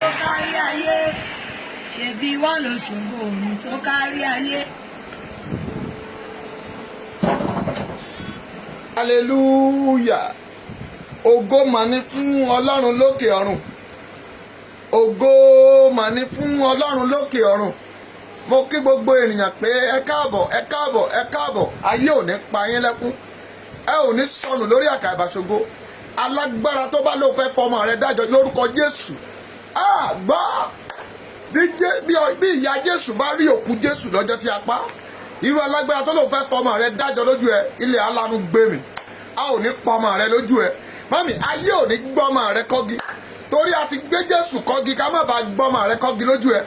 tó kárí ayé ṣebí wọ́n ló ṣògo òrùn tó kárí ayé. hallelujah, ògo mà ní fún ọlọ́run lókè ọ̀run, ògo mà ní fún ọlọ́run lókè ọ̀run. Mo kí gbogbo ènìyàn pé ẹ káàbọ̀ ẹ káàbọ̀ ẹ káàbọ̀. Ayé ò ní pa yín lẹ́kún, ẹ ò ní sọnù lórí àkàbà ṣògo. Alágbára tó bá lóun fẹ́ fọmọ rẹ dájọ́ lórúkọ Jésù. Gbọ́ bí ìyá Jésù bá rí òkú Jésù lọ́jọ́ tí a pa, irú alágbára tó lóun fẹ́ fọmọ rẹ dájọ́ lójú ẹ, ilẹ̀ alánú gbé mi. A ò ní pọmọ rẹ lójú ẹ. Mami, ayé ò ní gbọ́mọ rẹ kọ́gi, torí a ti gbé Jésù kọ́gi ká má bàa gbọ́mọ rẹ kọ́gi lójú ẹ.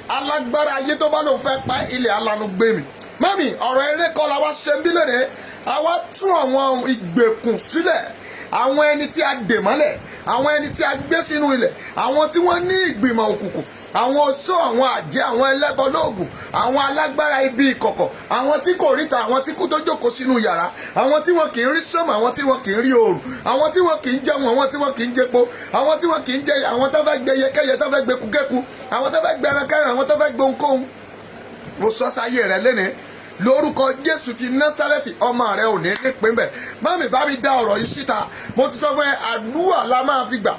Alágbára ayé tó bá lóun fẹ́ pa, ilẹ̀ alánú gbé mi. Mami, ọ̀rọ̀ eré kọ́ la wá ṣe ń bí lónìí. A wá tún àwọn ìgbèkùn sílẹ̀, àwọn ẹni tí a dè mọ́lẹ̀, àwọn ẹni tí a gbé sínú ilẹ̀, àwọn tí wọ́n ní ìgbìmọ̀ òkùnkùn, àwọn oṣó, àwọn àjẹ́, àwọn ẹlẹ́bọ lóògùn, àwọn alágbára ibi ìkọ̀kọ̀, àwọn tí kò ríta, àwọn tí kú tó jókòó sínú yàrá, àwọn tí wọn kì í rí sọ́mọ̀, àwọn tí wọn kì í rí oòrùn, àwọn tí wọn kì í jẹun, àwọn tí wọn kì í jẹpo, àwọn tí wọn kì í jẹ, àwọn tó fẹ́ gbé yẹkẹ́yẹ, tó fẹ́ gbé kúkẹ́kù, àwọn tó fẹ́ gbé ẹrankẹ́ran, àwọn tó fẹ́ gbé ohunkóhun. Mo sọ sáyé rẹ lénìí lórúkọ Jésù ti Násárẹ́tì, ọmọ rẹ ò ní nípìn bẹ́ẹ̀. Mọ́mì, bá mi dá ọ̀rọ̀ yìí síta. Mo ti sọ fún ẹ, àdúrà la máa fi gbà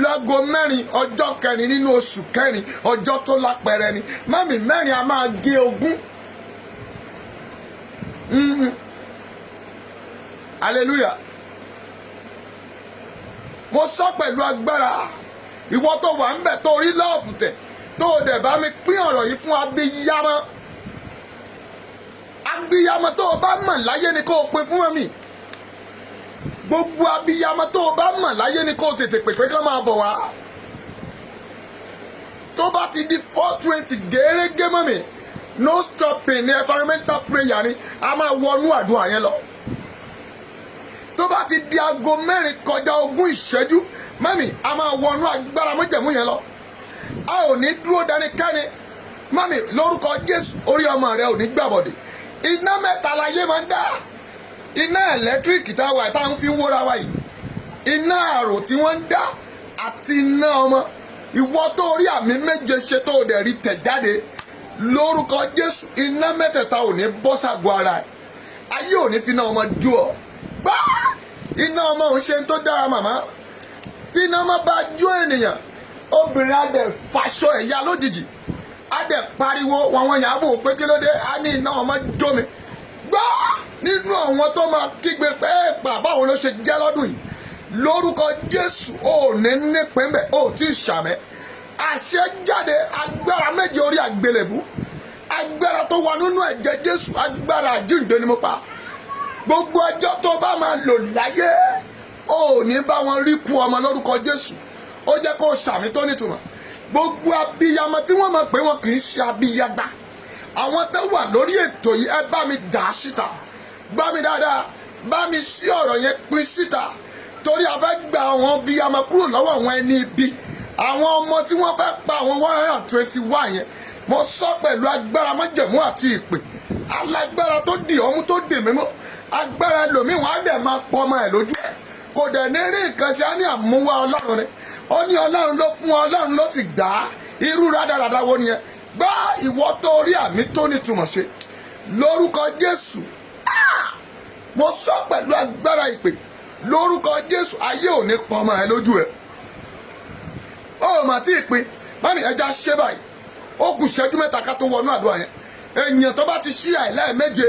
lágo 4 ọjọ́ 4 nínú oṣù 4, ọjọ́ tó lápẹẹrẹ ni. Mọ́mì, 4 a máa gé 20. Hallelujah. Mo sọ pẹ̀lú agbára, ìwọ tó wà ń bẹ̀ tó rí lọ́ọ̀fù tẹ̀ tó dẹ̀ bá mi pín ọ̀rọ̀ yìí fún abiyamọ. Abiyamọ tó o bá mọ̀ láyé ni kó o pín fún mi. Gbogbo abiyamọ tó o bá mọ̀ láyé ni kó o tètè pè pé kí wọ́n máa bọ̀ wá. Tó bá ti di 4:20 gẹ́rẹ́gẹ́ mọ́ mi, no stopping ní environmental prayer ni a máa wọnú àdúrà yẹn lọ. Tó bá ti di aago 4 kọjá 20 ìṣẹ́jú mọ́mì, a máa wọnú agbára májẹ̀mú yẹn lọ. A ò ní dúró dánikẹ́ni mọ́mì, lórúkọ Jésù orí ọmọ rẹ ò ní gbàbọ̀dẹ̀. Iná mẹ́ta láyé máa ń dá. Iná ẹ̀lẹ́tíríkì tá a wà táwọn fi ń wóra wa yìí, iná àrò tí wọ́n ń dá, àti iná ọmọ. Ìwọ tó rí àmì 7 ṣe tó o dẹ̀ rí tẹ̀ jáde lórúkọ Jésù, iná mẹ́tẹ̀ẹ̀ta ò ní bọ́ sàgọ́ ara ẹ̀. Ayé ò ní fi iná ọmọ jó ọ. Gbá iná ọmọ ò ń ṣe tó dára màmá. Tí iná ọmọ bá jó ènìyàn, obìnrin á dẹ̀ faṣọ ẹ̀yà lójijì, á dẹ̀ pariwo àwọn yàgò pé kí ló dé, á ní iná ọmọ jó mi. Gbá nínú àwọn tó máa kígbe pé báwo ló ṣe jẹ́ lọ́dún yìí, lórúkọ Jésù ò ní nípìn bẹ́ẹ̀, ò tí ì ṣàmẹ́. Àṣẹ jáde, agbára 7 orí àgbélébú, agbára tó wà nínú ẹ̀jẹ̀ Jésù, agbára àjíǹde ni mo pa. Gbogbo ọjọ́ tó bá máa lò láyé, ò ní bá wọn rí kú ọmọ lórúkọ Jésù. Ó jẹ́ kó ṣàmì tó nítumọ̀. Gbogbo abiyamọ tí wọ́n mọ̀ pé wọn kì í ṣe abiyagba, àwọn tó wà lórí ètò yìí, ẹ bá mi dà á síta. Gbá mi dáadáa, bá mi sí ọ̀rọ̀ yẹn pín síta, torí a fẹ́ gba àwọn abiyamọ kúrò lọ́wọ́ àwọn ẹni ibi, àwọn ọmọ tí wọ́n fẹ́ pa àwọn 121 yẹn. Mo sọ pẹ̀lú agbára májẹ̀mú àti ìpè, alágbára tó dì ọmú tó dè mímọ́, agbára ẹlòmíì wọn á dẹ̀ máa pọ̀ ọmọ ẹ̀ lójú ẹ̀, kò dẹ̀ ní rí nǹkan ṣe, á ní àmúwá Ọlọ́run ni. Ó ní Ọlọ́run ló fún Ọlọ́run ló sì dá. Irú rádaràda wo nìyẹn? Gbá ìwọ tó rí àmì tó nítumọ̀ ṣe lórúkọ Jésù. Mo sọ pẹ̀lú agbára ìpè lórúkọ Jésù, ayé ò ní pọ̀ ọmọ ẹ lójú ẹ. Ó mà tí ì pin mami, ẹja ṣe báyìí. Ó kù ìṣẹ́jú 3 ká tó wọnú àdúrà yẹn. Èèyàn tó bá ti ṣí àìlẹ́ẹ̀méje,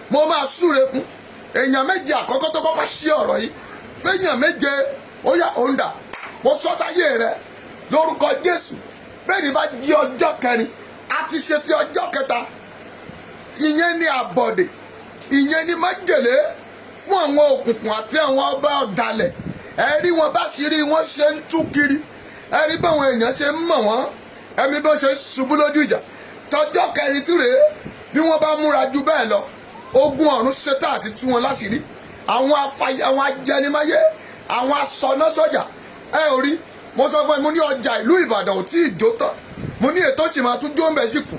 mo máa súre fún. Èèyàn 7 àkọ́kọ́ tó kọ́kọ́ ṣí ọ̀rọ̀ yìí, fẹ́yàn 7 ó yá òǹdà. Mo sọ sáyé rẹ lórúkọ Jésù, bẹ́ẹ̀ ni bá di ọjọ́ 4, a ti ṣe ti ọjọ́ 3. Ìyẹn ni àbọ̀dè, ìyẹn ni májèlé fún àwọn òkùnkùn àti àwọn ọba ọ̀dàlẹ̀. Ẹ̀rí wọn bá sì rí wọn ṣe ń tú kiri, ẹ̀rí báwọn èèyàn ṣe ń mọ̀ wọ́n, ẹ̀mí bó ṣe ṣubú lójú ìjà. Tọjọ́ 4 túre, bí wọ́n bá múra ju bẹ́ẹ̀ lọ, ogun ọ̀run ṣetá àti tú wọn láṣìírí. Àwọn ajẹnimáyé, àwọn asọ̀nàsọ̀jà, ẹ ò rí. Mo sọ fún ẹ, mo ní ọjà ìlú Ìbàdàn ò tí ì jó tán, mo ní ètò sì máa tún jó ń bẹ̀ sí kù.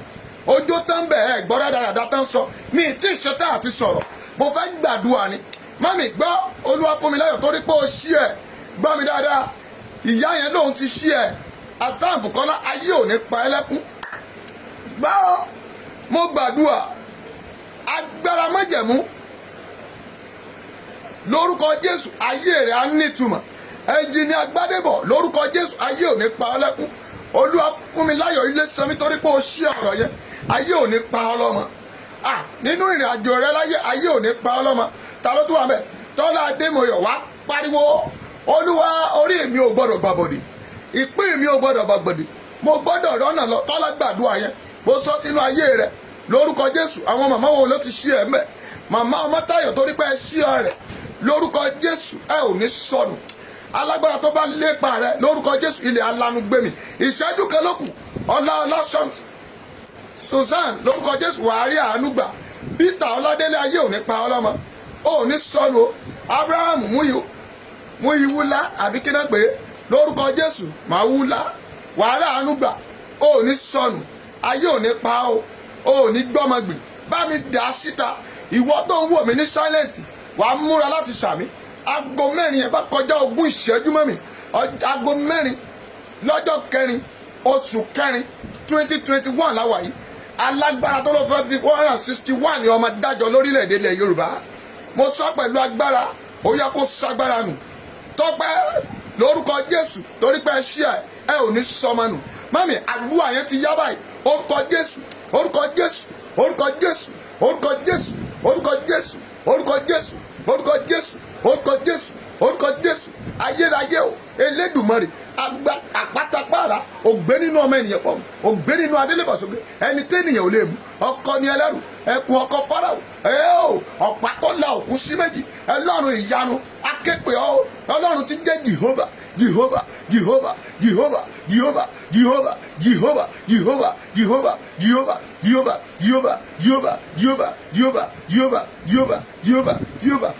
Ojó tán bẹ̀ ẹ̀ gbọ́ dáadáa tán sọ, mi ì tí ì ṣetá àti sọ̀rọ̀, mo fẹ́ gbàdúrà ni. Mami, gbọ́ Olúwa fún mi láyọ̀ torí pé ó ṣí ẹ̀. Gbọ́ mi dáadáa, ìyá yẹn lòun ti ṣí ẹ̀. Hasan Bukola ayé ò ní pa ẹ́ lẹ́kún. Gbọ́ mo gbàdúrà agbára májẹ̀mú lórúkọ Jésù ayé rẹ̀ á nítumọ̀. Ẹnjìníà Gbádébọ̀ lórúkọ Jésù ayé ò ní pa ọ́ lẹ́kún. Olúwa fún mi láyọ̀ ilé sanmi torí pé o ṣí ọ̀rọ̀ yẹn ayé ò ní pa ọ́ lọ́mọ. Nínú ìrìn àjò rẹ láyé ayé ò ní pa ọ́ lọ́mọ. Ta ló tún wà bẹ́ẹ̀? Tọ́lá Adémoyọ̀ wá pariwo Olúwa orí mi ò gbọ́dọ̀ gbàbọ̀dì, ìpín mi ò gbọ́dọ̀ gbàbọ̀dì, mo gbọ́dọ̀ rọ́nà lọ. Tọ́lá gbàdúrà yẹn mo sọ sínú ayé rẹ lórúkọ Jésù. Àwọn màmá wo ló ti ṣí ẹ mẹ́? Màmá Ọmọ́táyọ̀ torí pé ẹ ṣí ọ rẹ̀ lórúkọ Jésù ẹ ò ní sọnù. Alágbára tó bá lépa rẹ lórúkọ Jésù ilẹ̀ alanu gbé mi. Ìṣẹ́jú kan ló kù ọlá ọlọ́sàn Susan lórúkọ Jésù wàá rí àánú gbà. Peter Ọládélé ayé ò ní pa ọlọ́mọ, ò ní sọnù o. Abraham mú ìwúlá àbí kí náà pé lórúkọ Jésù máa wúlá wàá rí àánú gbà, ò ní sọnù. Ayé ò ní pa o, ò ní gbọ́mọgbìn. Bá mi dà síta ìwọ tó ń wò mí ní silent wàá múra láti sàmí. Aago mẹ́rin yẹn bá kọjá 20 ìṣẹ́jú mọ́ mi. Aago mẹ́rin lọ́jọ́ kẹrin oṣù kẹrin 2021 láwà yìí. Alágbára tó lọ fẹ́ fi 161 ni ọmọ dájọ́ lórílẹ̀‐èdè ilẹ̀ Yorùbá. Mo sọ pẹ̀lú agbára ó yẹ kó sagbára nù. Tọ́pẹ́ lórúkọ Jésù torí pé ẹ ò ní sọmọ nù. Mami àdúrà yẹn ti yá báyìí. Orúkọ Jésù, orúkọ Jésù, orúkọ Jésù, orúkọ Jésù, orúkọ Jésù, orúkọ Jésù, orúkọ Jésù, orúkọ Jésù, orúkọ Jésù. Ayérayé o Elédùmarè àpátápàrà ògbé nínú ọmọ ènìyàn fọmù, ògbé nínú adélébàsókè ẹni tẹ́nìyàn ò lè mú. Ọkọ ni ẹlẹ́rù ẹkùn ọkọ Fáráò ọ̀pá tó la òkú sí méjì. Ọlọ́run ìyanu akéèpé Ọlọ́run ti jẹ́ Jehovah, Jehovah, Jehovah, Jehovah, Jehovah, Jehovah, Jehovah, Jehovah, Jehovah, Jehovah, Jehovah, Jehovah, Jehovah, Jehovah, Jehovah, Jehovah, Jehovah, Jehovah, Jehovah.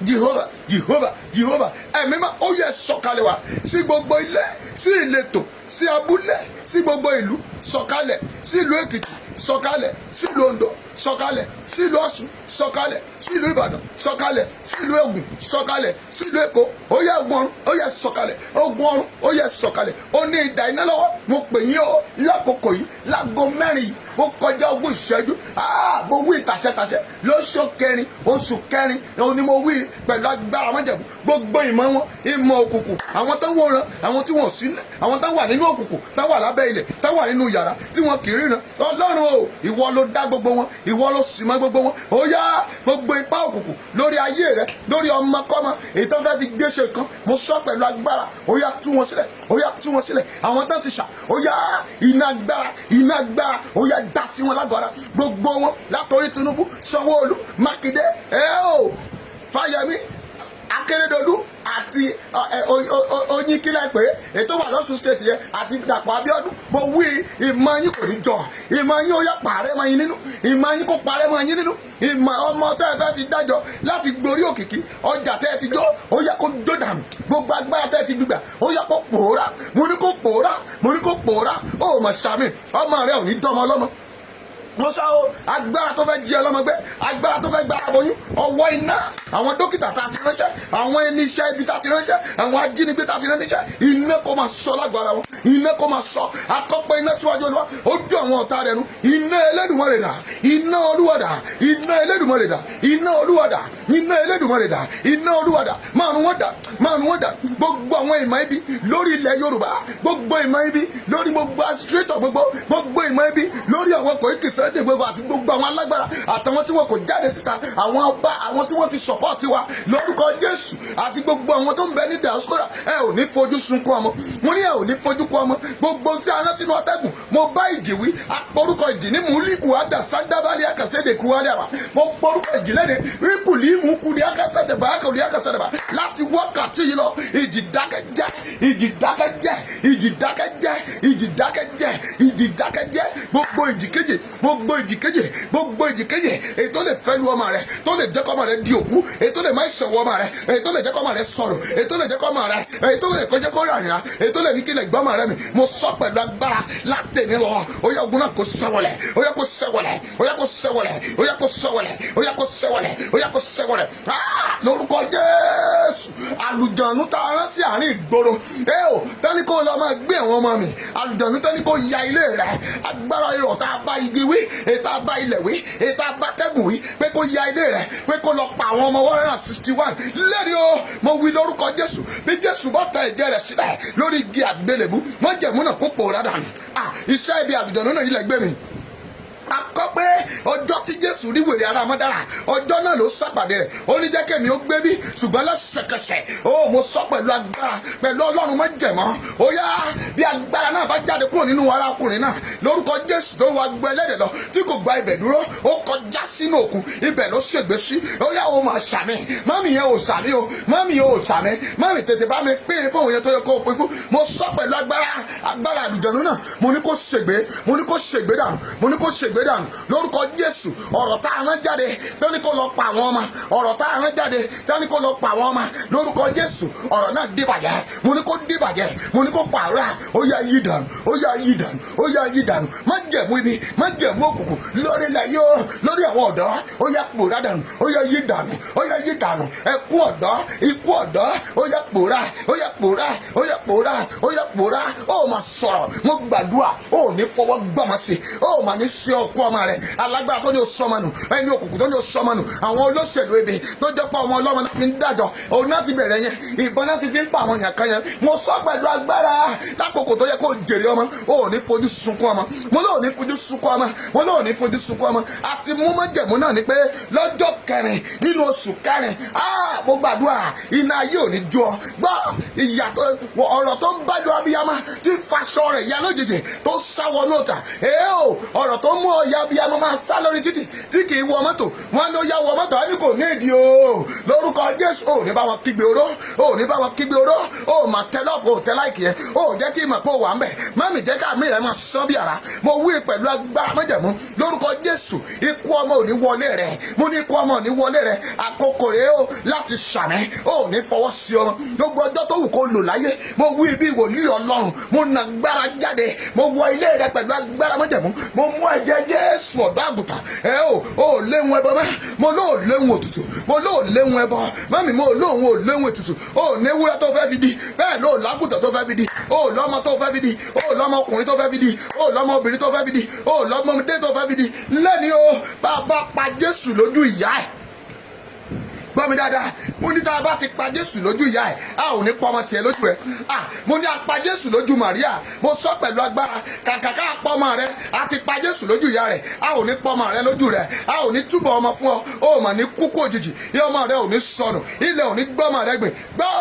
Jehovah, Jehovah, Jehovah. Ẹ̀mí máa ó yẹ sọ̀kalẹ̀ wá sí gbogbo ilé, sí ìletò, sí abúlé, sí gbogbo ìlú, sọ̀kalẹ̀ sí ìlú Èkìtì, sọ̀kalẹ̀ sí ìlú Oǹdó, sọ̀kalẹ̀ sí ìlú Ọ̀ṣun, sọ̀kalẹ̀ sí ìlú Ìbàdàn, sọ̀kalẹ̀ sí ìlú Ògùn, sọ̀kalẹ̀ sí ìlú Èkó. Ó yẹ ogun ọ̀run, ó yẹ sọ̀kalẹ̀, ogun ọ̀run, ó yẹ sọ̀kalẹ̀. Ó ní idà iná lọ́wọ́, mo pè yín o lákòókò yìí, láago mẹ́rin yìí, mo kọjá 20 ìṣẹ́jú. Mo wí tàṣẹtàṣẹ lóṣù kẹrin oṣù kẹrin ni mo wí pẹ̀lú agbára májẹ̀mú. Gbogbo ìmọ̀ wọn, ìmọ̀ òkùnkùn, àwọn tó ń wòran, àwọn tí wọ́n sí nílẹ̀, àwọn tó wà nínú òkùnkùn, tó wà lábẹ́ ilẹ̀, tó wà nínú yàrá tí wọ́n kì í ríran. Ọlọ́run o ìwọ ló dá gbogbo wọn, ìwọ ló sì mọ́ gbogbo wọn. Ó yá gbogbo ipá òkùnkùn lórí ayé rẹ, lórí ọmọkọ́mọ èyí tó fẹ́ fi gbéṣe kan, mo sọ pẹ̀lú agbára. Ó yá tú wọn sílẹ̀, ó yá tú wọn sílẹ̀. Àwọn tó ti ṣà, ó yá iná agbára, ó yá dá sí wọn lágbára. Gbogbo wọn látọrí Tinubu, Sanwó-Olú, Mákindé, Fáyẹmí, Akérédolú àti Oyínkílẹ̀ pé ètò wà lọ́sùn state yẹn àti Dàpọ̀ Abíọ́dún. Mo wí ìmọ̀ yín kò ní jọ, ìmọ̀ yín ó yá parẹ́ mọ́ yín nínú, ìmọ̀ yín kò parẹ́ mọ́ yín nínú. Ìmọ̀ ọmọ tẹ́ ẹ fẹ́ fi dájọ́ láti gborí òkìkí, ọjà tẹ́ ẹ ti jọ́ ó yá kó jó dànù. Gbogbo agbára tẹ́ ẹ ti gbígbà ó yá kó pòórá. Mo ní kó pòórá, mo ní kó pòórá. Ó mọ̀ sàmì ọmọ rẹ ò ní dọ́mọ ọlọ́mọ. Mo sọ o agbára tó fẹ́ jí ọlọ́mọgbẹ́, agbára tó fẹ́ gba aboyún, ọwọ́ iná àwọn dókítà tá a fi ránṣẹ́, àwọn ẹni iṣẹ́ ibi tá a ti ránṣẹ́, àwọn ajínigbé tá a fi ránṣẹ́, iná kó máa sọ lágbára wọn, iná kó máa sọ akọ́pẹ́ iná síwájú Olúwa ó jó àwọn ọ̀tá rẹ̀ nù. Iná Elédùmarè dà, iná Olúwa dà, iná Elédùmarè dà, iná Olúwa dà, iná Elédùmarè dà, iná Olúwa dà. Máa run wọ́n dà, máa run wọ́n dà. Gbogbo àwọn ìmọ̀ ibi lórí ilẹ̀ Yorùbá, gbogbo ìmọ̀ ibi lórí gbogbo asitrẹ́tọ̀, gbogbo ìmọ̀ ibi lórí àwọn Koiki Sunday gbogbo àti gbogbo àwọn alágbára àtàwọn tí wọn kò jáde síta, àwọn ọba, àwọn tí wọn ti support wa lórúkọ Jésù àti gbogbo àwọn tó ń bẹ ní diaspora. Ẹ ò ní fojú sunkún ọmọ, mo ní ẹ ò ní fojú kún ọmọ. Gbogbo tí a rán sínú ọtẹ́gùn, mo bá ìjì wí, àporúkọ ìjì ní múlíkù àdà sáńdábàlì àkàṣẹ́dẹ̀ kúwálé àmà. Mo porúkọ ìjì lẹ́dẹ̀ ríkùlì ìmúkùlì àkàṣẹ́dẹ̀bà àkàlì àkàṣẹ́dẹ̀bà. Láti wákàtí yìí lọ ìjì dákẹ́jẹ́, ìjì dákẹ́jẹ́, ìjì dákẹ́jẹ́, ìjì dákẹ́jẹ́, ìjì dákẹ́jẹ́. Gbogbo ìjì ìjìkéjì gbogbo ìjìkéjì gbogbo ìjìkéjì èyí tó lè fẹ́ lu ọmọ rẹ tó lè jẹ́ kọ́ ọmọ rẹ di òkú èyí tó lè má ìṣòwò ọmọ rẹ èyí tó lè jẹ́ kọ́ ọmọ rẹ sọ̀rọ̀ èyí tó lè jẹ́ kọ́ ọmọ rẹ èyí tó lè kọjá kó rànìyàn èyí tó lè ní kílẹ̀ gbọ́mọ rẹ mi mo sọ pẹ̀lú agbára látẹ̀ni lọ ó yá ogun náà kó sẹ́wọ̀lẹ̀ ó yá kó sẹ́wọ̀lẹ̀ ó yá kó sẹ́wọ̀lẹ̀ ó yá kó sẹ́wọ̀lẹ̀ ó yá kó sẹ́wọ̀lẹ̀ ó yá kó sẹ́wọ̀lẹ̀ lórúkọ Jésù àlùjànnú tá a rán sí àárín ìgboro tẹ́ni kó lọ máa gbé àwọn ọmọ mi àlùjànnú tẹ́ni kó ya ilé rẹ agbára irọ́ tá a bá igi wí ètò àbá ilẹ̀ wí ètò àbá kẹ́gùn wí pé kó ya ilé rẹ pé kó lọ pa àwọn ọmọ 161 lẹ́ni o mo wí lórúkọ Jésù bí Jésù bá ta ẹ̀jẹ̀ rẹ̀ sílẹ̀ lórí igi àgbélébú wọ́n jẹ̀mú náà kó pòórá dànù iṣẹ́ ibi àlùjànnú náà ilẹ̀ gbé mi akọ pé ọjọ́ tí Jésù rí wèrè ara mọ́dára ọjọ́ náà ló sápàdé rẹ̀ ó ní jẹ́ kẹ́mi ó gbé bí ṣùgbọ́n lẹ́sẹ̀kẹsẹ̀ mo sọ pẹ̀lú agbára pẹ̀lú Ọlọ́run má jẹ̀mọ́ ó yá bí agbára náà bá jáde kúrò nínú arákùnrin náà lórúkọ Jésù tó wá gbé ẹlẹ́dẹ̀ lọ tí kò gba ibẹ̀ dúró ó kọjá sínú òkun ibẹ̀ ló ṣègbè sí ó yá ó máa ṣàmì mọ́mì yẹn ò ṣàmì o mọ́mì yẹn ò ṣàmì mọ́mì tètè bá mi pín in fún òun yẹn tó yẹ kó o pín fún mo sọ pẹ̀lú agbára àlùjànnú náà mo ní kó ṣègbè mo ní kó ṣègbè dànù mo ní kó ṣègbè dànù lórúkọ Jésù ọ̀rọ̀ tá a rán jáde tẹ́ni kó lọ pa àwọn ọmọ ọ̀rọ̀ tá a rán jáde tẹ́ni kó lọ pa àwọn ọmọ lórúkọ Jésù ọ̀rọ̀ náà dìbàjẹ́ mo ní kó dìbàjẹ́ mo ní kó pààrà ó yá yí dànù ó yá yí dànù ó yá yí dànù má jẹ̀mú ibi má jẹ̀mú òkùnkùn lórí ilẹ̀ yóò lórí àwọn ọ̀dọ́ ó yá pòórá dànù ó yá yí dànù ó yá yí dànù ẹkú ọ̀dọ́ ikú ọ̀dọ́ ó yá pòórá ó yá pòórá ó yá pòórá ó yá pòórá ó máa sọ̀rọ̀ mo gbàdúrà ó ní fọwọ́ gbọ́mọ sí ó máa ní ṣe ọkọ ọmọ rẹ alágbára tó ní o sọmọ nù ẹni òkùnkùn tó ní o sọmọ nù àwọn olóṣèlú èdè tó jẹ́ pé ọmọ ọlọ́mọ náà fi ń dájọ́ òun náà ti bẹ̀rẹ̀ yẹn ìbọn náà ti fi ń pa àwọn èèyàn kan yẹn mo sọ pẹ̀lú agbára lákòókò tó yẹ kó jèrè ọmọ ó ní fojú sunkún ọmọ mo náà ní fojú sunkún ọmọ mo náà ní fojú sunkún ọmọ àti mú mọ́jẹ̀mú náà ni pé lọ́jọ́ kẹrin nínú oṣù kẹrin mo gbàdúrà iná ayé ò ní jó ọ gbọ́ ìyàtọ̀ ọ̀rọ̀ tó bá lọ abiyamọ tí faṣọ rẹ̀ ya lójijì tó sáwọ náà ta ọ̀rọ̀ tó mú ọ ya abiyamọ máa sá lórí títì tí kì í wọ mọ́tò wọn ló yá wọ mọ́tò á ní kò ní ìdí o lórúkọ Jésù ò ní bá wọn kígbe oró ò ní bá wọn kígbe oró ò mà tẹ lọ́ọ̀fù ò tẹ láìkì yẹn ò jẹ́ kí ìmọ̀ pé ò wà ń bẹ̀ mọ́mì jẹ́ ká mi rẹ̀ máa sán bí ara mo wí pẹ̀lú agbára májẹ̀mú lórúkọ Jésù ikú ọmọ ò ní wọlé rẹ̀ mo ní ikú ọmọ ò ní wọlé rẹ̀ àkókò rẹ̀ o láti ṣàmì ò ní fọwọ́ sí ọmọ gbogbo ọjọ́ tó wù kó lò láyé mo wí bí wòlíì Ọlọ́run mo nà gbára jáde mo wọ ilé rẹ̀ pẹ̀lú agbára májẹ̀mú mo mú ẹ̀jẹ̀ Jésù ọ̀dọ́ àgùntàn ó léwu ẹbọ mẹ́ mo lóò léwu òtútù mo lóò léwu ẹbọ mẹ́mi mo lóòun ò léwu òtútù ó ní ewúrẹ́ tó fẹ́ fi di bẹ́ẹ̀ lóò lágùntàn tó fẹ́ fi di ó lọ́mọ tó fẹ́ fi di ó lọ́mọ ọkùnrin tó fẹ́ fi di ó lọ́mọ obìnrin tó fẹ́ fi di ó lọ́mọ ọmọdé tó fẹ́ fi di lẹ́ni o bàbá pa Jésù lójú ìyá ẹ̀ gbọ́ mi dáadáa mo ní tá a bá ti pa Jésù lójú ìyá ẹ̀ a ò ní pa ọmọ tiẹ̀ lójú ẹ̀ mo ní a pa Jésù lójú Màríà mo sọ pẹ̀lú agbára kàkà ká pa ọmọ rẹ a ti pa Jésù lójú ìyá rẹ̀ a ò ní pa ọmọ rẹ lójú rẹ̀ a ò ní túbọ̀ ọmọ fún ọ ó mà ní kúkú òjijì ìyá ọmọ rẹ ò ní sọnù ilẹ̀ ò ní gbọ́ ọmọ rẹ gbìn gbọ́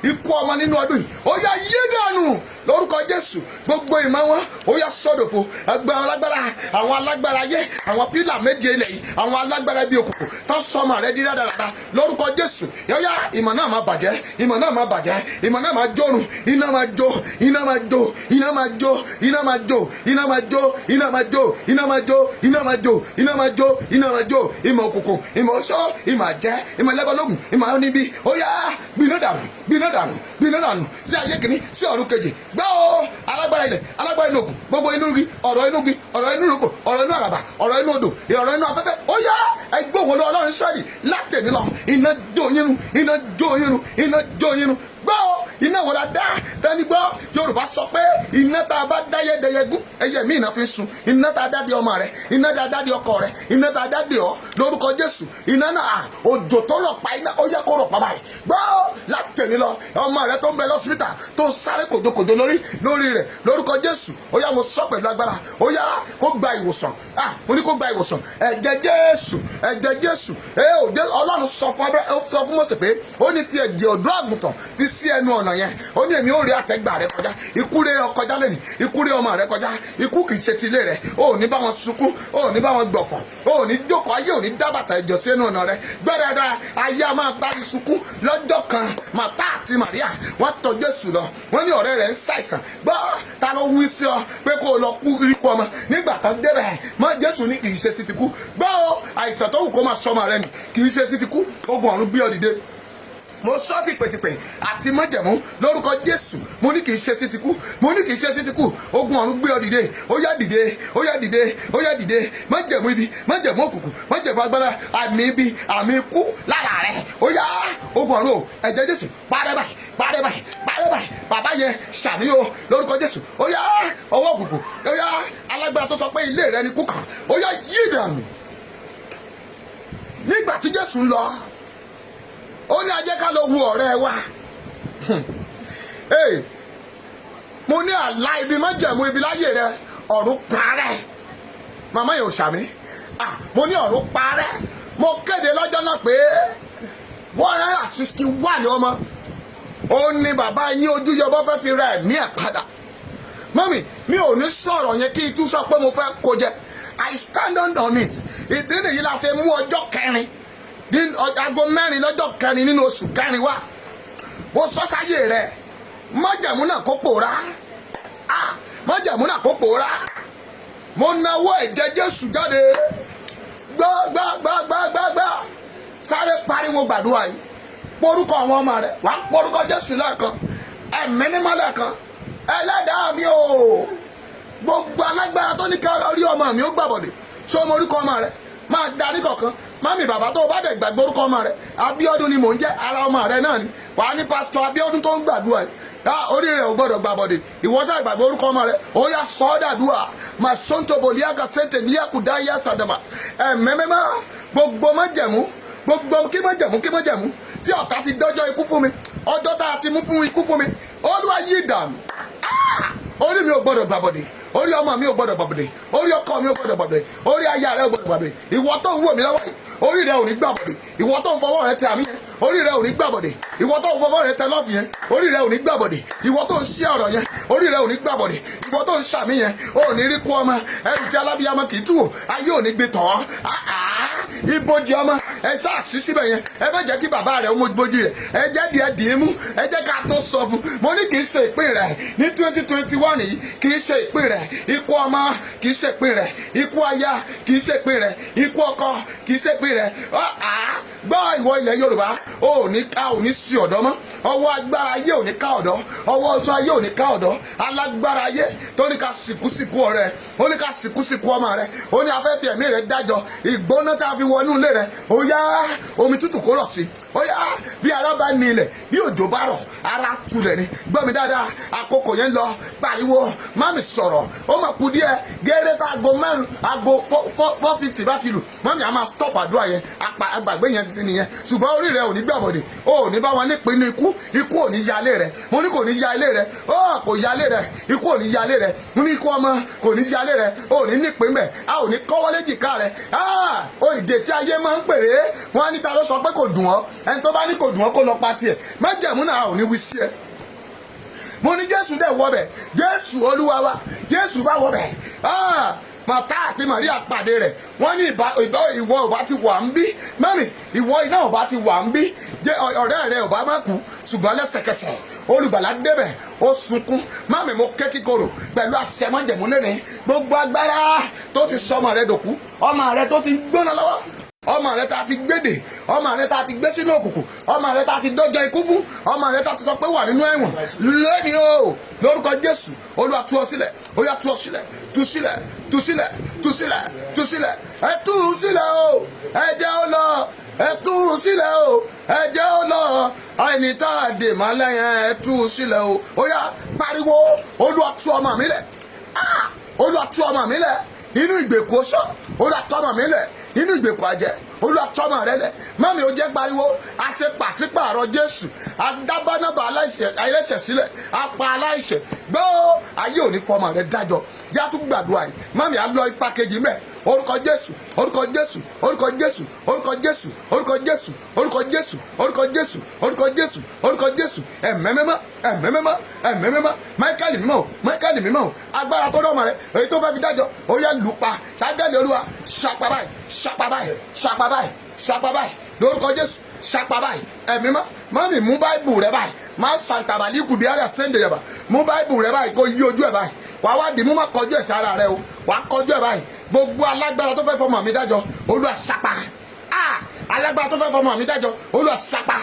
ikú ọmọ nínú ọdún yìí ó yá yé dànù lórúkọ Jésù gbogbo ìmọ̀ wọn ó yá sọ́dọ̀fo ẹgbẹ́ alágbára àwọn alágbára ayé àwọn pílà méje ilẹ̀ yìí àwọn alágbára bíi òkùnkùn tó sọmọ rẹ di dáradára lórúkọ Jésù yọ́yá ìmọ̀ náà máa bàjẹ́ ìmọ̀ náà máa bàjẹ́ ìmọ̀ náà máa jórun iná máa jó iná máa jó iná máa jó iná máa jó iná máa jó iná máa jó iná máa jó iná máa jó iná máa jó iná máa jó ìmọ̀ òkùnkùn ìmọ̀ ọ̀ṣọ́ ìmọ̀ àjẹ́ ìmọ̀ ẹlẹ́bọ̀lógún ìmọ̀ oníbi ó yá gbiná dànù gbiná dànù gbiná dànù sí ayé kìíní sí ọ̀run kejì gbọ́ alágbára ilẹ̀ alágbára inú òkun gbogbo inú rí ọ̀rọ̀ inú gbin ọ̀rọ̀ inú roko ọ̀rọ̀ inú àràbà ọ̀rọ̀ inú odò ọ̀rọ̀ inú afẹ́fẹ́ ó yá ẹgbẹ́ òun lọ Ọlọ́run Ísírẹ́lì látẹ̀mí lọ iná jó yín nu iná jó yín nu iná jó yín nu gbọ́ iná wò la dá dání gbọ́ Yorùbá sọ pé iná tá a bá dá yẹ́dẹ́yẹ́ gún ẹyẹ mi iná fi ń sun iná tá a dá di ọmọ rẹ iná tá a dá di ọkọ rẹ iná tá a dá di ọ lórúkọ Jésù iná náà òjò tó rọ̀ pa iná ó yẹ kó rọ̀ pa báyìí gbọ́ látẹ̀mí lọ ọmọ rẹ tó ń bẹ lọ́sibítà tó ń sáré kòjòkòjò lórí rẹ lórúkọ Jésù ó yá mo sọ pẹ̀lú agbára ó yá kó gba ìwòsàn mo ní kó gba ìwòsàn ẹ̀jẹ̀ Jésù ẹ̀jẹ̀ Jésù Ọlọ́run sọ fún Mósè pé ó ní fi ẹ̀jẹ̀ ọ̀dọ́ àgùntàn fi sí ẹnu ọ̀nà ọ̀nà yẹn ó ní èmi ó rí àtẹ́gbà rẹ kọjá ikú rẹ kọjá lẹ́nu ikú rẹ ọmọ rẹ kọjá ikú kì í ṣe tilé rẹ ó ní bá wọn sunkún ó ní bá wọn gbọ̀fọ̀ ó ní jókòó ayé ò ní dá bàtà ìjọ sínú ọ̀nà rẹ gbẹ́rẹ́dá ayé a máa bá sunkún lọ́jọ́ kan Màtá àti Màríà wọ́n tọ̀ Jésù lọ wọ́n ní ọ̀rẹ́ rẹ̀ ń ṣàìsàn gbọ́ ta ló wí sí ọ pé kó o lọ kú rí kú ọmọ nígbà tán débẹ̀ mọ́ Jésù ní kì í ṣe sí ti kú gbọ́ àìsàn tó wù kó máa sọmọ rẹ nì kì í ṣe sí ti kú ogun ọ̀run gbé ọ dìde mo sọ tìpètìpè àti májẹ̀mú lórúkọ Jésù mo ní kì í ṣe sí ti kú mo ní kì í ṣe sí ti kú ogun ọ̀run gbé ọ dìde ó yá dìde ó yá dìde ó yá dìde májẹ̀mú ibi májẹ̀mú òkùnkùn májẹ̀mú agbára àmì ibi àmì ikú lára rẹ ó yá ogun ọ̀run o ẹ̀jẹ̀ Jésù parẹ́ báyìí parẹ́ báyìí parẹ́ báyìí bàbá yẹn ṣàníyó lórúkọ Jésù ó yá ọwọ́ òkùnkùn ó yá alágbára tó sọ pé ilé rẹ ni kú kàn ó yá yí ìdànù nígbà tí Jésù ń lọ ó ní ajẹ́ ká lọ wo ọ̀rẹ́ wa mo ní àlá ibi májẹ̀mú ibi láyé rẹ ọ̀run parẹ́ màmá yẹn ò ṣàmì mo ní ọ̀run parẹ́ mo kéde lọ́jọ́ náà pé 161 ọmọ ó ní bàbá yín ojú yọbọ fẹ́ fi ra ẹ̀mí ẹ̀ padà mọ́mì mi ò ní sọ̀rọ̀ yẹn kí n tún sọ pé mo fẹ́ kó jẹ I stand on it ìdí nìyí la fi mú ọjọ́ kẹrin aago 4 lọ́jọ́ kẹrin nínú oṣù kẹrin wá mo sọ sáyé rẹ májẹ̀mú náà kó pòórá májẹ̀mú náà kó pòórá mo nawọ́ ẹ̀jẹ̀ Jésù jáde gbágbágbágbágbá sáré pariwo gbàdúrà yìí porúkọ àwọn ọmọ rẹ wàá porúkọ Jésù lẹ́ẹ̀kan ẹ̀mí mímọ́ lẹ́ẹ̀kan ẹlẹ́dàá mi o gbogbo alágbára tó ní ká rí ọmọ mi ó gbàbọ̀dẹ̀ ṣé o mọ orúkọ ọmọ rẹ máa darí kọ̀ọ̀kan mami bàbá tó o bá dẹ̀ gbàgbé orúkọ ọmọ rẹ Abíọ́dún ni mò ń jẹ́ ara ọmọ rẹ náà ni wàá ní pásítọ̀ Abíọ́dún tó ń gbàdúrà yìí orí rẹ ò gbọdọ̀ gbàbọ̀dẹ̀ ìwọ́sà ìgbàgbé orúkọ ọmọ rẹ ó yá sọ ọ́ dàdúrà mà sọ́ńtò bòlíàgà sẹ́ńtẹ̀ níyàkúdá yá sàdàmà ẹ̀mẹ́mẹ́má gbogbo májẹ̀mú gbogbo kí májẹ̀mú tí ọ̀tá ti dọ́jọ́ ikú fún mi ọjọ́ tá a ti mú fún ikú fún mi Olúwa yí ìdààmú orí mi ò gbọdọ̀ gbàbọ̀dẹ̀ orí ọmọ mi ò gbọdọ̀ gbàbọ̀dẹ̀ orí ọkọ mi ò gbọdọ̀ gbàbọ̀dẹ̀ orí aya rẹ ò gbọdọ̀ gbàbọ̀dẹ̀ ìwọ tó ń wò mí lọ́wọ́ yìí orí rẹ ò ní gbàbọ̀dẹ̀ ìwọ tó ń fọwọ́ rẹ tẹ àmì yẹn orí rẹ ò ní gbàbọ̀dẹ̀ ìwọ tó ń fọwọ́ rẹ tẹ lọ́ọ̀fù yẹn orí rẹ ò ní gbàbọ̀dẹ̀ ìwọ tó ń ṣí ọ̀rọ̀ yẹn orí rẹ ò ní gbàbọ̀dẹ̀ ìwọ tó ń ṣàmì yẹn ò ní rí kú ọmọ ẹrù tí alábíyamọ kì í tú wò ayé ò ní gbé tọ̀ ọ́ ibojì ọmọ ẹ sáà sí síbẹ̀ yẹn ẹ má jẹ́ kí bàbá rẹ̀ ọmọ ibojì rẹ̀ ẹ jẹ́ díẹ̀ díẹ̀ mú ẹ jẹ́ ká tó sọ fún mo ní kì í ṣe ìpín rẹ̀ ní 2021 yìí kì í ṣe ìpín rẹ̀ ikú ọmọ kì í ṣe ìpín rẹ̀ ikú aya kì í ṣe ìpín rẹ̀ ikú ọkọ kì í ṣe ìpín rẹ̀ gbọ́ ìwọ ilẹ̀ Yorùbá ò ní sí ọ̀dọ́ mọ́ ọwọ́ agbára ayé ò ní ká ọ̀dọ́ ọwọ́ ọjọ́ ayé ò ní ká ọ̀dọ́ alágbára ayé tó ní ká sìkúsìkú ọ̀rẹ́ ó ní ká sìkúsìkú ọmọ rẹ̀ ó ní afẹ́fẹ́ ẹ̀mí rẹ̀ dájọ́ ìgbóná tá a fi wọnú ilé rẹ̀ ó yá omi tútù kó rọ̀ sí ó yá bí ara bá ní ilẹ̀ bí òjò bá rọ̀ ara tulẹ̀ ni gbọ́ mi dáadáa àkókò yẹn lọ pariwo má mi sọ̀rọ̀ ó mà kú díẹ̀ gẹ́rẹ́ tá aago 4:50 bá ti lù mọ́mí a máa stop àdúrà yẹn àgbàgbé yẹn ti nìyẹn ṣùgbọ́n orí rẹ̀ ò ní gbàbọ̀dẹ̀ ó ní bá wọn nípinnu ikú ò ní yalé rẹ̀ mo ní kò ní yalé rẹ̀ ó kò yalé rẹ̀ ikú ò ní yalé rẹ̀ mo ní ikú ọmọ kò ní yalé rẹ̀ ó ní nípin bẹ̀ a ò ní kọ́wọ́lé jìká rẹ̀ ó ìdè tí ayé máa ń pèrè wọn á ní ta ló sọ pé kò dùn ọ́ ẹni tó bá ní kò dùn ọ́ kó lọ pa tiẹ̀ májẹ̀mú náà ò ní wí sí ẹ mo ní Jésù dẹ̀ wọ bẹ̀ Jésù Olúwa wa Jésù bá wọ bẹ̀ Màtá àti Màríà pàdé rẹ̀ wọ́n ní ìwọ ò bá ti wà ń bí mẹ́mì ìwọ iná ò bá ti wà ń bí ọ̀rẹ́ rẹ̀ ò bá má kú ṣùgbọ́n lẹ́sẹ̀kẹsẹ̀ olùgbàlà débẹ̀ ó sunkún mẹ́mì mo ké kíkorò pẹ̀lú àṣẹ májẹ̀mú lẹ́ni gbogbo agbára tó ti sọ ọmọ rẹ̀ dòkú ọmọ rẹ̀ tó ti gbóná lọ́wọ́ ọmọ rẹ ta ti gbédè ọmọ rẹ ta ti gbé sínú òkùnkùn ọmọ rẹ ta ti dọjọ́ ikú fún ọmọ rẹ ta ti sọ pé wà nínú ẹ̀wọ̀n lónìí o lórúkọ Jésù Olúwa tú ọ sílẹ̀ ó yá tú ọ sílẹ̀ tú sílẹ̀ tú sílẹ̀ tú sílẹ̀ tú sílẹ̀ ẹ tú sílẹ̀ o ẹ jẹ́ ó lọ ẹ tú sílẹ̀ o ẹ jẹ́ ó lọ ẹni tá a dè má lẹ́yìn ẹ tú sílẹ̀ o ó yá pariwo Olúwa tú ọmọ mi lẹ̀ Olúwa tú ọmọ mi lẹ̀ nínú ìgbèkùn oṣó Olúwa tú ọmọ mi lẹ̀ nínú ìgbèkùn àjẹ́ Olúwa tú ọmọ rẹ lẹ̀ mọ́mí ó jẹ́ pariwo a ṣe pàṣípààrọ̀ Jésù adábánábà aláìṣẹ̀ sílẹ̀ apá aláìṣẹ̀ gbọ́ ayé òní fọmọ rẹ dájọ́ jẹ́ àtúgbàdúrà yìí mọ́mí á lọ ipa kejì mẹ́ orúkọ Jésù orúkọ Jésù orúkọ Jésù orúkọ Jésù orúkọ Jésù orúkọ Jésù orúkọ Jésù orúkọ Jésù orúkọ Jésù ẹ̀mẹ́mẹ́má ẹ̀mẹ́mẹ́má ẹ̀mẹ́mẹ́má Michael mímọ́ o Michael mímọ́ o agbára tó dọ́mọ rẹ èyí tó fẹ́ fi dájọ́ ó yẹ lùpa ságẹ́lì Olúwa ṣàpá báyìí ṣàpá báyìí ṣàpá báyìí ṣàpá báyìí lórúkọ Jésù ṣàpá báyìí ẹ̀mẹ́má mọ́mì mú báìbù rẹ báyìí máa sàǹtàbàlì kùdí àrẹ sẹ́ńdẹ̀ yẹ̀bà mú báìbù rẹ báyìí kó yí ojú ẹ̀ báyìí wàá wá dì mú má kọjú ẹ̀ sára rẹ o wàá kọjú ẹ̀ báyìí gbogbo alágbára tó fẹ́ fọmọ mi dájọ́ Olúwa ṣàpá alágbára tó fẹ́ fọmọ mi dájọ́ Olúwa ṣàpá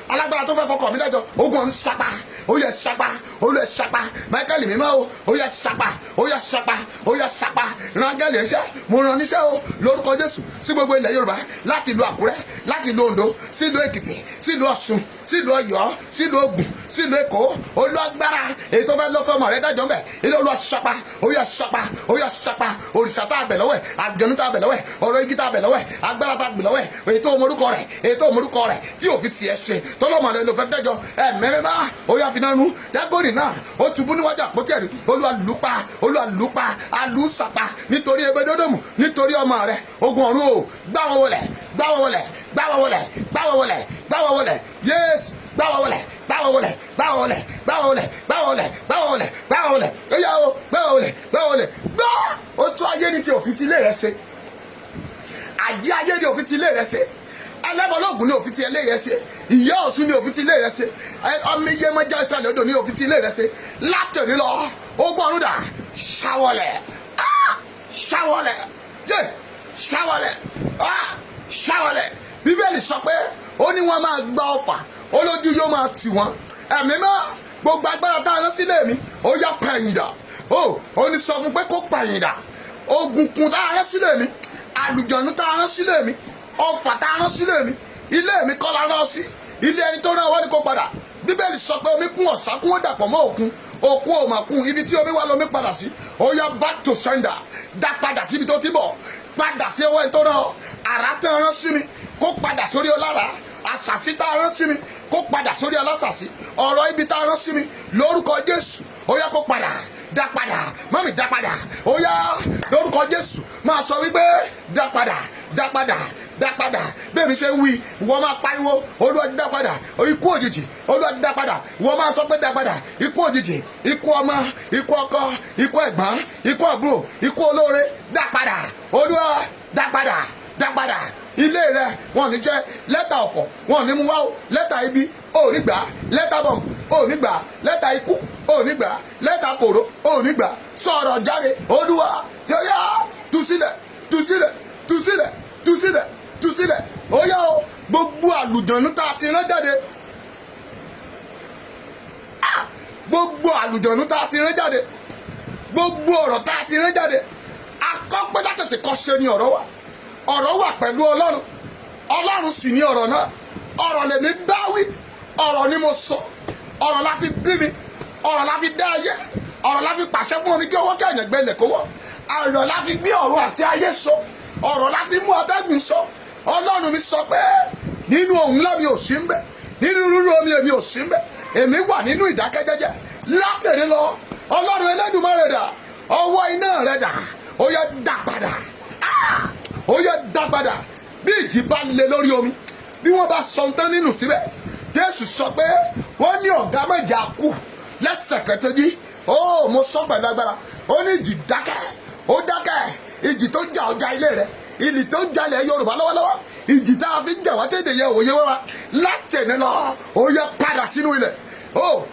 alágbára tó fẹ́ fọkọ mi dájọ́ ogun ṣàpá ó yẹ ṣàpá ó yẹ ṣàpá Michael mímọ́ o ó yẹ ṣàpá ó yẹ ṣàpá ó yẹ ṣàpá rangẹ́lì iṣẹ́ mo ràn níṣẹ́ o lórúkọ Jésù sí gbogbo ilẹ̀ Yorùbá láti ìlú Àkúrẹ́ láti ìlú Oǹdó sí ìlú Èkìtì sí ìlú Ọ̀ṣun sí ìlú Ọ̀yọ́ sí ìlú Ògùn sí ìlú Èkó olúwagbára èyí tó fẹ́ lọ fọmọ rẹ dájọ́ mbẹ ilé Olúwa ṣàpá ó yẹ ṣàpá ó yẹ ṣàpá òrìṣà tá a bẹ̀ lọ́wọ́ ẹ̀ àjọ̀nú tá a bẹ̀ lọ́wọ́ ẹ̀ ọ̀rọ̀ igi tá a bẹ̀ lọ́wọ́ ẹ̀ agbára tá a bẹ̀ lọ́wọ́ ẹ̀ èyí tó morúkọ rẹ̀ èyí tó morúkọ rẹ̀ tí òfin tiẹ̀ ṣe tọ́lọ́mọ rẹ ló fẹ́ dájọ́ ẹ̀mẹ́mẹ́má ó yà fi náà nu dágbóni náà ó tubú níwájú àpótí ẹ̀rí Olúwa lùpa Olúwa lùpa alùsàpá nítorí Ebédódómù nítorí ọmọ rẹ ogun ọ̀run o gbá wọn wọlẹ̀ gbá wọn wọlẹ̀ gbá wọn wọlẹ̀ gbá wọn wọlẹ̀ gbá wọn wọlẹ̀ Jésù gbá wọn wọlẹ̀ gbá wọn wọlẹ̀ gbá wọn wọlẹ̀ gbá wọn wọlẹ̀ gbá wọn wọlẹ̀ gbá wọn wọlẹ̀ gbá wọn wọlẹ̀ ó yá o gbá wọn wọlẹ̀ gbá wọn wọlẹ̀ gbá ojú ayé ni ti òfin ti ilé rẹ ṣe àjí ayé ni òfin ti ilé rẹ ṣe ẹlẹ́bọ̀lọ́gùn ní òfin ti ilé rẹ ṣe ìyá Ọ̀ṣun ní òfin ti ilé rẹ ṣe ọmọ iye mọ́jà ìsàlẹ̀ odò ní òfin ti ilé rẹ ṣe látòní lọ ogun ọ̀run dà ṣàwọlẹ̀ ṣàwọlẹ̀ yé ṣàwọlẹ̀ ṣàwọlẹ̀ Bíbélì sọ pé ó ní wọ́n máa gba ọfà olójú yóò máa tì wọ́n ẹ̀mí mọ́ gbogbo agbára tá a rán sílé mi ó yá pẹ̀yìndà ó ní sọ fún pé kó pẹ̀yìndà ògùnkùn tá a rán sílé mi àlùjọ̀nù tá a rán sílé mi ọfà tá a rán sílé mi ilé mi kọ́ la rán sí ilé ẹni tó rán wọ́n ní kó padà Bíbélì sọ pé omi kún ọ̀sán kún ó dàpọ̀ mọ́ òkun òkun ò mà kún ibi tí omi wà lómi padà sí ó yá back to sender dá padà síbi tó ti bọ̀ padà sí ọwọ́ ẹni tó rán àrà tó rán sí mi kó padà sórí ọlára àṣàsí tá a rán sí mi kó padà sórí alásàsí ọ̀rọ̀ ibi tá a rán sí mi lórúkọ Jésù ó yá kó padà dá padà mọ́mì dá padà ó yá lórúkọ Jésù máa sọ wípé dá padà dá padà dá padà bẹ́ẹ̀ mi ṣe ń wí wọ́n máa pariwo Olúwa dá padà ikú òjijì Olúwa dá padà wọ́n máa sọ pé dá padà ikú òjijì ikú ọmọ ikú ọkọ ikú ẹ̀gbọ́n ikú àbúrò ikú olóore dá padà Olúwa dá padà dá padà ilé rẹ wọn ò ní jẹ lẹ́tà ọ̀fọ̀ wọn ò ní mú wá o lẹ́tà ibi ò ní gbà lẹ́tà bọ̀m ò ní gbà lẹ́tà ikú ò ní gbà lẹ́tà kòró ò ní gbà sọ̀rọ̀ jáde Olúwa yóyá tú sílẹ̀ tú sílẹ̀ tú sílẹ̀ tú sílẹ̀ tú sílẹ̀ ó yá o gbogbo àlùjọ̀nù tá a ti rán jáde gbogbo àlùjọ̀nù tá a ti rán jáde gbogbo ọ̀rọ̀ tá a ti rán jáde akọ́pẹ́ látẹ̀tẹ̀ kọ́ ṣe ni ọ̀rọ̀ wà pẹ̀lú Ọlọ́run sì ni ọ̀rọ̀ náà ọ̀rọ̀ lèmi bá wí ọ̀rọ̀ ni mo sọ ọ̀rọ̀ la fi bí mi ọ̀rọ̀ la fi dá ayé ọ̀rọ̀ la fi pàṣẹ fún omi kí owó kẹ̀yìn gbẹ ilẹ̀ kó wọ̀ ọ̀rọ̀ la fi gbé ọ̀run àti ayé sọ ọ̀rọ̀ la fi mú atẹ́gùn sọ Ọlọ́run mi sọ pé nínú òun ńlá mi ò sí ń bẹ nínú rúrú omi èmi ò sí ń bẹ èmi wà nínú ìdákẹ́jẹ́jẹ́ látẹ̀lé lọ Ọlọ́run Elédùmarè dà ọwọ́ iná rẹ̀ dà ó yẹ dá padà ó yẹ dá padà bí ìjì bá lé lórí omi bí wọ́n bá sọ tán nínú síbẹ̀ Jésù sọ pé wọ́n ní ọ̀gá méjà kú lẹ́sẹ̀kẹsẹ̀ jí ó mo sọ pẹ̀lú agbára ó ní ìjì dákẹ́ ó dákẹ́ ìjì tó jà ọjà ilé rẹ̀ ìjì tó ń jalè Yorùbá lọ́wọ́lọ́wọ́ ìjì tá a fi ń jà wá tètè yẹ òye wá láti ẹni lọ ó yẹ padà sínú ilẹ̀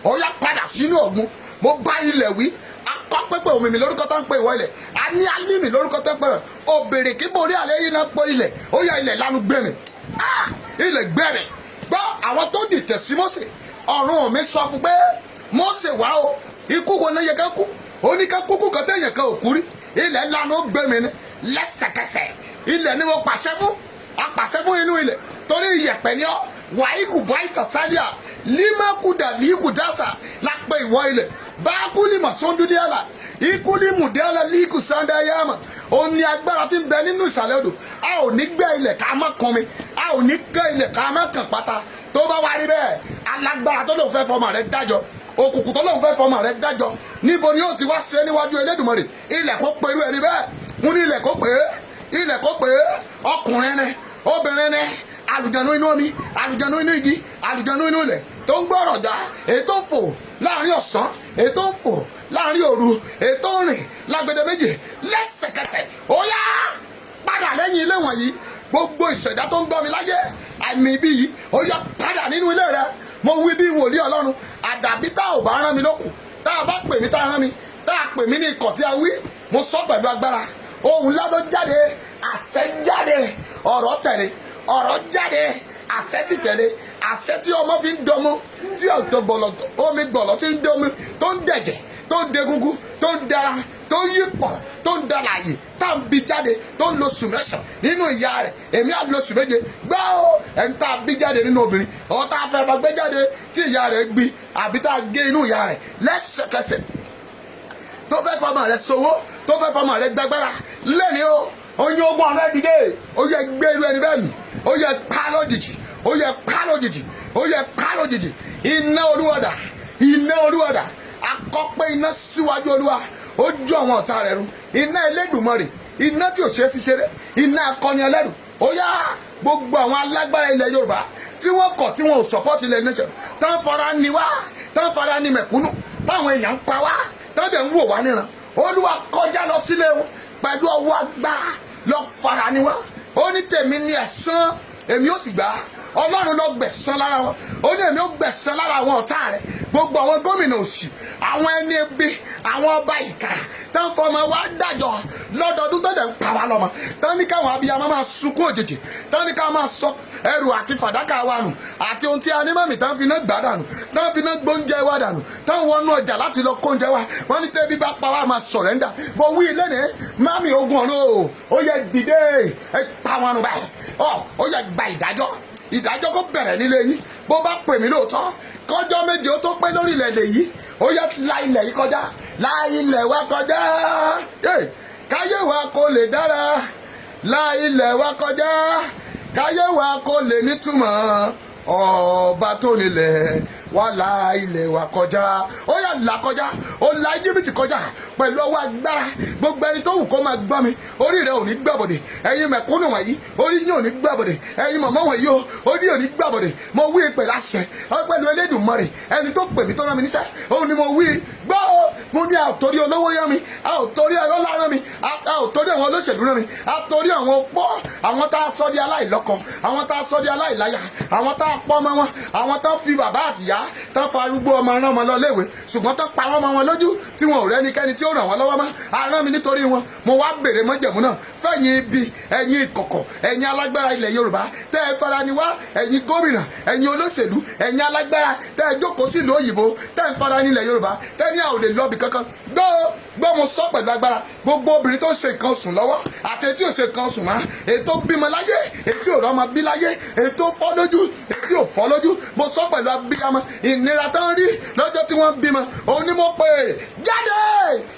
ó yẹ padà sínú ọ̀gbun mo bá ilẹ̀ wí akọ́pẹ́pẹ́ omi mi lórúkọ tó ń pè ìwọ ilẹ̀ a ní alí mi lórúkọ tó ń pè rẹ̀ òbèrè kí borí àlẹ́ yìí náà pọ̀ ilẹ̀ ó yẹ ilẹ̀ lánú gbẹ̀mí ilẹ̀ gbẹ̀mí gbọ́ àwọn tó dìtẹ̀ sí Mósè ọ̀run mi sọ fún pé Mósè wá o ikú wo náà yẹ ká kú ó ní ká kúkú kan tẹ̀yẹ̀ kan ò kú rí ilẹ̀ lánú gbẹ̀mí ni lẹ́sẹ̀kẹsẹ̀ ilẹ̀ ni mo pàṣẹ fún apàṣẹ fún inú ilẹ̀ torí iyẹ̀pẹ̀ ni ọ́ wàhíkù báyìí sálíà límákùdà líkùdásà lápẹ́ ìwọ ilẹ̀ bákúlì mọ̀sọ́ndúdíàlà ikúlì mùdíàlà líkù sáńdáyàmà ó ní agbára tí ń bẹ nínú ìsàlẹ̀ odò a ò ní gbẹ́ ilẹ̀ ká má kan mi a ò ní gbẹ́ ilẹ̀ ká má kàn pátá tó bá wá rí bẹ́ẹ̀ alágbára tó lóun fẹ́ fọmọ rẹ̀ dájọ́ òkùnkùn tó lóun fẹ́ fọmọ rẹ̀ dájọ́ níbo ni yóò ti wá ṣe níwájú Elédùmarè ilẹ̀ kó pẹ̀lú ẹni bẹ́ẹ̀ mo ní ilẹ̀ kó pé ọkùnrin ni obìnrin ni àlùjànnú inú omi àlùjànnú inú igi àlùjànnú inú ilẹ̀ tó ń gbọ́rọ̀ dá èyí tó ń fò láàrin ọ̀sán èyí tó ń fò láàrin òru èyí tó ń rìn lágbede méjì lẹ́sẹ̀kẹsẹ̀ ó yá padà lẹ́yìn ilé wọ̀nyí gbogbo ìṣẹ̀dá tó ń gbọ́ mi láyé àmì ibi yìí ó yá padà nínú ilé rẹ mo wí bí wòlíì ọlọ́run àdàbí tá ò bá rán mi lókun tá a bá pè mí tá a rán mi tá a pè mí ní ikọ̀ tí a wí mo sọ pẹ̀lú agbára ohun ńlá ló jáde àṣẹ jáde ọ̀rọ̀ tẹ̀lé ọ̀rọ̀ jáde àṣẹ ti tẹ̀lé àṣẹ tí ọmọ fi ń dọmọ tí ọ̀tọ̀ gbọ̀lọ̀ omi gbọ̀lọ̀ tí ń dọmọ tó ń dẹ̀jẹ̀ tó ń degungun tó ń dara tó ń yípọ̀ tó ń dalàyè tá à ń bi jáde tó ń lo oṣù mẹ́sàn nínú ìyá rẹ̀ èmi á lo oṣù méje gbá o ẹni tá a bí jáde nínú obìnrin ọ̀ tá a fẹ́ bá gbé jáde tí ìyá rẹ̀ gbin àbí tá a gé inú ìyá rẹ̀ lẹ́sẹ̀kẹsẹ̀ tó fẹ́ fọmọ rẹ̀ sowó tó fẹ́ fọmọ rẹ̀ gbàgbára lẹ́ni o oyin ogun ọ̀rẹ́ dìde ó yẹ gbé irú ẹni bẹ́ẹ̀ mi ó yẹ pa lójijì ó yẹ pa lójijì ó yẹ pa lójijì iná olúwadà akọ́pẹ́ iná síwájú olúwa ó jó àwọn ọ̀tá rẹ̀ run iná Elédùmarè iná tí ò ṣe é fi ṣeré iná akọni ẹlẹ́rù ó yá gbogbo àwọn alágbára ilẹ̀ Yorùbá tí wọ́n kọ̀ tí wọ́n ò support ilẹ̀ nation tán fara ni wá tán fara ni mẹ̀kúnnù táwọn èèyàn ń pa wá tán dẹ̀ ń wò wá níran olúwa kọjá lọ sílé wọn pẹ̀lú ọwọ́ agbára lọ fara ni wá ó ní tèmi ní ẹ̀san èmi ó sì gbà á ọlọ́run lọ gbẹ̀san lára wọn ó ní èmi ó gbẹ̀san lára àwọn ọ̀tá rẹ̀ gbogbo àwọn gómìnà òsì àwọn ẹni ebi àwọn ọba ìkà tán fọmọ wa dájọ́ lọ́dọọdún tó dẹ̀ ń pa wá lọ́mọ tán ní káwọn abiyamọ máa sunkún òjijì tán ní ká máa sọ ẹrù àti fàdákà wa nù àti ohun tí a ní mọ́mì tán fi iná gbà dànù tán fi iná gbóúnjẹ wa dànù tán wọnú ọjà láti lọ kóúnjẹ wa wọ́n ní tẹ́bí bá pa wá máa sọ̀rẹ́ńdà bó wí lẹ́nìí mọ́mì ogun ọ̀run ó yẹ dìde ẹ pa wọn nù báyìí ó yẹ gba ìdájọ́ kó bẹ̀rẹ̀ nílé yín bó bá pè mí lóòótọ́ kọjọ́ méje ó tó pé lórí ilẹ̀ èdè yìí ó yẹ la ilẹ̀ yìí kọjá la ilẹ̀ wa kọjá káyé wa kó lè dára la ilẹ̀ wa kọjá káyé wa kó lè nítumọ̀ ọba tó nílẹ̀ wà la ilẹ̀ wa kọjá ó yà là kọjá ó la Íjíbítì kọjá pẹ̀lú ọwọ́ agbára gbogbo ẹni tó wù kó máa gbọ́ mi orí rẹ ò ní gbàbọ̀dẹ̀ ẹ̀yin mẹ̀kúnnù wọ̀nyí orí yín ò ní gbàbọ̀dẹ̀ ẹ̀yin mọ̀mọ́ wọ̀nyí o orí ò ní gbàbọ̀dẹ̀ mo wí pẹ̀lú àṣẹ pẹ̀lú Elédùmarè ẹni tó pè mí tó rán mi níṣẹ́ òun ni mo wí gbọ́ mo ní a ò torí olówó yán mi a ò torí ọlọ́lá rán mi a ò torí àwọn olóṣèlú rán mi a torí àwọn opó àwọn tá a sọ di aláìlọ́kọ àwọn tá a sọ di aláìláyà àwọn tá a pọ́ mọ́ wọn àwọn tá a fi bàbá àtìyá tán fa arúgbó ọmọ rán wọn lọ léwe ṣùgbọ́n tán pa wọ́n mọ́ wọn lójú tí wọn ò rẹ́nikẹ́ni tí ó ràn wọ́n lọ́wọ́ mọ́ arán mi nítorí wọn mo wá bèrè mọ́jẹ̀mú náà fẹ̀yìn ibi ẹ̀yin ìkọ̀kọ̀ ẹ̀yin alágbára ilẹ̀ Yorùbá tẹ́ ẹ fara ni wá ẹ̀yin gómìnà ẹ̀yin olóṣèlú ẹ̀yin alágbára tẹ́ ẹ jókòó sí ìlú òyìnbó tẹ́ ẹ fara ni ilẹ̀ Yorùbá tẹ́ ní àwọn ò lè lọ́bì kankan gbọ́ mo sọ pẹ̀lú agbára gbogbo obìnrin tó ń ṣe nǹkan sùn lọ́wọ́ àti etí ò ṣe nǹkan sùn mọ́ ètò bímọ láyé etí ò rọ́mọ bí láyé ètò fọ́ lójú etí ò fọ́ lójú mo sọ pẹ̀lú abiyamọ ìnira tó ń rí lọ́jọ́ tí wọ́n bímọ òun ni mo pè é jáde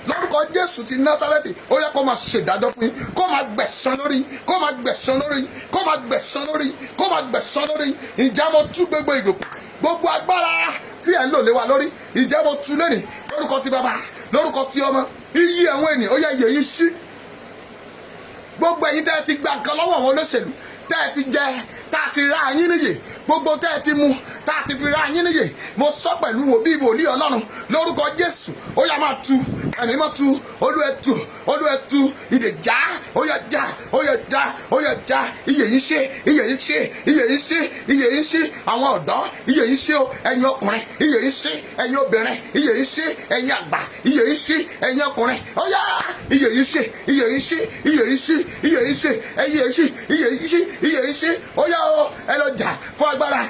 lórúkọ Jésù ti Násárẹ́tì ó yẹ kó máa ṣèdájọ́ fún yín kó máa gbẹ̀san lórí yín kó máa gbẹ̀san lórí yín kó máa gbẹ̀san lórí yín kó máa gbẹ̀san lórí yín ìjà mo tú gbogbo ìgbòkú gbogbo agbára tí ẹ̀ ń lò lé wa lórí ìjà mo tú lónìí lórúkọ ti bàbá lórúkọ ti ọmọ iye àwọn ènìyàn ó yẹ yẹ yín sí gbogbo ẹ̀yin tẹ́ ẹ ti gba nǹkan lọ́wọ́ àwọn olóṣèlú tẹ́ ẹ ti jẹ tá a ti ra yín níyè gbogbo tẹ́ ẹ ti mu tá a ti fi ra yín níyè mo sọ pẹ̀lú wò bí wòlíì Ọlọ́run lórúkọ Jésù ó yá máa tu ẹ̀mí mọ́ tu olúẹ̀tù ìdè já ó yá já ó yá já ó yá já iyè yín ṣe iyè yín ṣe iyè yín ṣe iyè yín ṣe àwọn ọ̀dọ́ iyè yín ṣe o ẹ̀yin ọkùnrin iyè yín ṣe ẹ̀yin obìnrin iyè yín ṣe ẹ̀yin àgbà iyè yín ṣe ẹ̀yin ọkùnrin ó yá iyè yín ṣe iyè yín ṣe iyè yín ṣe iyè yín ṣe iyè yín ṣe iyè yín ṣe iyè yín ṣe ó yá o ẹ lọ jà fún agbára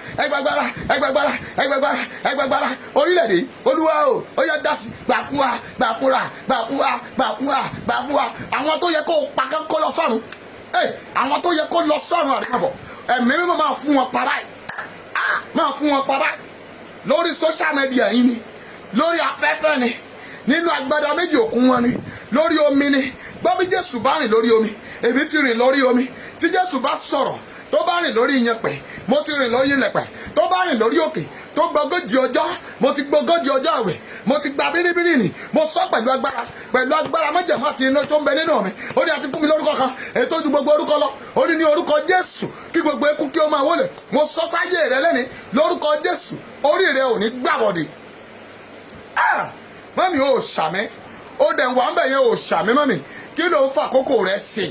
ẹgbàgbára orílẹ̀-èdè olúwa o ó yá dásì gbà fún wa gbà fúnra gbà fún wa gbà fún wa gbà fún wa àwọn tó yẹ kó pa kó lọ sọ́run àwọn tó yẹ kó lọ sọ́run àdìmọ̀bọ̀ ẹ̀mí mímọ́ máa fún wọn para ẹ̀ máa fún wọn para lórí social media yìí ni lórí afẹ́fẹ́ ni nínú agbada méjì òkun wọn ni, lórí omi ni. Gbọ́ bí Jésù bá rìn lórí omi, èmi ti rìn lórí omi. Tí Jésù bá sọ̀rọ̀ tó bá rìn lórí iyẹ̀pẹ̀, mo ti rìn lórí iyẹ̀pẹ̀. Tó bá rìn lórí òkè tó gbogójì ọjọ́, mo ti gbogójì ọjọ́ àwẹ̀, mo ti gba bíríbírí nì, mo sọ pẹ̀lú agbára májẹ̀mú àti iná tó ń bẹ nínú mi. Ó ní àti fún mi lórúkọ kan ètò ju gbogbo orúkọ lọ. Ó ní orúkọ Jésù kí gbogbo eku kí ó máa wólẹ̀. Mo sọ sáyé rẹ lẹ́ni lórúkọ Jésù, orí rẹ ò ní gbàbọ̀dè. Mọ́mì ò ṣàmì, ó dẹ̀ ń wà ń bẹ̀ yẹn ò ṣàmì mọ́mì, kí ló ń fa àkókò rẹ ṣe?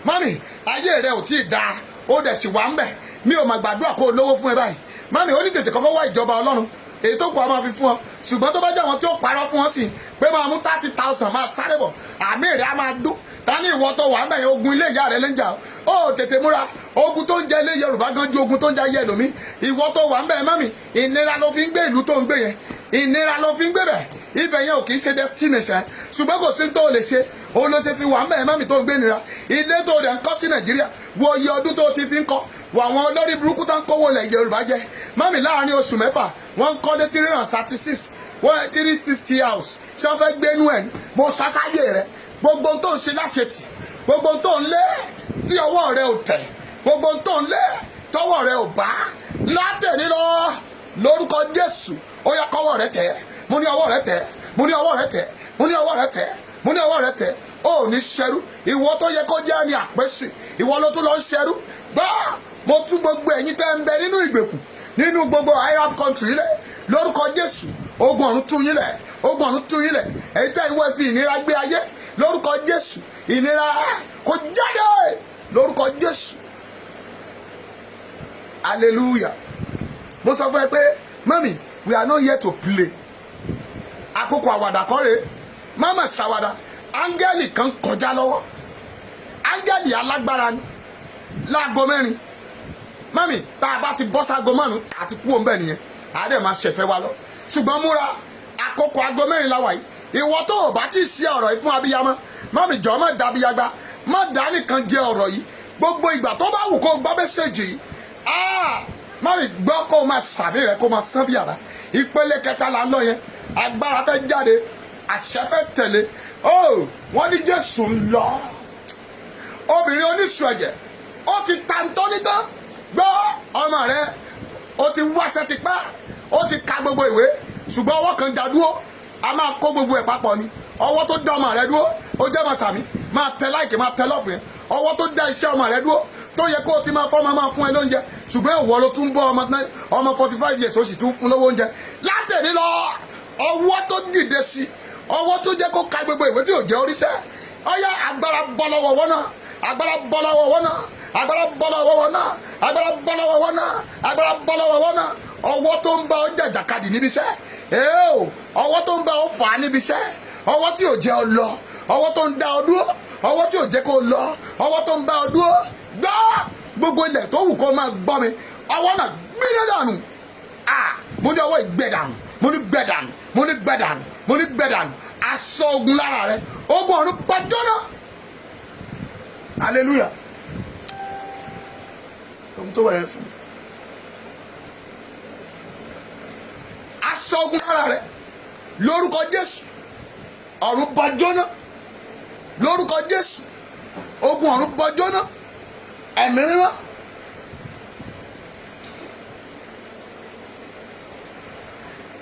Mọ́mì ayé rẹ ò tí ì dáa, ó dẹ̀ sì wà ń bẹ̀. Mi ò mà gbàdúrà kó o lówó fún ẹ báyìí. Mọ́mì ó ní tètè kọ́kọ́ wá ìjọba Ọlọ́run, èyí tó kù á máa fi fún ọ. Ṣùgbọ́n tó bá jẹ́ àwọn tí ó parọ́ fún ọ sí pé máa mú 30,000 máa sáré bọ̀, àmì rẹ̀ á máa dún. Ta ní ìwọ tó wà ń bẹ̀ yẹn, ogun ilé ìyá rẹ ló ń jà ó tètè múra. Ogun tó ń jẹ ilé Yorùbá gan ju ogun tó ń jẹ ayé ẹlòmí. Ìwọ tó wà ń bẹ̀ mọ́mì, ìnira ló fi ń gbé ìlú tó ń gbé yẹn, ìnira ló fi ń gbé bẹ̀. Ibẹ̀ yẹn ò kì í ṣe destination, ṣùgbọ́n kò sí tó lè ṣe. Òun ló ṣe fi wà ń bẹ̀ mọ́mì tó ń gbé nira. Ilé tó dẹ̀ ń kọ́ sí Nàìjíríà, wo iye ọdún tó ti fi ń kọ́. Wọ àwọn olórí burúkú tó ń kówó ilẹ̀ Yorùbá jẹ. Mọ́mì láàárín oṣù mẹ́fà wọ́n ń kọ́ dé 336 360 house ṣé wọ́n fẹ́ gbénú ẹ̀ ní. Mo ṣàṣàyè rẹ̀ gbogbo tó ń ṣe láṣetì, gbogbo tó ń lé tí ọwọ́ rẹ̀ ò tẹ̀, gbogbo tó ń lé tọwọ́ rẹ̀ ò bá látẹ̀ní lọ lórúkọ Jésù. Ó yá kọ́wọ́ rẹ̀ tẹ̀, mo ní ọwọ́ rẹ̀ tẹ̀, mo ní ọwọ́ rẹ̀ tẹ̀, mo ní ọwọ́ rẹ̀ tẹ̀, mo ní ọwọ́ rẹ̀ tẹ̀. Ó ní ṣẹrú, ìwọ tó yẹ kó jẹ́ ní àpèsè, ìwọ ló tún lọ ń ṣẹrú. Gbọ́ mo tú gbogbo ẹ̀yin tẹ́ ń bẹ nínú ìgbèkùn nínú gbogbo Arab country lẹ̀ lórúkọ Jésù. Ogun ọ̀run tú yín lẹ̀, ogun ọ̀run tú yín lẹ̀. Èyí tẹ́ ìwọ fi ìnira gbé ayé lórúkọ Jésù, ìnira kò jáde lórúkọ Jésù. Hallelujah. Mo sọ fún ẹ pé mọ́mì, we are not here to play. Àkókò àwàdà kọ́ rèé, mama ṣàwàdà. Áńgẹ́lì kan kọjá lọ́wọ́, áńgẹ́lì alágbára ni láago mẹ́rin. Mọ́mì tá a bá ti bọ́ sáago márùn-ún àti kú òun bẹ́ẹ̀ nìyẹn, àádẹ́ máa ṣẹ̀fẹ́ wa lọ. Ṣùgbọ́n múra, àkókò aago mẹ́rin la wà yìí. Ìwọ tó o bá ti ṣe ọ̀rọ̀ yìí fún abiyamọ, mọ́mì jọ̀ọ́ má dá abiyagba, má dá nìkan jẹ ọ̀rọ̀ yìí. Gbogbo ìgbà tó bá wù kó o gbọ́ mẹ́sẹ̀jì yìí, mọ́mì gbọ́ kó o máa sàmì rẹ̀ kó o máa sán bí àrá. Ìpele kẹta là ń lọ yẹn, agbára fẹ́ jáde, àṣẹ fẹ́ tẹ̀lé. Wọ́n ní Jésù ń lọ. Obìnrin oníṣun ẹ̀jẹ̀ ó ti tàǹtọ́ nítán. Gbọ́ ọmọ rẹ, ó ti wáṣẹ ti pa, ó ti ka gbogbo ìwé, ṣùgbọ́n ọwọ́ kan dá dúró. A máa kó gbogbo ẹ̀ papọ̀ ni. Ọwọ́ tó dá ọmọ rẹ dúró, ó jẹ́ máa sàmì, máa tẹ láìkè, máa tẹ lọ́fù yẹn. Ọwọ́ tó dá iṣẹ́ ọmọ rẹ dúró, tó yẹ kó o ti máa fọ́mọ máa fún ẹ lóúnjẹ, ṣùgbọ́n ìwọ ló tún bọ́ ọmọ 45 years ó sì tún fún lówó oúnjẹ. Látẹ̀ní lọ, ọwọ́ tó dìde sí, ọwọ́ tó jẹ́ kó ka gbogbo ìwé tí ò jẹ́ oríṣẹ́. Ọyá agbára bọ́ lọ́wọ́ wọn náà, agbára bọ́ lọ́wọ́ wọn náà, agbára bọ́ lọ́wọ́ wọn náà, agbára bọ́ lọ́wọ́ wọn náà, agbára bọ́ lọ́wọ́ wọn náà. Ọwọ́ tó ń bá ọ jàjàkadì níbi iṣẹ́, ọwọ́ tó ń bá ọ fà á níbi iṣẹ́, ọwọ́ tí ò jẹ́ ọ lọ, ọwọ́ tó ń dá ọ dúró, ọwọ́ tí ò jẹ́ kó lọ, ọwọ́ tó ń bá ọ dúró. Gbọ́ gbogbo ilẹ̀ tó wù kó máa gbọ́ mi, ọwọ́ náà gbígbé dànù. Mo ní ọwọ́ ìgbẹ́dànù, mo ní gbẹ́dànù, mo ní gbẹ́dànù, mo ní gbẹ́dànù. Aṣọ ogun lára rẹ, ogun ọ̀run pàjọ́ náà. Hallelujah. Ohun tó wà yẹn fún mi. Aṣọ ogun lára rẹ lórúkọ Jésù, ọ̀run pàjọ́ náà. Lórúkọ Jésù, ogun ọ̀run pàjọ́ náà. Ẹ̀mí mímọ́.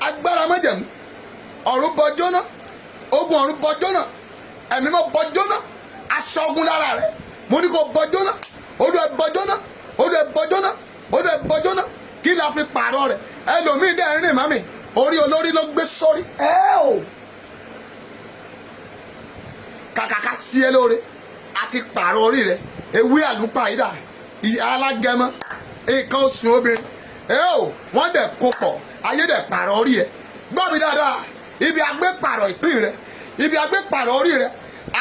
Agbára májẹ̀mú, ọ̀run pàjọ́ náà. Ogun ọ̀run pàjọ́ náà. Ẹ̀mí mímọ́ pàjọ́ náà. Aṣọ ogun lára rẹ, mo ní kó bọjọ́ náà, odò ẹ̀ bọjọ́ náà, odò ẹ̀ bọjọ́ náà, odò ẹ̀ bọjọ́ náà. Kí la fi pààrọ̀ rẹ̀? Ẹlòmíì dẹ̀ rìn mami, orí olórí ló gbé sórí. Kàkàkà sí ẹ lóore, àti pààrọ̀ orí rẹ̀. Ewé àlùpàídà, alágẹmọ, nǹkan oṣù obìnrin. Wọ́n dẹ̀ kó pọ̀, ayé dẹ̀ pààrọ̀ orí ẹ̀. Gbọ́ mi dáadáa, ibi agbé pààrọ̀ ìpín rẹ̀, ibi agbé pààrọ̀ orí rẹ̀.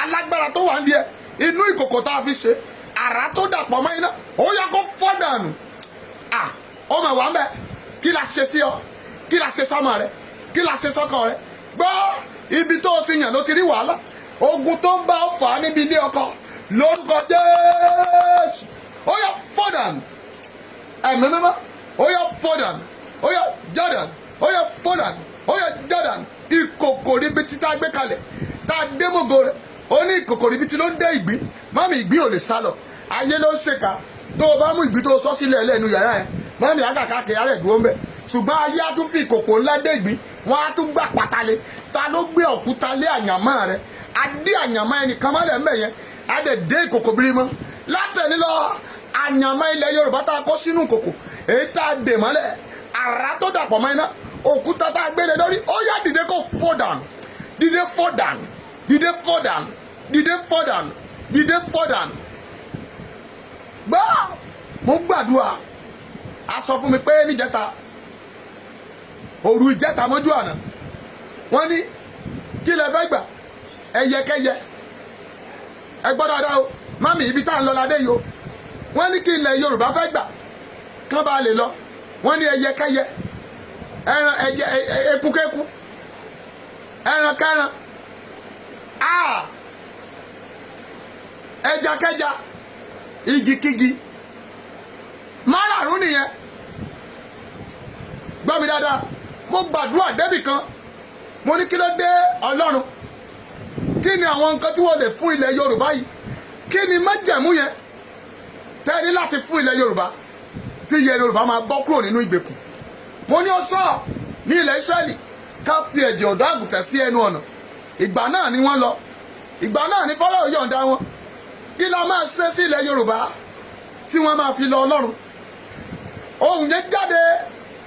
Alágbára tó wà ń di ẹ, inú ìkòkò tá a fi ṣe, àrá tó dàpọ̀ mọ́ iná, ó yẹ kó fọ́ dànù. Ó mà wá ń bẹ, kí la ṣe sí ọ? Kí la ṣe sọ́mọ rẹ? Kí la ṣe sọ́kọ rẹ? Gbọ́ ibi tó o ti yàn ló ti rí wàhálà. Ogun tó ń bá ọ fà á níbi ilé ọkọ, lórúkọ Jésù, ó yẹ fọ́ dànù. Ẹ̀mí mímọ́, ó yẹ fọ́ dànù, ó yẹ jọ́ dànù, ó yẹ fọ́ dànù, ó yẹ jọ́ dànù. ìkòkò ríbitì tá a gbé kalẹ̀ tá a dé mọ́gò rẹ̀ ó ní ìkòkò ríbitì ló ń dé ìgbín mọ́mì ìgbín ò lè sá lọ ayé ló ń ṣèkà tó o bá mú ìgbín tó o sọ sílẹ̀ ẹlẹ́nu yàrá ẹ̀ mọ́mì àgàkà kẹ̀yà rẹ̀ dúró ń bẹ̀ ṣùgbọ́n ayé á tún fi ìkòkò ńlá dé ìgbín wọ́n á tún gbà pátálẹ̀ ta ló gbé òkúta lé àyànmọ́ rẹ̀ adé àyànmọ́ ẹnìkan mọ́lẹ̀ ńbẹ̀ yẹn á dẹ̀ dé ìkòkò birimọ́ látẹ̀ni lọ àyànmọ́ ilẹ̀ Yorùbá tá a kó sínú ìkòkò èyí tá a dè mọ́lẹ̀ àrá tó dàpọ̀ mọ́ iná òkúta tá a gbélé lórí ó yá dìde kó fọ́ dànù dìde fọ́ dànù dìde fọ́ dànù dìde fọ́ dànù dìde fọ́ dànù. gbọ́ mo gbàdúrà a sọ fún mi pé níjẹta òru ìjẹta mọ́jú àná wọ́n ní kí lẹ fẹ́ gbà ẹyẹkẹyẹ ẹ gbọ́ dáadáa o mami ibi tá à ń lọ ládé yìí o wọ́n ní kí ilẹ̀ Yorùbá fẹ́ gbà kán bá lè lọ wọ́n ní ẹyẹkẹyẹ ẹran ẹyẹ ekúkẹ́kú ẹran kẹran ẹjakẹja igikígi márààrún nìyẹn gbọ́ mi dáadáa mo gbàdúrà débì kan mo ní kí ló dé Ọlọ́run kí ni àwọn nǹkan tí wọ́n lè fún ilẹ̀ Yorùbá yìí kí ni májẹ̀mú yẹn tẹ́ni láti fún ilẹ̀ Yorùbá tí ilẹ̀ Yorùbá máa bọ́ kúrò nínú ìgbèkùn mo ní ó sọ ní ilẹ̀ Ísírẹ́lì ká fi ẹ̀jẹ̀ ọ̀dọ́ àgùntàn sí ẹnu ọ̀nà ìgbà náà ni wọ́n lọ ìgbà náà ni Fáráò yọ̀ǹda wọn kí la máa ṣe sí ilẹ̀ Yorùbá tí wọ́n máa fi lọ Ọlọ́run ohun yẹn jáde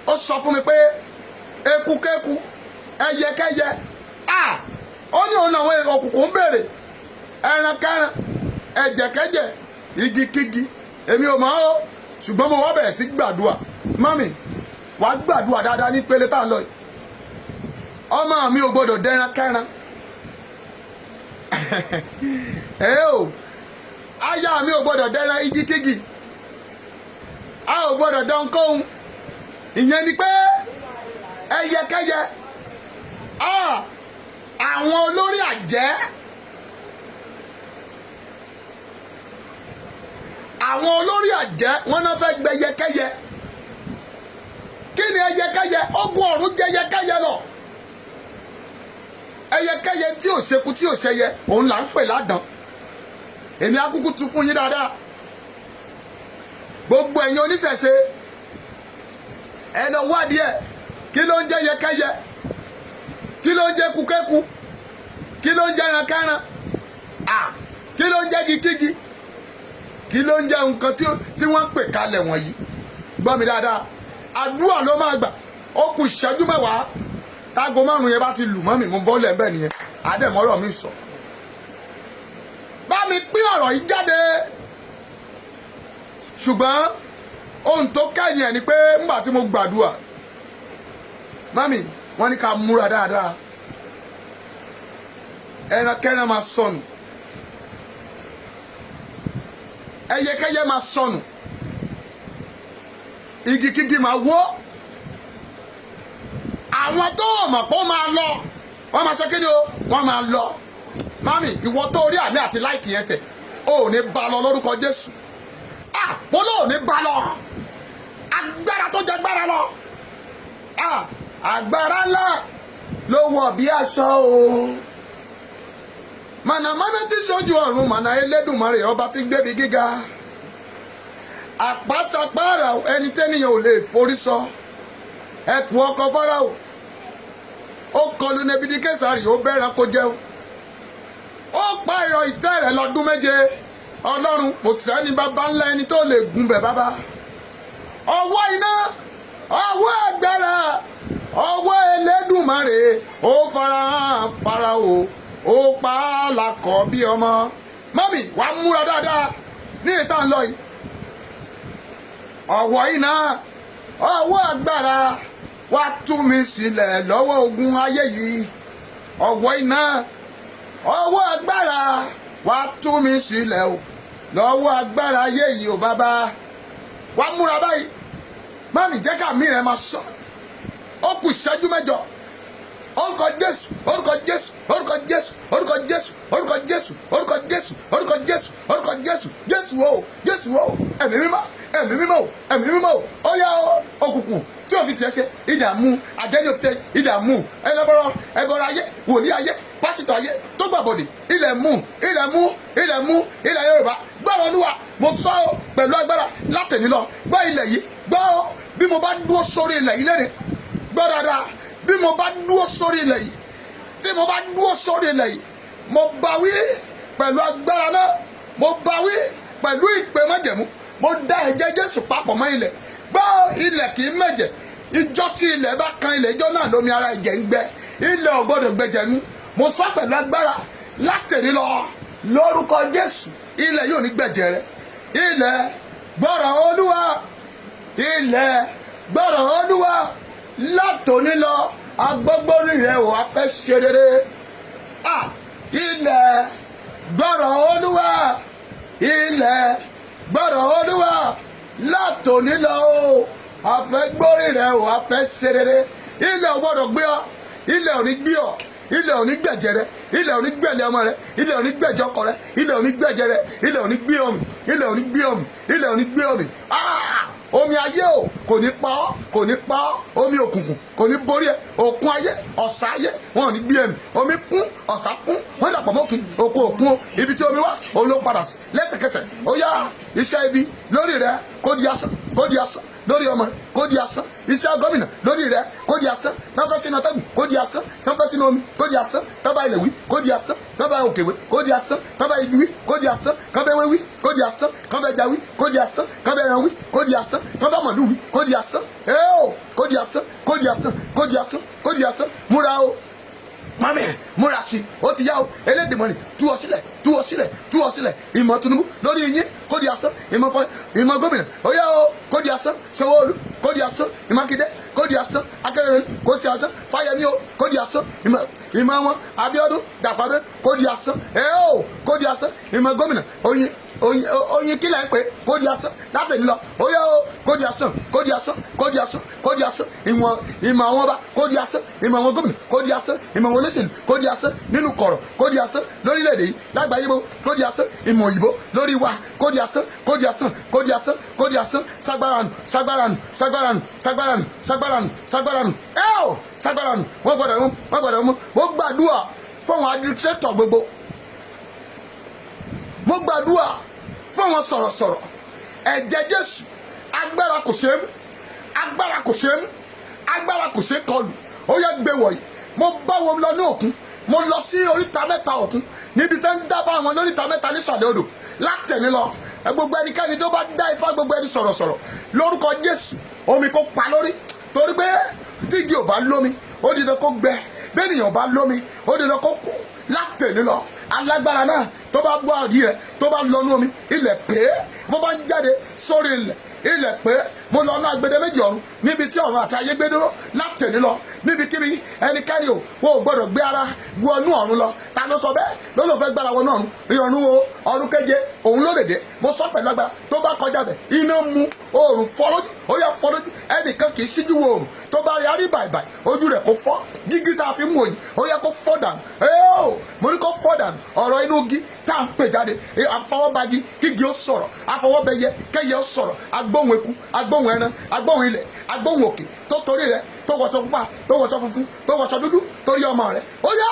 ó sọ fún mi pé ekúkẹ́kú ẹyẹkẹ́yẹ ó ní òun àwọn òkùnkùn ń béèrè ẹrankẹ́ran ẹ̀jẹ̀kẹ́jẹ̀ igikígi èmi ò mọ̀ ọ́ ṣùgbọ́n mo wá bẹ̀rẹ̀ sí gbàdúrà mami wàá gbàdúrà dáadáa ní pélé tá à ń lọ yìí ọmọ mi ò gbọdọ̀ dẹran kẹran aya mi ò gbọdọ̀ dẹran igikígi a ò gbọdọ̀ dán kóhun ìyẹn ni pé ẹyẹkẹyẹ àwọn olórí àjẹ́ àwọn olórí àjẹ́ wọn náà fẹ́ gbẹ ẹyẹkẹyẹ kí ni ẹyẹkẹyẹ ogun ọ̀run jẹ ẹyẹkẹyẹ lọ ẹyẹkẹyẹ tí ò ṣekú tí ò ṣẹyẹ òun là ń pè ládàn èmi akúkú tu fún yín dáadáa gbogbo ẹ̀yin oníṣẹ̀ṣe ẹnà wádìí ẹ̀ kí ló ń jẹ́ ẹyẹkẹyẹ kí ló ń jẹ́ kúkẹ́kú kí ló ń jẹ́ ẹrankẹ́ran kí ló ń jẹ́ gígígi kí ló ń jẹ́ nǹkan tí wọ́n pè kalẹ̀ wọ̀nyí gbọ́ mi dáadáa àdúrà ló máa gbà ó kù ìṣẹ́jú mẹ́wàá tágo márùn yẹn bá ti lù mọ́ mi mo bọ́ lẹ́ẹ̀bẹ̀ nìyẹn àdèmọ́rọ̀ mi sọ bá mi pín ọ̀rọ̀ yìí jáde ṣùgbọ́n ohun tó kẹ́yìn ẹ̀ ni pé ńgbà tí mo gbàdúrà mami wọ́n ní ká múra dáadáa ẹrankẹ́ran máa sọnù ẹyẹkẹ́yẹ máa sọnù igikígi máa wó àwọn tó mọ̀ pé ó máa lọ wọ́n máa ṣe kéde o wọ́n máa lọ mami ìwọ tó rí àmì àti láìkì yẹn tẹ̀ o ò ní bá lọ lórúkọ Jésù mo lóò ní bá lọ agbára tó jẹ agbára lọ agbára ńlá ló wọ̀ bí aṣọ o mànàmáná tí sójú ọ̀run mànà Elédùmarè ọba tí gbébi gíga àpátápárà ẹni tẹ́nìyàn ò lè forí sọ ẹkùn ọkọ Fáráò ó kọlu Nebukadnesari ó bẹ́ran kó jẹun ó pa ìrọ̀ ìtẹ́ rẹ̀ lọ́dún méje Ọlọ́run kò sẹ́ni bàbá ńlá ẹni tó lè gùn bẹ̀ bàbá ọwọ́ iná ọwọ́ agbára ọwọ́ Elédùmarè ó farahàn Fáráò ó pa á lakọ̀ bí ọmọ mọ́mì wàá múra dáadáa ní ìta ń lọ yìí ọwọ́ iná ọwọ́ agbára wá tú mi sílẹ̀ lọ́wọ́ ogun ayé yìí ọwọ́ iná ọwọ́ agbára wá tú mi sílẹ̀ o lọ́wọ́ agbára ayé yìí o bàbá wá múra báyìí mọ́mì jẹ́ ká mi rẹ̀ máa sọ ó kù ìṣẹ́jú mẹ́jọ orúkọ Jésù orúkọ Jésù orúkọ Jésù orúkọ Jésù orúkọ Jésù orúkọ Jésù orúkọ Jésù orúkọ Jésù Jésù o Jésù o ẹ̀mí mímọ́ ẹ̀mí mímọ́ o ẹ̀mí mímọ́ o ó yá o òkùnkùn tí o fi tiẹ̀ ṣe ìdààmú àjẹ́ni òfin ìdààmú ẹlẹ́bọ̀rọ̀ ẹbọ wòlíì ayé pásítọ̀ ayé tó gbàbọ̀dè ilẹ̀ mú ilẹ̀ Yorùbá gbọ́dọ̀ Olúwa mo sọ ọ́ pẹ̀lú agbára látẹ̀ní lọ gbọ́ ilẹ̀ yìí gbọ́ bí mo bá dúró sórí ilẹ̀ yìí lẹ́nu gbọ́ dáadáa bí mo bá dúró sórí ilẹ̀ yìí tí mo bá dúró sórí ilẹ̀ yìí mo bá wí pẹ̀lú agbára náà mo bá wí pẹ̀lú ìpè májẹ̀mú mo dá ẹ̀jẹ̀ Jésù papọ̀ mọ́ ilẹ̀ gbọ́ ilẹ̀ kì í mẹ̀jẹ̀ ìjọ tí ilẹ̀ bá kan ilẹ̀ ìjọ náà lómi ara ẹ̀jẹ̀ ń gbẹ ilẹ̀ ò gbọ́dọ̀ gbẹ̀jẹ̀ nú mo sọ pẹ̀lú agbára látẹ̀rí lọ lórúkọ Jésù ilẹ̀ yóò ní gbẹ̀jẹ̀ rẹ ilẹ̀ gbọ́rọ̀ Olúwa ilẹ̀ gbọ́rọ̀ Olúwa látòní lọ agbọ́gbórí rẹ ò wá fẹ́ ṣe rere ilẹ̀ gbọ́rọ̀ Olúwa ilẹ̀ gbọ́rọ̀ Olúwa látòní lọ o àfẹ́gbórí rẹ ò wá fẹ́ ṣe rere ilẹ̀ ò gbọ́dọ̀ gbé ọ ilẹ̀ ò ní gbé ọ ilẹ̀ ò ní gbẹ̀jẹ̀ rẹ ilẹ̀ ò ní gbẹ̀lẹ̀ ọmọ rẹ ilẹ̀ ò ní gbẹ̀jẹ̀ ọkọ rẹ ilẹ̀ ò ní gbẹ̀jẹ̀ rẹ ilẹ̀ ò ní gbé ọmọ ilẹ̀ ò ní gbé ọmọ ilẹ̀ ò ní gbé ọmọ omi ayé o kò ní pa ọ́ kò ní pa ọ́ omi òkùnkùn kò ní borí ẹ òkun ayé ọ̀sà ayé wọn ò ní gbé ẹ̀mí omi kún ọ̀sà kún wọ́n dàpọ̀ mọ́kun òkun òkun o ibi tí omi wá òun ló padà sí lẹ́sẹ̀kẹsẹ̀ ó yá iṣẹ́ ibi lórí rẹ kó di asán lórí ọmọ kó di asán iṣẹ́ gómìnà lórí rẹ kó di asán tọ́fẹ́ sínú atẹ́gùn kó di asán tọ́fẹ́ sínú omi kó di asán tọ́ba ilẹ̀ wí kó di asán tọ́ba òkè wí kó di asán tọ́ba igi wí kó di asán kọ́bẹ́wé wí kó di asán kọ́bẹ́ja wí kó di asán kọ́bẹ́ran wí kó di asán kọ́bẹ́ mọ̀lú wí kó di asán kó di asán kó di asán kó di asán kó di asán múra o mami múra sí ó ti yá o Elédùmarè tú ọ sílẹ̀ ìmọ̀ Tinubu lórí yín kó di asán ìmọ̀ gómìnà ó yá o kó di asán Sanwó-Olú kó di asán Mákindé kó di asán Akérèdọ́lù kó di asán Fáyẹmí o kó di asán ìmọ̀ wọn Abíọ́dún Dàpọ̀ kó di asán kó di asán ìmọ̀ gómìnà oyin kílẹ̀ ń pè kó di asán látẹ̀lí lọ ó yá o kó di asán ìmọ̀ àwọn ọba kó di asán ìmọ̀ àwọn gómìnà kó di asán ìmọ̀ àwọn olóṣèlú kó di asán nínú kọ̀rọ̀ kó di asán lórílẹ̀‐èdè yìí lágbàáyé bó kó di asán ìmọ̀ òyìnbó lórí wa kó di asán sagbára nù wọ́n gbọ́dọ̀ mú wọ́n gbàdúrà fún àwọn administrator gbogbo mo gbàdúrà fún àwọn sọ̀rọ̀sọ̀rọ̀ ẹ̀jẹ̀ Jésù agbára kò ṣe é mú agbára kò ṣe é kọlù ó yẹ gbé wọ̀nyí mo bá wọn lọ ní òkun mo lọ sí oríta mẹ́ta òkun níbi tẹ́ ń dábàá àwọn lóríta mẹ́ta nísàlẹ̀ odò látẹ̀ní lọ gbogbo ẹnikẹ́ni tó bá dá ifá gbogbo ẹni sọ̀rọ̀sọ̀rọ̀ lórúkọ Jésù omi kó pa lórí torí pé dígí ò bá lómi ó di dandan kó gbẹ bẹ́ẹ̀ nìyàn bá lómi ó di dandan kó kú látẹ̀ní lọ alágbára náà tó bá gbọ́ àdí rẹ̀ tó bá lọ ní omi ilẹ̀ pé bó bá ń jáde sórí ilẹ̀ pé mo lọ ná agbede méjì ọ̀run níbi tí ọ̀run àti ayé gbé dúró látẹ̀ní lọ níbikíbi ẹnikẹ́ni ò gbọ́dọ̀ gbé ara wọnú ọ̀run lọ ta ló sọ bẹ́ẹ̀ ló ló fẹ́ gbára wọnú ọ̀run ìrọ̀rùn ọ̀run keje òun ló dèdè mo sọ pẹ̀lú agbára tó bá kọjá bẹ̀ iná mu oòrùn fọlójú ó yẹ fọlójú ẹnìkan kì í síjú wo oòrùn tó bá rí arí bàìbàì ojú rẹ̀ kó fọ́ gígí tá a fi mú òyìn ó yẹ kó fọ́ dànù mo ní kó fọ́ dànù ọ̀rọ̀ inú igi tá à ń pè jáde àfọwọ́bagi kígi ó sọ̀rọ̀ àfọwọ́bẹyẹ kẹyẹ ó sọ̀rọ̀ agbóhùn eku agbóhùn ẹran agbóhùn ilẹ̀ agbóhùn òkè tó torí rẹ̀ tó wọṣọ pupa tó wọṣọ funfun tó wọṣọ dúdú torí ọmọ rẹ̀ ó yá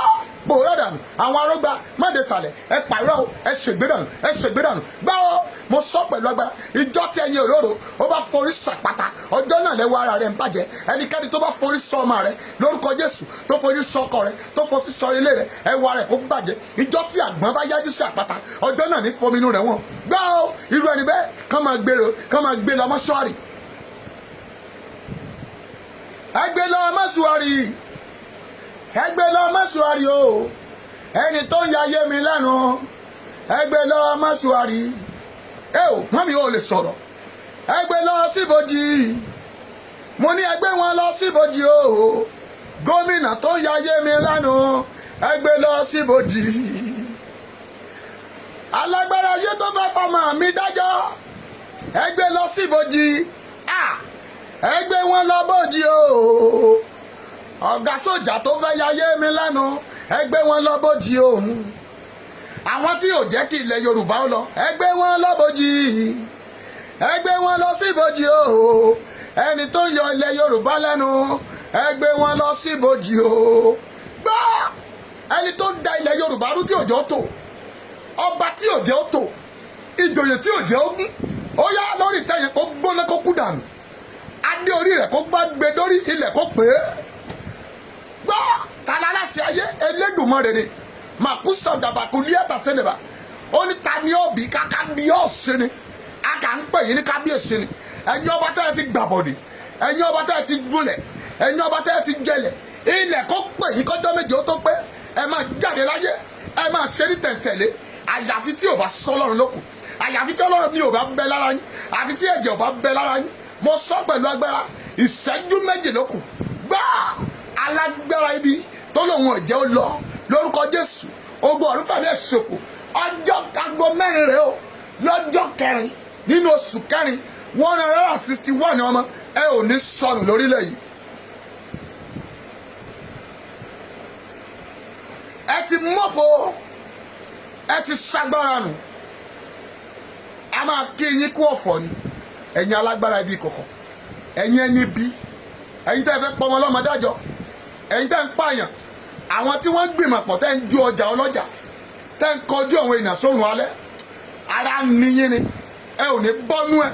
pòórá dànù àwọn arógbá mọ́dé sàlẹ̀ ẹ pàrọ̀ ẹ ṣègbè dànù gbáwọ́ mo sọ pẹ̀lú agbára ìjọ tí ẹyin òróró ó bá forí sàpàtà ọjọ́ náà lẹ́wọ́ ara rẹ̀ ń bàjẹ́ ẹnikẹ́ni tó bá forí sọ ọmọ rẹ̀ lórúkọ Jésù tó forí sọ ọkọ rẹ̀ tó forí sọ ilé rẹ̀ ẹwà rẹ̀ kó bàjẹ́ ìjọ tí àgbọ̀n bá yájú sí àpáta ọjọ́ náà ní fominú rẹ̀ wọ̀n gbáwọ́ irú ẹni bẹ́ẹ̀ kán máa gbé lọ mọ́ṣúárì ẹgbẹ́ lọ mọ́ṣúárì o ẹni tó ń yayé mi lẹ́nu ẹgbẹ́ lọ mọ́ṣúárì wọ́n mi ò lè sọ̀rọ̀ ẹgbẹ́ lọ síbojì mo ní ẹgbẹ́ wọn lọ síbojì o gómìnà tó ń yayé mi lẹ́nu ẹgbẹ́ lọ síbojì alágbára ayé tó fẹ́ fọmọ mi dájọ́ ẹgbẹ́ lọ síbojì ẹgbẹ́ wọn lọ bojì o ọ̀gá sójà tó fẹ́ yayé mi lẹ́nu ẹgbẹ́ wọn lọ bojì òun àwọn tí ò jẹ́ kí ilẹ̀ Yorùbá lọ ẹgbẹ́ wọn lọ bojì ẹgbẹ́ wọn lọ síbojì o ẹni tó yọ ilẹ̀ Yorùbá lẹ́nu ẹgbẹ́ wọn lọ síbojì o gbọ́ ẹni tó da ilẹ̀ Yorùbá rú tí òjò tó, ọba tí òjò tó, ìjòyè tí òjò gún, ó yá lórí ìtẹ́yìn kó gbóná kó kú dànù, adé orí rẹ̀ kó gbá gbé dórí ilẹ̀ kó pé gbọ́ tala aláṣẹ ayé Elédùmarè ni màkúsà dàbàkú líẹ̀tà sẹ́nẹ̀bà ó ní ta ni ọ̀bì káká bí ọ̀sẹ̀ ni a kà ń pè yín ní kábíyèsí ni ẹ̀yin ọba tẹ́ ẹ ti gbàbọ̀dì, ẹ̀yin ọba tẹ́ ẹ ti gbólẹ̀, ẹ̀yin ọba tẹ́ ẹ ti jẹlẹ̀, ilẹ̀ kó pè yín kọjọ́ méje ó tó pé ẹ máa jáde láyé, ẹ máa ṣe ní tẹ̀ǹtẹ̀lé, àyàfi tí ò bá sọ Ọlọ́run lókun, àyàfi tí Ọlọ́run mi ò bá bẹ lára yín, àfi tí ẹ̀jẹ̀ ò bá bẹ lára yín. Mo sọ pẹ̀lú agbára ìṣẹ́jú méje lókun gbá alágbára ibi tó lòun ọ̀jẹ́ ó lọ lórúkọ Jésù. Ogun ọ̀run fàbí ẹ̀ ṣòfò ọjọ́ aago 4 rẹ̀ o lọ́jọ́ 4 nínú oṣù 4 161 ọmọ ẹ ò ní sọnù lórílẹ̀ yìí. Ẹ ti mọ́fọ́, ẹ ti ṣagbára nù, a máa kí yín kú ọ̀fọ̀ ni ẹ̀yin alágbára ibi kọ̀kọ̀, ẹ̀yin ẹni bí, ẹ̀yin tẹ́ fẹ́ pọmọ lọ́mọ dájọ́, ẹ̀yin tẹ́ ń pààyàn, àwọn tí wọ́n gbìmọ̀ pọ̀ tẹ́ ń ju ọjà ọlọ́jà, tẹ́ ń kọjú àwọn èèyàn sórun alẹ́, ara níyín ni ẹ ò ní bọ́nú ẹ̀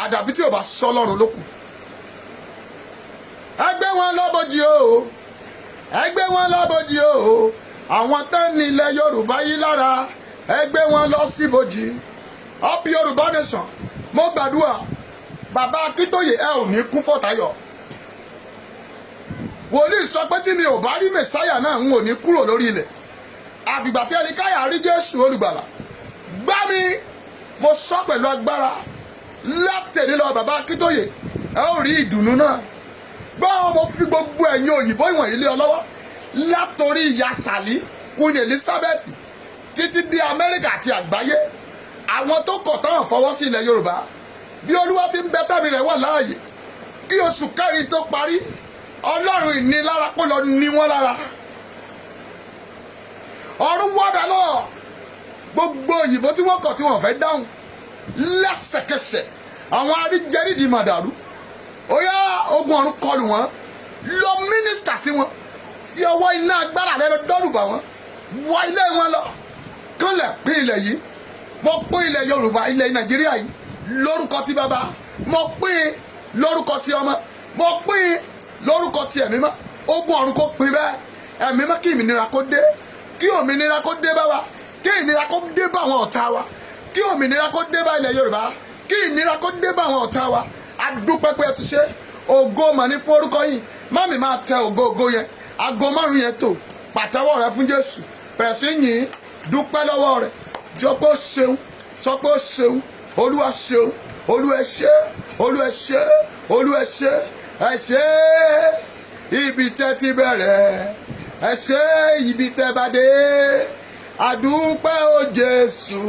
àdàbí tí ò bá sọ Ọlọ́run lókun. Ẹgbẹ́ wọn lọ́bọ̀jì o, ẹgbẹ́ wọn lọ́bọ̀jì o, àwọn tẹ́ ní ilẹ̀ Yorùbá yìí lára ẹgbẹ́ wọn lọ síbòjì. Up Yorùbá nation, mo gbàdúrà bàbá Akíntóyè ẹ ò ní kú fọ́tayọ̀. Wòlíì sọ pé tí mi ò bá rí mẹ̀sáyà náà ń ò ní kúrò lórí ilẹ̀ àfìgbà tí ẹnikáyà rí Jésù olùgbàlà. Gbá mi, mo sọ pẹ̀lú agbára látẹ̀lé lọ bàbá Akíntóyè ẹ ò rí ìdùnnú náà. Gbọ́ mo fi gbogbo ẹ̀yin òyìnbó ìwọ̀nyí lé ọ lọ́wọ́ látòrí ìyá Sàlí Queen Elizabeth títí dé Amẹ́ríkà àti àgbáyé. Àwọn tó kọ̀ tán fọwọ́ sí ilẹ̀ Yorùbá bí Olúwa ti ń bẹ tàbí rẹ̀ wà láàyè kí oṣù 4 tó parí Ọlọ́run ìnilára kó lọ ní wọ́n lára. Ọ̀run wọ́dà lọ gbogbo òyìnbó tí wọ́n kọ̀ tí wọ́n fẹ́ dáhùn lẹ́sẹ̀kẹsẹ̀ àwọn aríjẹ́rìdì màdàrú ó yá ogun ọ̀run kọlù wọn lọ mínísítà sí wọn fi ọwọ́ iná agbára rẹ lọ dọ́rùbà wọn wọ ilé wọn lọ kán lè pín ilẹ̀ yìí. Mo pín ilẹ̀ Yorùbá ilẹ̀ Nàìjíríà yìí lórúkọ ti bàbá, mo pín lórúkọ ti ọmọ, mo pín lórúkọ ti ẹ̀mí mọ́. Ogun ọ̀run kó pín bẹ́ẹ̀, ẹ̀mí mọ́ kí ìmìnira kó dé, kí òmìnira kó dé bá wa, kí ìnira kó dé bá àwọn ọ̀tá wa, kí òmìnira kó dé bá ilẹ̀ Yorùbá, kí ìnira kó dé bá àwọn ọ̀tá wa. Adúpẹ́pẹ́ ti ṣe ògo mà ní fún orúkọ yìí. Mami máa tẹ ògo yẹn, aago 5 yẹn tó pàtẹ́wọ́ rẹ fún Jésù bẹ̀rẹ̀ sí yìn dúpẹ́ lọ́wọ́ rẹ̀. Jọ pé ó ṣeun, sọ pé ó ṣeun, Olúwa ṣeun, Olúwa ẹ ṣé, Olúwa ẹ ṣé, Olúwa ẹ ṣé, ẹ ṣé ibi tẹ́ ti bẹ̀rẹ̀, ẹ ṣé ibi tẹ́ bá dé, àdúpẹ́ o Jésù,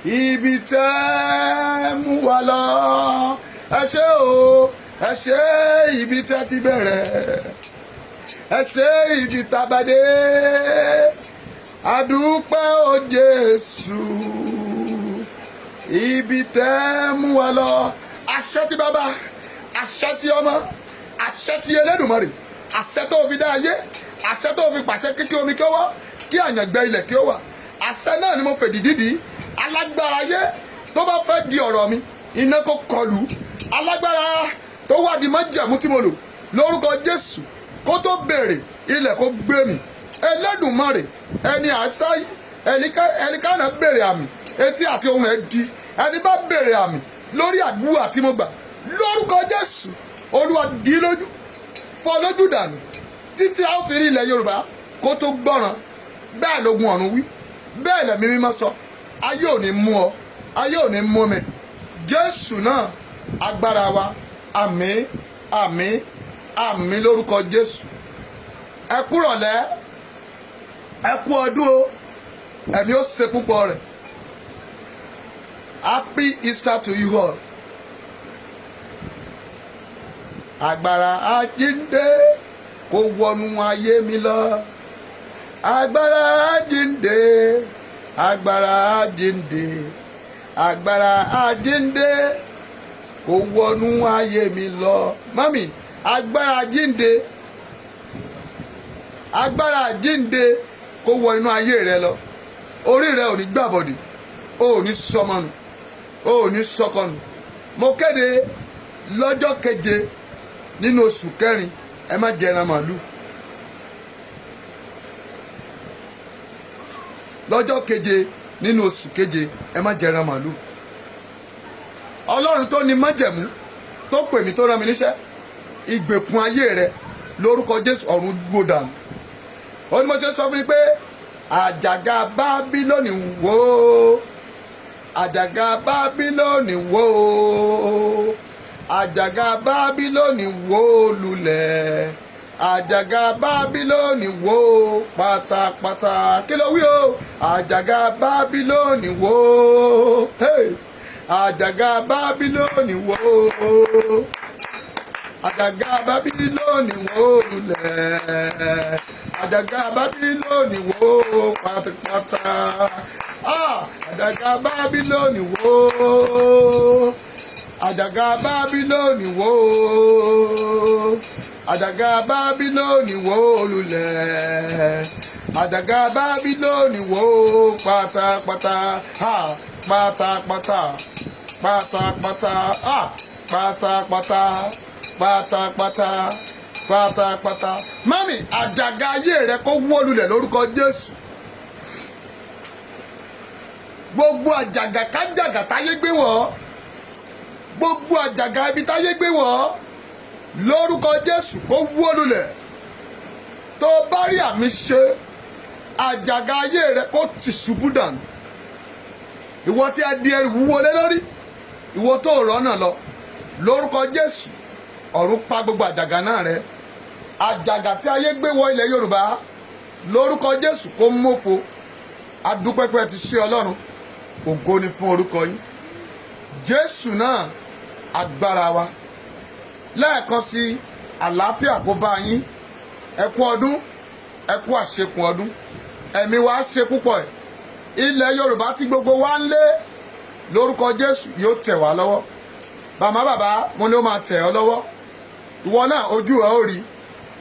ibi tẹ́ mú wa lọ, ẹ ṣé o, ẹ ṣé ibi tẹ́ ti bẹ̀rẹ̀, ẹ ṣé ibi tá bá dé. Àdúpẹ́ o Jésù, ibi tẹ́ mú wa lọ. Àṣẹ ti bàbá, àṣẹ ti ọmọ, àṣẹ ti Elédùmarè, àṣẹ tó fi dá ayé, àṣẹ tó fi pàṣẹ kíkí omi kí ó wá, kí àyàngbẹ ilẹ̀ kí ó wà. Àṣẹ náà ni mo fèdí dídì. Alágbára ayé tó bá fẹ́ di ọ̀rọ̀ mi iná kó kọlù. Alágbára tó wá di májẹ̀mú tí mo lò lórúkọ Jésù kó tó béèrè ilẹ̀ kó gbé mi. Elédùmarè ẹni àṣàyí ẹnikánà béèrè àmì etí àti ohun ẹ̀ di ẹni bá béèrè àmì lórí àdúrà tí mo gbà lórúkọ Jésù Olúwa dì í lójú fọ́ lójú dànù títí a ó fi rí ilẹ̀ Yorùbá kó tó gbọ́ràn. Bẹ́ẹ̀ lógun ọ̀run wí, bẹ́ẹ̀ lẹ̀mí mímọ́ sọ. Ayé ò ní mú ọ, ayé ò ní mú mi. Jésù náà agbára wa. Àmín, àmín, àmín lórúkọ Jésù. Ẹ kúrọ̀lẹ́, ẹ kú ọdún o, ẹ̀mí ó ṣe púpọ̀ rẹ̀. Happy Easter to you all. Agbára àjíǹde kó wọnú ayé mi lọ. Agbára àjíǹde, agbára àjíǹde, agbára àjíǹde kó wọnú ayé mi lọ. Mami, agbára àjíǹde agbára àjíǹde kó wọ inú ayé rẹ lọ. Orí rẹ ò ní gbàbọ̀dì, o ò ní sọmọnù, o ò ní sọkọnù. Mo kéde lọ́jọ́ keje nínú oṣù kẹrin, ẹ má jẹ ẹran màálù. Lọ́jọ́ keje nínú oṣù keje, ẹ má jẹ ẹran màálù. Ọlọ́run tó ní májẹ̀mú tó pè mí tó rán mi níṣẹ́, ìgbèkùn ayé rẹ lórúkọ Jésù ọ̀run gbó dànù. Ó ní mo ṣe sọ fún yín pé àjàgà Bábílónì wó, àjàgà Bábílónì wó, àjàgà Bábílónì wó lulẹ̀, àjàgà Bábílónì wó pátápátá. Kí ló wí o? Àjàgà Bábílónì wó, hey! Àjàgà Bábílónì wó, àjàgà Bábílónì wó lulẹ̀, àjàgà Bábílónì wó pátápátá. Àjàgà Bábílónì wó, àjàgà Bábílónì wó, àjàgà Bábílónì wó lulẹ̀, àjàgà Bábílónì wó pátápátá. Pátápátá, pátápátá, pátápátá, pátápátá, pátápátá. Mami, àjàgà ayé rẹ kó wó lulẹ̀ lórúkọ Jésù. Gbogbo àjàgà kájàgà táyé gbé wọ̀, gbogbo àjàgà ibi táyé gbé wọ̀, lórúkọ Jésù kó wó lulẹ̀. Tó bá rí àmì ṣe, àjàgà ayé rẹ kó tì ṣubú dànù. Ìwọ tí a di ẹrù wúwo lé lórí, ìwọ tó rọ́nà lọ, lórúkọ Jésù ọ̀run pa gbogbo àjàgà náà rẹ. Àjàgà tí ayé gbé wọ ilẹ̀ Yorùbá, lórúkọ Jésù kó mófo. Adúpẹ́pẹ́ ti ṣe Ọlọ́run, ògo ni fún orúkọ yín. Jésù náà agbára wa. Lẹ́ẹ̀kan sí àlàáfíà kó bá yín. Ẹ kú ọdún, ẹ kú àṣekùn ọdún. Ẹ̀mí wa ṣe púpọ̀ ẹ̀. Ilẹ̀ Yorùbá tí gbogbo wa ń lé, lórúkọ Jésù yóò tẹ̀ wá lọ́wọ́. Bàbá mo ní ó máa tẹ̀ ọ́ lọ́wọ́. Ìwọ náà ojú ẹ ó rí,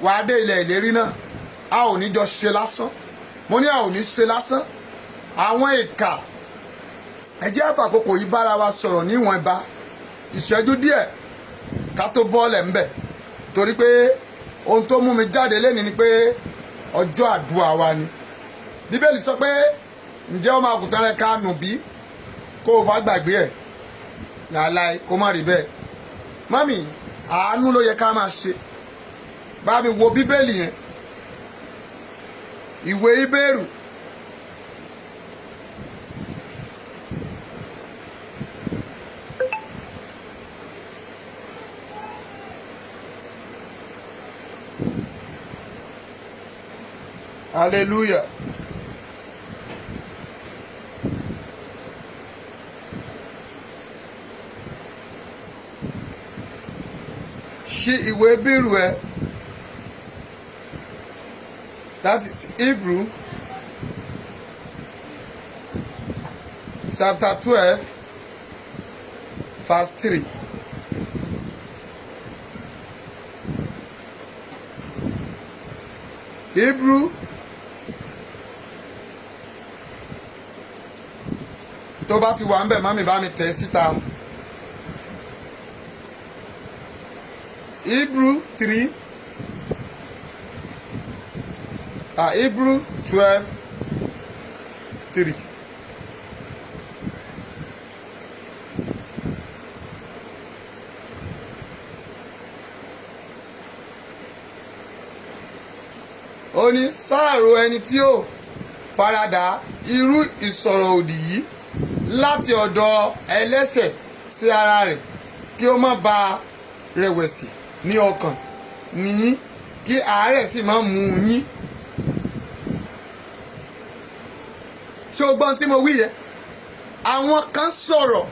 wà á dé ilẹ̀ ìlérí náà. A ò ní jọ ṣe lásán. Mo ní a ò ní ṣe lásán. Àwọn ìkà, ẹ jẹ́ àfàkókò yìí bára wa sọ̀rọ̀ níwọ̀n ìbá ìṣẹ́jú díẹ̀ ká tó bọ́ọ̀lẹ̀ ńbẹ̀. Torí pé ohun tó mú mi jáde lénìí ni pé ọjọ́ àdúrà wa ni. Bíbélì sọ pé ǹjẹ́ ọmọ àgùntàn rẹ ká nù bí kó o fà gbàgbé ẹ̀ láàláì kó má rí bẹ́ẹ̀. Mami, àánú ló yẹ ká máa ṣe. Bá mi wo Bíbélì yẹn, ìwé Hébérù hallelujah. Ṣí ìwé Hébérù ẹ, that is Hebrew chapter 12 verse 3. Hebrew tó bá ti wà ń bẹ̀ mami bá mi tẹ̀ síta. Hebrew 3 Hebrew 12 3. Ó ní sáàrò ẹni tí ó faradà irú ìsọ̀rọ̀ òdì yìí láti ọ̀dọ̀ ẹlẹ́ṣẹ̀ sí ara rẹ̀ kí ó má ba rẹ̀wẹ̀sì ní ọkàn ní kí àárẹ̀ sì má mú yín. Ṣé o gbọ́n tí mo wí yẹn? Àwọn kan sọ̀rọ̀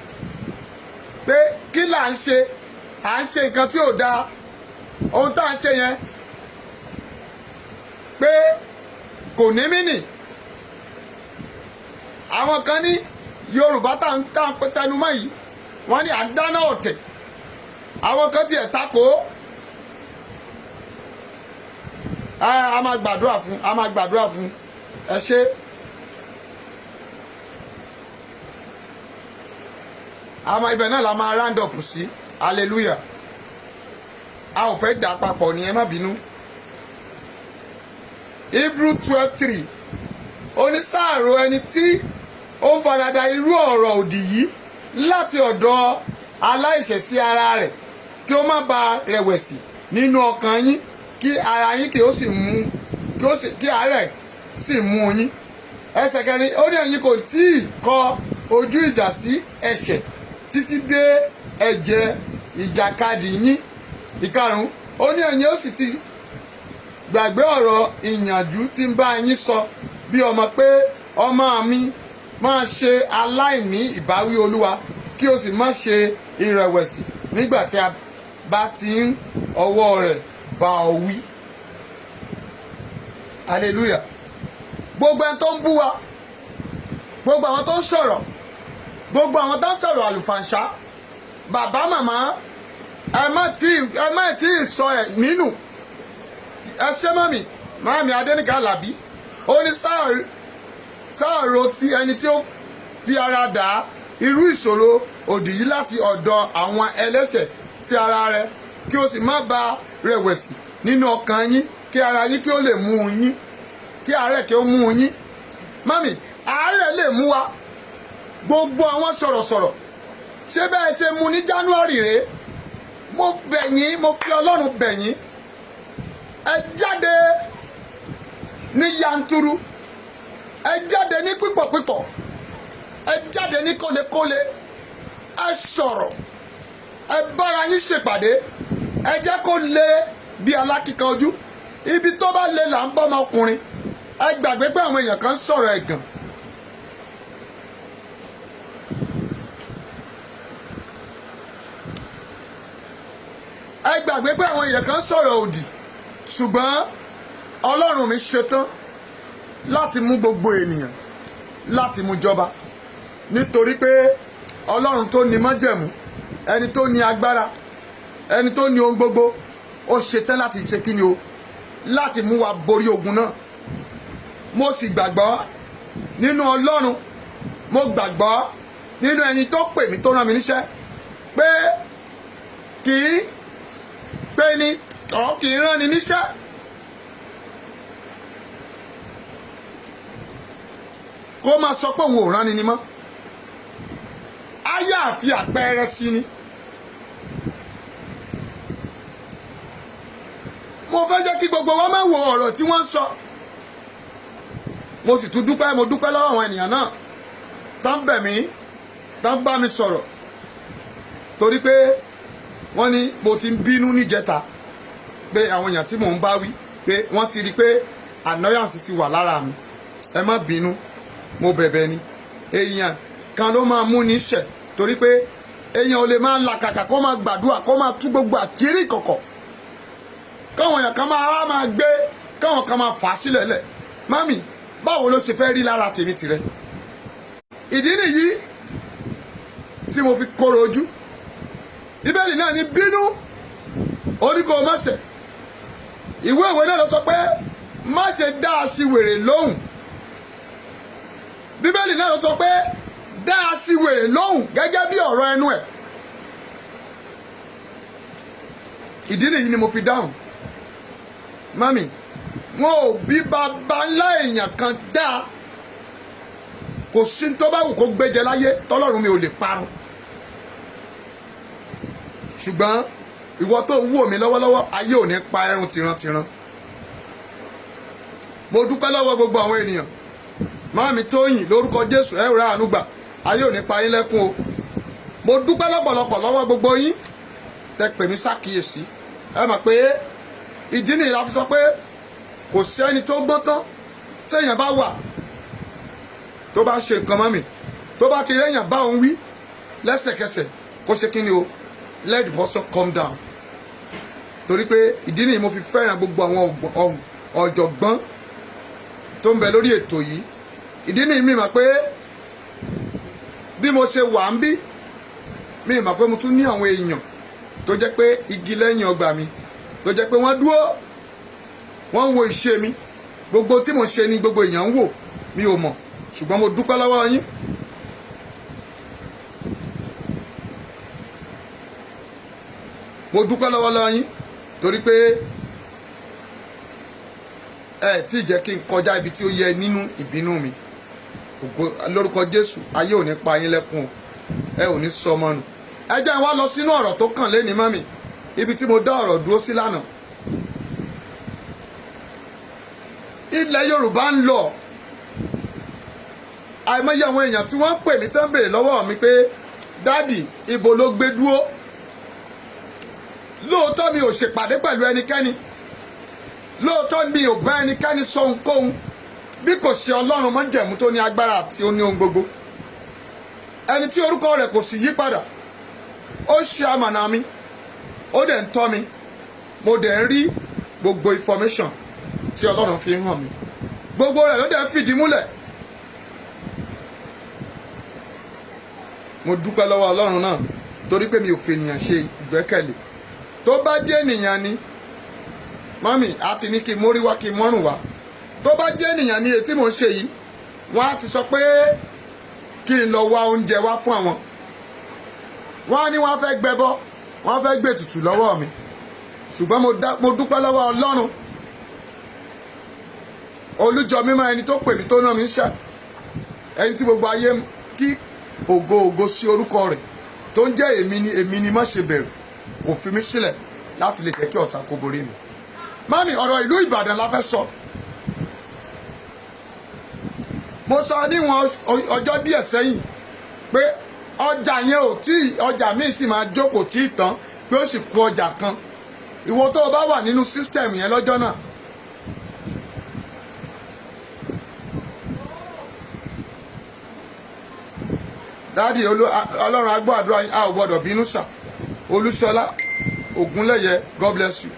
pé kí là ń ṣe, à ń ṣe nǹkan tí ò dáa, ohun tá à ń ṣe yẹn pé kò ní mí nì. Àwọn kan ní Yorùbá tá ń tẹnumọ́ yìí, wọ́n ní à ń dáná ọ̀tẹ̀. Àwọn kan tiẹ̀ takò. a máa gbàdúrà fún, a máa gbàdúrà fún. Ẹ ṣé. Àmọ́ ibẹ̀ náà la máa round up sí. Hallelujah. A ò fẹ́ dà papọ̀ ní, ẹ má bínú. Hebrew 12:3 onísàárò ẹni tí ó ń farada irú ọ̀rọ̀ òdì yìí láti ọ̀dọ̀ aláìṣẹ̀ sí ara rẹ̀ kí ó má ba rẹ̀wẹ̀sì nínú ọkàn yín kí ara yín kí àárẹ̀ sì mú yín. Ẹsẹ̀ kẹrin ó ní ẹ̀yin kò tí ì kọ ojú ìjà sí ẹ̀ṣẹ̀ títí dé ẹ̀jẹ̀ ìjàkadì yín. Ìkarùn-ún ó ní ẹ̀yin ó sì ti gbàgbé ọ̀rọ̀ ìyànjú tí ń bá yín sọ bí ọmọ pé ọmọ mi máa ṣe aláìní ìbáwí Olúwa kí o sì má ṣe ìrẹ̀wẹ̀sì nígbà tí a bá ti ń ọwọ́ rẹ̀ bá ọ wí. Hallelujah. Gbogbo ẹni tó ń bú wa, gbogbo àwọn tó ń sọ̀rọ̀, gbogbo àwọn tó ń sọ̀rọ̀ àlùfàǹṣá, bàbá màmá ẹ má tí ì sọ ẹ̀ nínú. Ẹ ṣé mọ́mì Adéníkà Àlàbí ó ní sáàrò ti ẹni tí ó fi ara dà irú ìṣòro òdì yìí láti ọ̀dọ̀ àwọn ẹlẹ́ṣẹ̀ ti ara rẹ̀ kí o sì má ba rẹ̀wẹ̀sì nínú ọkàn yín kí ara yín kí ó lè mú yín, kí àárẹ̀ kí ó mú yín. Mọ́mì, àárẹ̀ lè mú wa. Gbogbo àwọn sọ̀rọ̀sọ̀rọ̀ ṣé bẹ́ẹ̀ ṣe mú ní January rèé. Mo bẹ̀ yín, mo fi Ọlọ́run bẹ̀ yín. Ẹ jáde ní yanturu, ẹ jáde ní pípọ̀pípọ̀, ẹ jáde ní kólekóle, ẹ sọ̀rọ̀, ẹ bára yín ṣèpàdé, ẹ jẹ́ kó lé bí alákìkan ojú. Ibi tó bá lé là ń bọ́ ọmọkùnrin. Ẹ gbàgbé pé àwọn èèyàn kan sọ̀rọ̀ ẹ̀gàn. Ẹ gbàgbé pé àwọn èèyàn kan sọ̀rọ̀ òdì. Ṣùgbọ́n Ọlọ́run mi ṣetán láti mú gbogbo ènìyàn láti mú jọba, nítorí pé Ọlọ́run tó ní májẹ̀mú, ẹni tó ní agbára, ẹni tó ní ohun gbogbo, ó ṣetán láti ṣe kíni o, láti mú wa borí ogun náà. Mo sì gbàgbọ́ nínú Ọlọ́run, mo gbàgbọ́ nínú ẹni tó pè mí tó rán mi níṣẹ́ pé kì í pé ní kì í rán ni níṣẹ́. Kó máa sọ pé òun ò rán ni mọ́. Ayé àfi àpẹẹrẹ sí ni. Mo fẹ́ jẹ́ kí gbogbo wa máa wo ọ̀rọ̀ tí wọ́n ń sọ. Mo sì tún dúpẹ́, mo dúpẹ́ lọ́wọ́ àwọn ènìyàn náà tán bẹ̀ mí, tán bá mi sọ̀rọ̀. Torí pé wọ́n ní mo ti ń bínú níjẹta pé àwọn èèyàn tí mò ń bá wí pé wọ́n ti rí pé annoyance ti wà lára mi. Ẹ má bínú, mo bẹ̀bẹ̀ ni. Èèyàn kan ló máa mú ní ṣẹ̀ torí pé èèyàn ò lè máa làkàkà kó máa gbàdúrà kó máa tú gbogbo àkírí ìkọ̀kọ̀. Káwọn èèyàn kan máa gbé, káwọn kan máa fà á sílẹ̀ lẹ̀. Mami, báwo ló ṣe fẹ́ rí lára tèmi tìrẹ? Ìdí nìyí tí mo fi kóró ojú. Bíbélì náà ní bínú oníkó má ṣẹ̀. Ìwé náà ló sọ pé má ṣe dá aṣiwèrè lóhùn. Bíbélì náà ló sọ pé dá aṣiwèrè lóhùn gẹ́gẹ́ bí ọ̀rọ̀ ẹnu ẹ̀. Ìdí nìyí ni mo fi dáhùn. Mami, wọn ò bí bàbá ńlá èèyàn kan dá. Kò sí tó bá wù kó gbéjẹ láyé tọ́lọ́run mi ò lè parun. Ṣùgbọ́n ìwọ tó wò mí lọ́wọ́lọ́wọ́ ayé ò ní pa ẹrun tìrantìran. Mo dúpẹ́ lọ́wọ́ gbogbo àwọn ènìyàn. Màámi Tóyìn lórúkọ Jésù ẹ ra àánú gbà, ayé ò ní pa yín lẹ́kún o. Mo dúpẹ́ lọ́pọ̀lọpọ̀ lọ́wọ́ gbogbo yín tẹ́ pè mí ṣàkíyèsí. Ẹ mọ̀ pé ìdí nìyí la fi sọ pé kò sí ẹni tó gbọ́n tán téèyàn bá wà tó bá ṣe nǹkan mọ́ mi tó bá ti réèyàn bá òun wí lẹ́sẹ̀kẹsẹ̀ kó ṣe kí ni o, let the person calm down. Torí pé ìdí nìyí mo fi fẹ́ràn gbogbo àwọn ọ̀jọ̀gbọ́n tó ń bẹ lórí ètò yìí. Ìdí nìyí mi mọ̀ pé bí mo ṣe wà ń bí mi mọ̀ pé mo tún ní àwọn èèyàn tó jẹ́ pé igi lẹ́yìn ọgbà mi tó jẹ́ pé wọ́n dúró wọ́n ń wo ìṣe mi, gbogbo tí mo ṣe ni gbogbo èèyàn ń wò, mi ò mọ̀, ṣùgbọ́n mo dúpẹ́ lọ́wọ́ yín. Mo dúpẹ́ lọ́wọ́ yín torí pé ẹ tí jẹ́ kí n kọjá ibi tí ó yẹ nínú ìbínú mi. Lórúkọ Jésù, ayé ò ní pa yín lẹ́kún o, ẹ ò ní sọmọ nù. Ẹ jẹ́ wá lọ sínú ọ̀rọ̀ tó kàn lé ní mọ́mì, ibi tí mo dá ọ̀rọ̀ dúró sí lánàá. Ilẹ̀ Yorùbá ń lọ, àìmọye àwọn èèyàn tí wọ́n ń pè mí tán béèrè lọ́wọ́ mi pé dádì ibo ló gbé dúró. Lóòótọ́ mi ò ṣèpàdé pẹ̀lú ẹnikẹ́ni, lóòótọ́ mi ò bá ẹnikẹ́ni sọ ohunkóhun bí kò ṣe Ọlọ́run májẹ̀mú tó ní agbára àti ó ní ohun gbogbo, ẹni tí orúkọ rẹ̀ kò sì yí padà. Ó ṣe amọ̀nà mi, ó dẹ̀ ń tọ́ mi, mo dẹ̀ ń rí gbogbo information tí Ọlọ́run fi ń hàn mí, gbogbo rẹ̀ ló dẹ̀ ń fìdí múlẹ̀. Mo dúpẹ́ lọ́wọ́ Ọlọ́run náà torí pé mi ò fi ènìyàn ṣe ìgbẹ́kẹ̀lé. Tó bá jẹ́ ènìyàn ni mọ́mì á ti ní kí n mórí wá kí n mọ́rùn wá. Tó bá jẹ́ ènìyàn ni èyí tí mò ń ṣe yìí, wọ́n á ti sọ pé kí n lọ wá oúnjẹ wá fún àwọn. Wọ́n á ní wọ́n fẹ́ gbẹbọ, wọ́n fẹ́ gbé ètùtù lọ́wọ́ mi, ṣùgbọ́n mo dúpẹ́ lọ́wọ́ Ọlọ́run olùjọ mímọ́, ẹni tó pè mí tó ná mi ṣẹ́, ẹni tí gbogbo ayé kí ògo sí orúkọ rẹ̀, tó ń jẹ́ èmi ni má ṣe bẹ̀rù, kò fi mí sílẹ̀ láti lè jẹ́ kí ọ̀tá kó borí mi. Mami, ọ̀rọ̀ ìlú Ìbàdàn la fẹ́ sọ. Mo sọ níwọ̀n ọjọ́ díẹ̀ sẹ́yìn pé ọjà yẹn ò tí, ọjà míì sì máa jókòó tí ì tán, pé ó sì kù ọjà kan. Ìwọ tó o bá wà nínú sísítẹ̀mù yẹn lọ́jọ́ náà, dáàdì Ọlọ́run á gbọ́ àdúrà yín, a ò gbọ́dọ̀ bínú sà. Olúṣọlá Ògúnlẹ̀yẹ, God bless you.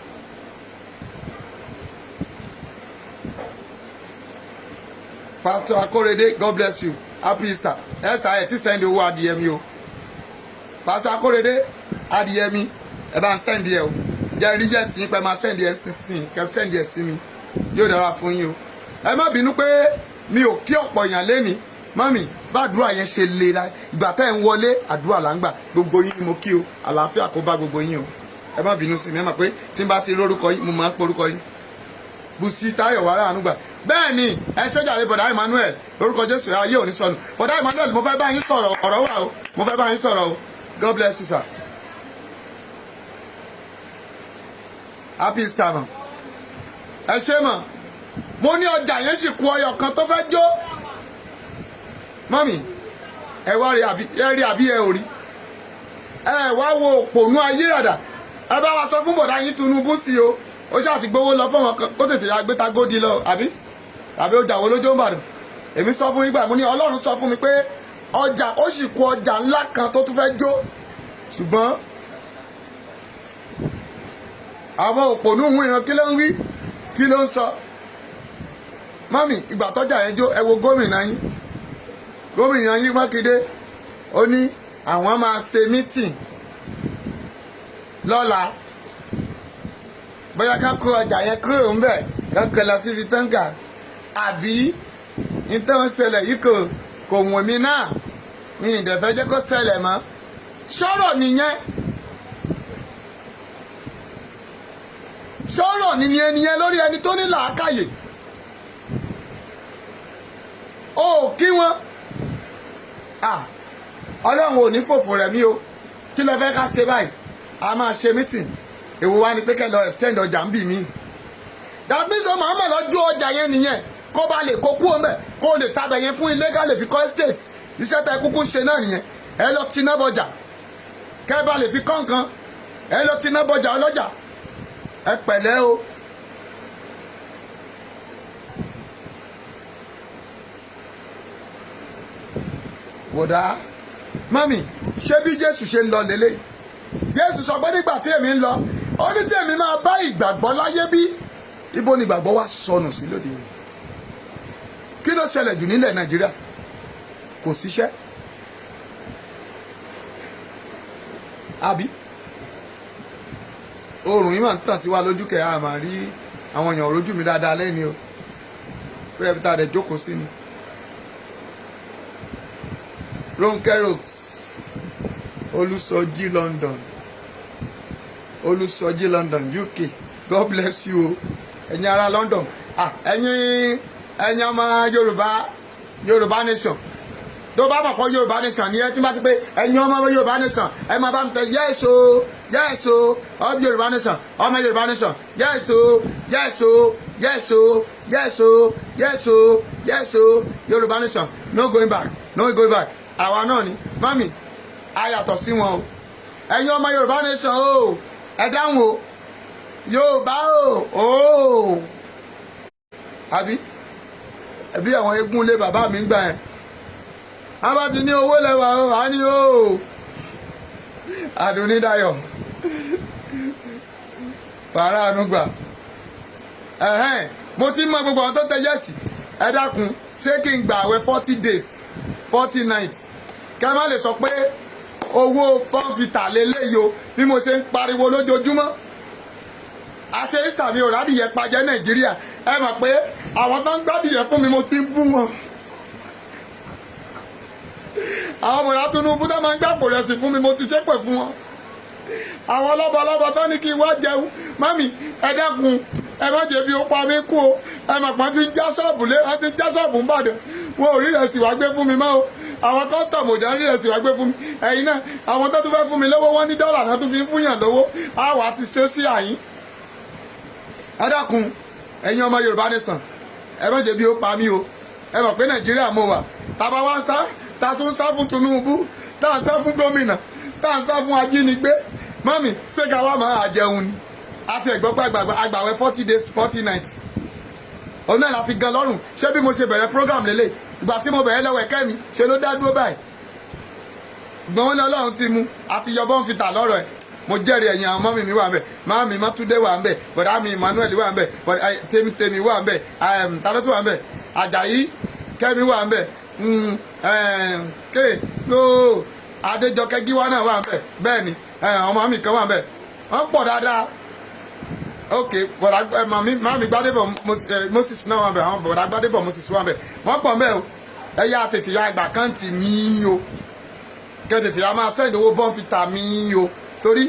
Pastor Akorede, God bless you. Happy Easter. Ẹ sà ẹ̀ tí sẹ́ndì owó adìyẹ mi o. Pastor Akorede, adìyẹ mi, ẹ bá ń sẹ́ndì ẹ o. Jẹ́ rí yẹ̀ sí pé máa sẹ́ndì ẹ sísìn, kẹ́ sẹ́ndì ẹ sí mi. Yóò dára fún yín o. Ẹ má bínú pé mi ò kí ọ̀pọ̀ èèyàn lénìí. Mami, bá àdúrà yẹn ṣe le la, ìgbà tẹ́ ń wọlé àdúrà là ń gbà, gbogbo yín ni mo kí o, àlàáfíà kó bá gbogbo yín o. Ẹ má bínú sí mi, ẹ mọ̀ pé tí n bá ti rórúkọ yín mo máa ń porúkọ yín. Bùsí Táyọ̀ wàrà ànúgbà. Bẹ́ẹ̀ ni ẹ ṣẹ́jàre bọ̀dá Emmanuel, lórúkọ Jésù ayé ò ní sọnù. Bọ̀dá Emmanuel, mo fẹ́ bá yín sọ̀rọ̀, ọ̀rọ̀ wà o, mo fẹ́ bá yín sọ̀rọ̀ o. God bless you sir. Happy Easter mọ̀. Ẹ ṣé mọ̀, mo ní ọjà yẹn sì kù ọyọ kan tó fẹ́ jó. Mọ́mì, ẹ wá rí àbí ẹ ò rí? Ẹ wá wo òpònú ayé ràdà. Ẹ bá wa sọ fún bọ̀dá yín Tinubu sí o. Ó ṣáà ti gbowó lọ fún wọn kó tètè agbéta gódì lọ, àbí? Àbí ó jàwó lójó ń bàdàn. Èmi sọ fún ìgbà mo ní Ọlọ́run sọ fún mi pé ọjà ó sì kù ọjà ńlá kan tó tún fẹ́ jó. Ṣùgbọ́n àwọn òpònú ń ìran kí ló ń wí? Kí ló ń sọ? Mọ́mì, ìgbà tọ́jà yẹn jó, ẹ wo gómìnà yín. Gómìnà yín Mákindé ó ní àwọn máa ṣe mítìn lọ́la, bóyá ká kó ọjà yẹn kúrò ńbẹ̀ kankan lọ síbi tánga, àbí nítorí ṣẹlẹ̀ yìí kò wọ̀n mí náà, mi ì dẹ̀ fẹ́ jẹ́ kó ṣẹlẹ̀ mọ́. Sọ̀rọ̀ nìyẹn, sọ̀rọ̀ nìyẹn lórí ẹni tó ní làákàyè. Ó kí wọn. Ọlọ́run ò ní fòfò rẹ̀ mí o, kí lẹ fẹ́ ká ṣe báyìí? A máa ṣe mítìn, èwo wá ni pé kẹ́ lọ extend ọjà ń bì mí. That means ọmọ àmọ́ lọ́jọ́ ọjà yẹn nìyẹn, kó bá lè kó kú ọmọ kó lè tabẹ̀ yẹn fún ilé ká lè fi kọ́ estate. Iṣẹ́ tẹ kúkú ṣe náà nìyẹn. Ẹ lọ tiná bọjà, kẹ́ bá lè fi kọ́ nǹkan. Ẹ lọ tiná bọjà ọlọ́jà. Ẹ pẹ̀lẹ́ o. Wòdà, mami, ṣé bí Jésù ṣe ń lọ lélẹ̀? Jésù sọ pé nígbà tí èmi ń lọ, ó ní tí èmi máa bá ìgbàgbọ́ láyé bí? Ibo ni ìgbàgbọ́ wa sọnù sí lóde òní? Kí ló ṣẹlẹ̀ jù nílẹ̀ Nàìjíríà? Kò síṣẹ́. Àbí? Oòrùn yìí máa ń tàn sí wa lójú kẹ́ a máa rí àwọn èèyàn rojú mi dáadáa lẹ́ni o pé ẹbí tá a dẹ̀ jókòó sí ni. Ronke Rocks Olùsọjí London Olùsọjí London UK God bless you o ẹ̀yin ará London ẹ̀yin ọmọ Yorùbá nation tó bá mọ̀ pọ̀ Yorùbá nation ni ẹ tí bá ti pé ẹ̀yin ọmọ Yorùbá nation ẹ máa bá mi tẹ yes o yes o ọmọ Yorùbá nation ọmọ Yorùbá nation yes o yes o yes o yes o yes o yes o Yorùbá nation no going back no going back àwa náà ni mami a yàtọ̀ sí wọn o ẹ̀yin ọmọ Yorùbá nation o ẹ dáhùn o Yorùbá o àbí ẹbí àwọn eégún lé bàbá mi ń gbà yẹn a bá ti ní owó lẹ́wà o a ní o Adúnídayọ̀ wàrà ànúgbà mo ti mọ gbogbo àwọn tó tẹ yẹ́sì ẹ dákun ṣé kí n gbà àwẹ̀ 40 days 40 nights kẹ́ má lè sọ pé owó pọ́ǹfìtà lélẹ́yìí o bí mo ṣe ń pariwo lójoojúmọ́ àṣẹ Easter mi ò rádìyẹ pàjẹ́ Nàìjíríà ẹ mọ̀ pé àwọn tó ń gbádìyẹ fún mi mo ti ń bú wọn àwọn ọmọ ìyá Tinubu tó máa ń gbàpò rẹ̀ sí fún mi mo ti ṣépè fún wọn àwọn ọlọ́bọ̀ọ́lọ́bọ̀ tó ní kí n wá jẹun mami ẹ dẹ́kun ẹ má jẹ́ bí ó pa mí kú o ẹ mọ̀ pọ́n ti ń já ṣọ́ọ̀bù ń bàdàn wọn ò rí rẹ̀ sì wá gbé fún mi mọ́ o àwọn kọ́sítọ̀mù ò já rí rẹ̀ sì wá gbé fún mi ẹ̀yin náà àwọn tó tún fẹ́ fún mi lówó wọ́n ní dọ́là náà tún fi ń fúnyàn lówó á wà á ti ṣe sí àyín ẹ dákun ẹ̀yin ọmọ Yorùbá nation ẹ má jẹ́ bí ó pa mí o ẹ mọ̀ pé Nàìjíríà mo wà tàbá wá ń sá ta tún sá fún Tinubu tá à ń sá fún gómìnà tá à ń sá fún ajínigbé mọ́mì ṣé ká wá máa jẹun ni àti ẹ̀gbọ́pẹ́ àgbàwẹ̀ 40 days 40 nights òun náà la fi gan lọ́rùn ṣé bí mo ṣe bẹ̀rẹ̀ program lélẹ̀ ìgbà tí mo bẹ̀rẹ̀ lọ́wọ́ ẹ̀kẹ́ mi ṣe ló dá dúró báyìí ṣùgbọ́n wọn ní Ọlọ́run ti mú àti yọbọ́n fi tà lọ́rọ̀ ẹ̀ mo jẹ́rìí ẹ̀yìn àwọn mọ́mì mi wà ń bẹ̀ máàmì Mátúndé wà ń bẹ̀ bọ̀dá mi Emmanuel wà ń bẹ̀ tèmi wà ń bẹ̀ talọ́tù wà ń bẹ̀ Àjàyí Kẹ́mi wà ń bẹ̀ Adéjọkẹ́ Gíwá náà wà ń bẹ̀ bẹ́ẹ̀ ni ọmọ mi kan wà ń bẹ̀ wọ́n pọ̀ dáadáa ok bọ̀dá máàmì Gbádébọ̀ Moses náà wà ń bẹ̀ àwọn bọ̀dá Gbádébọ̀ Moses wà ń bẹ̀ wọ́n pọ̀ ń bẹ̀ o ẹ̀yà tètè ya ìgbà káǹtì mi o kẹ́ tètè ya máa sẹ́yìn owó bọ́ǹfìtà mi o torí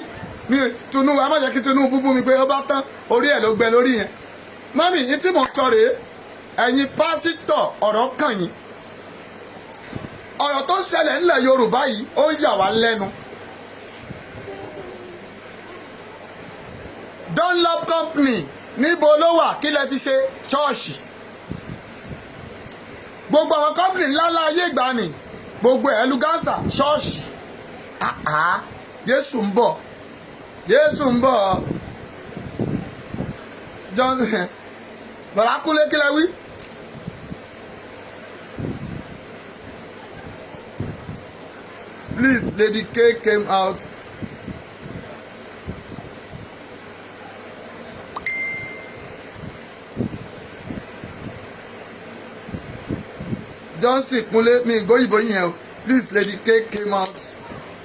mi Tinubu a má jẹ́ kí Tinubu bú mi pé ó bá tán orí ẹ̀ ló gbẹ lórí yẹn mọ́mì yìí tí mo sọ rèé ẹ̀yin pásítọ̀ ọ̀rọ̀ kàn yín ọ̀rọ̀ tó ń ṣẹlẹ̀ ńlẹ̀ Yorùbá yìí ó ń yà wá lẹ́nu Dunlop company níbo ló wà kí lẹ fi ṣe ṣọ́ọ̀ṣì gbogbo àwọn company ńláńlá ayé ìgbàanì gbogbo ẹ̀ Lugansa ṣọ́ọ̀ṣì Jésù ń bọ̀ Jésù ń bọ̀ Johnson bàrà kúlé kílẹ̀ wí. Please, Lady K came out. Johnson Kunle mi goyibo yẹn o. Please, Lady K came out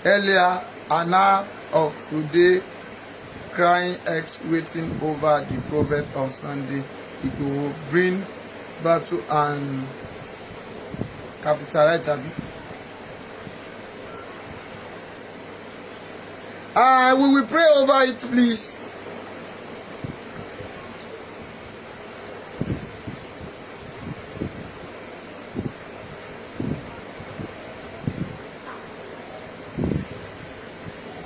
earlier an hour of today crying ex waiting over the prophet on Sunday. It will bring battle and capitalize. We will pray over it, please.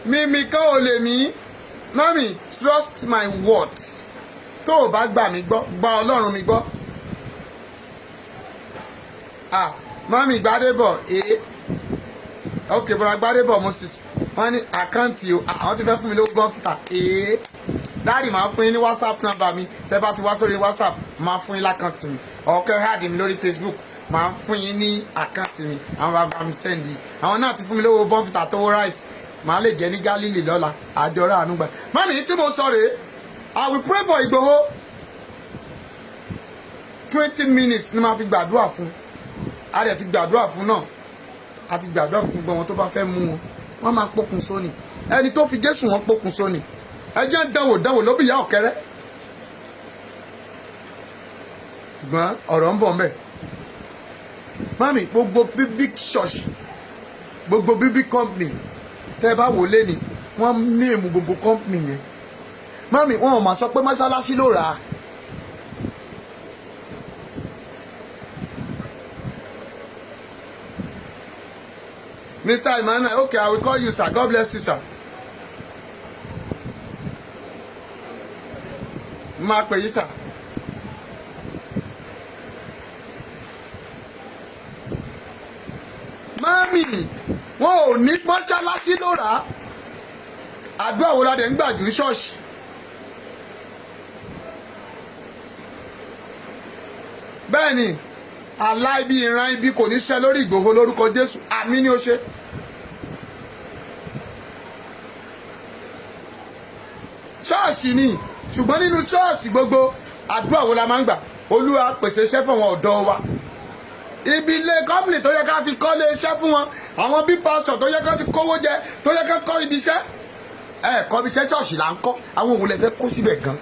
Mímí kan ò lè mí. Mami, trust my word. Tó o bá gbà mí gbọ́, gba Ọlọ́run mi gbọ́. Mami Gbádébọ̀, ok, bọ́lá Gbádébọ̀ Moses. Wọ́n ní àkáǹtì o àwọn ti fẹ́ fún mi lówó bọ́ǹfìtà dáàdì máa fún yín ní WhatsApp nọ́mbà mi tẹ́ bá ti wá sórí WhatsApp máa fún yín lákáǹtì mi ọ̀kẹ́ háàdì mi lórí Facebook máa fún yín ní àkáǹtì mi àwọn bàbá mi sẹ́ndì àwọn náà ti fún mi lówó bọ́ǹfìtà tó ráìsì màá lè jẹ ní Gálílì lọ́la àjọrò ànúgbà mọ́mí tí mo sọ rèé I will pray for Ìgbòho 20 minutes ni màá fi gbàdúrà fún a dẹ̀ ti gbàdúrà fún náà a ti gbàdúrà fún gbogbo wọn tó bá fẹ́ mú wọn wọ́n máa pokùn sóni ẹni tó fi Jésù wọn pokùn sóni ẹjẹ́ dánwò ló bí ìyá ọ̀kẹ́rẹ́ ṣùgbọ́n ọ̀rọ̀ ń bọ̀ mbẹ̀. Mami, gbogbo big church, gbogbo big company tẹ́ ẹ bá wò lé ní wọ́n néèmù gbogbo company yẹn. Mami, wọn ò mà sọ pé mọ́ṣáláṣí ló rà á. Mr. Emmanuel, okay, I will call you, sir. God bless you, sir. Máa pè yín, sir. Mami, wọn ò ní mọ́ṣáláṣí ló rà á. Àdúrà wo la dẹ̀ ń gbàjú ṣọ́ọ̀ṣì? Bẹ́ẹ̀ ni, àlá ibi ìran ibi kò ní ṣẹ lórí Ìgbòho lórúkọ Jésù. Àmín ni ó ṣe. Ṣọ́ọ̀ṣì ni, ṣùgbọ́n nínú ṣọ́ọ̀ṣì gbogbo àdúrà wo la máa ń gbà? Olúwa pèsè iṣẹ́ fún àwọn ọ̀dọ́ wa. Ibi ilé kọ́mìnì tó yẹ ká fi kọ́lé iṣẹ́ fún wọn, àwọn bí pásítọ̀ tó yẹ ká fi kówó jẹ, tó yẹ ká kọ́ ibi iṣẹ́. Kọ́ ibi iṣẹ́ ṣọ́ọ̀ṣì là ń kọ́, àwọn òun lè fẹ́ kó síbẹ̀ gan.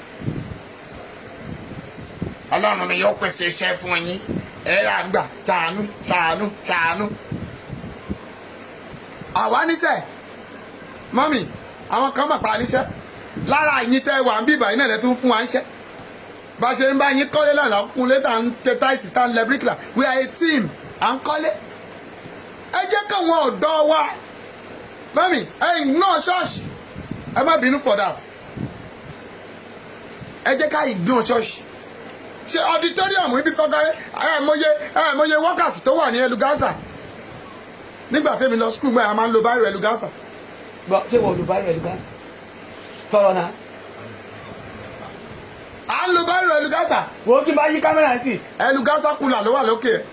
Ọlọ́run mi yóò pèsè iṣẹ́ fún yín. Rà ń gbà ṣàánú ṣàánú ṣàánú. Àwa níṣẹ́, mọ́mì, àwọn kan mọ̀ pa níṣẹ́. Lára yín tẹ́ wà ń bí ìbàyín náà lẹ́ tún fún wa níṣẹ́. Bá a ṣe ń bá yín kọ́lé lọ́nà kúnlé tá ń tẹ táìsì tá ń lẹ bíríkìlà, we are a team, à ń kọ́lé. Ẹ jẹ́ káwọn ọ̀dọ́ wa, mọ́mì, ẹ̀yin náà ṣọ́ọ̀ṣì, ẹ má bínú for that. Ẹ jẹ́ ká ìgbọ́n ṣọ́ọ̀ṣì. Ṣé auditorium ibi fọ́gáyé ẹ̀ẹ̀mọye workers tó wà ní Eluganza nígbà tí mi lọ school mọ́ ẹ̀ a máa ń lo báyìí Eluganza. Gbọ́ ṣé wọ́n lo báyìí Eluganza? Sọ̀rọ̀ náà. À ń lo báyìí Eluganza. Wọ́n ti bá yí kámẹ́rà sí Eluganza kùlà ló wà lókè ẹ̀.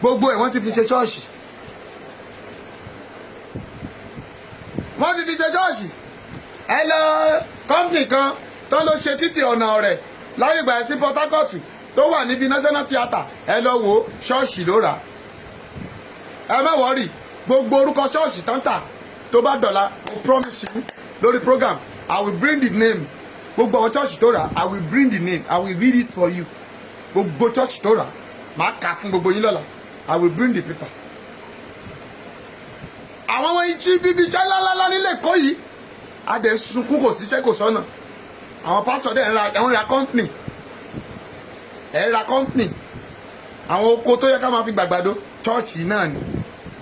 Gbogbo ẹ̀ wọ́n ti fi ṣe ṣọ́ọ̀ṣì. Wọ́n ti fi ṣe ṣọ́ọ̀ṣì. Ẹ lọ company kan tó ló ṣe títì ọ̀nà ọ̀rẹ́ láyé ìgbà sí Port Harcourt tó wà níbi National Theatre, ẹ lọ wo ṣọ́ọ̀ṣì ló rà. Ẹ má wọ́rì, gbogbo orúkọ ṣọ́ọ̀ṣì tán tà tó bá dọ̀la, I promise you lórí program I will bring the name. Gbogbo àwọn ṣọ́ọ̀ṣì tó rà, I will bring the name, I will read it for you. Gbogbo ṣọ́ọ̀ṣì tó rà, màá kà fún gbogbo yín lọ́la, I will bring the paper. Àwọn ọmọ ìjì bíbí iṣẹ́ ńláńlá nílé Èkó yìí, adẹ̀ sunkún kò síṣẹ́ kò sọ́nà. Àwọn pásítọ̀ dẹ̀ ń ra company, ẹ̀ ń ra company. Àwọn oko tó yẹ ká máa fi gbàgbàdo chọ́ọ̀chì náà ni.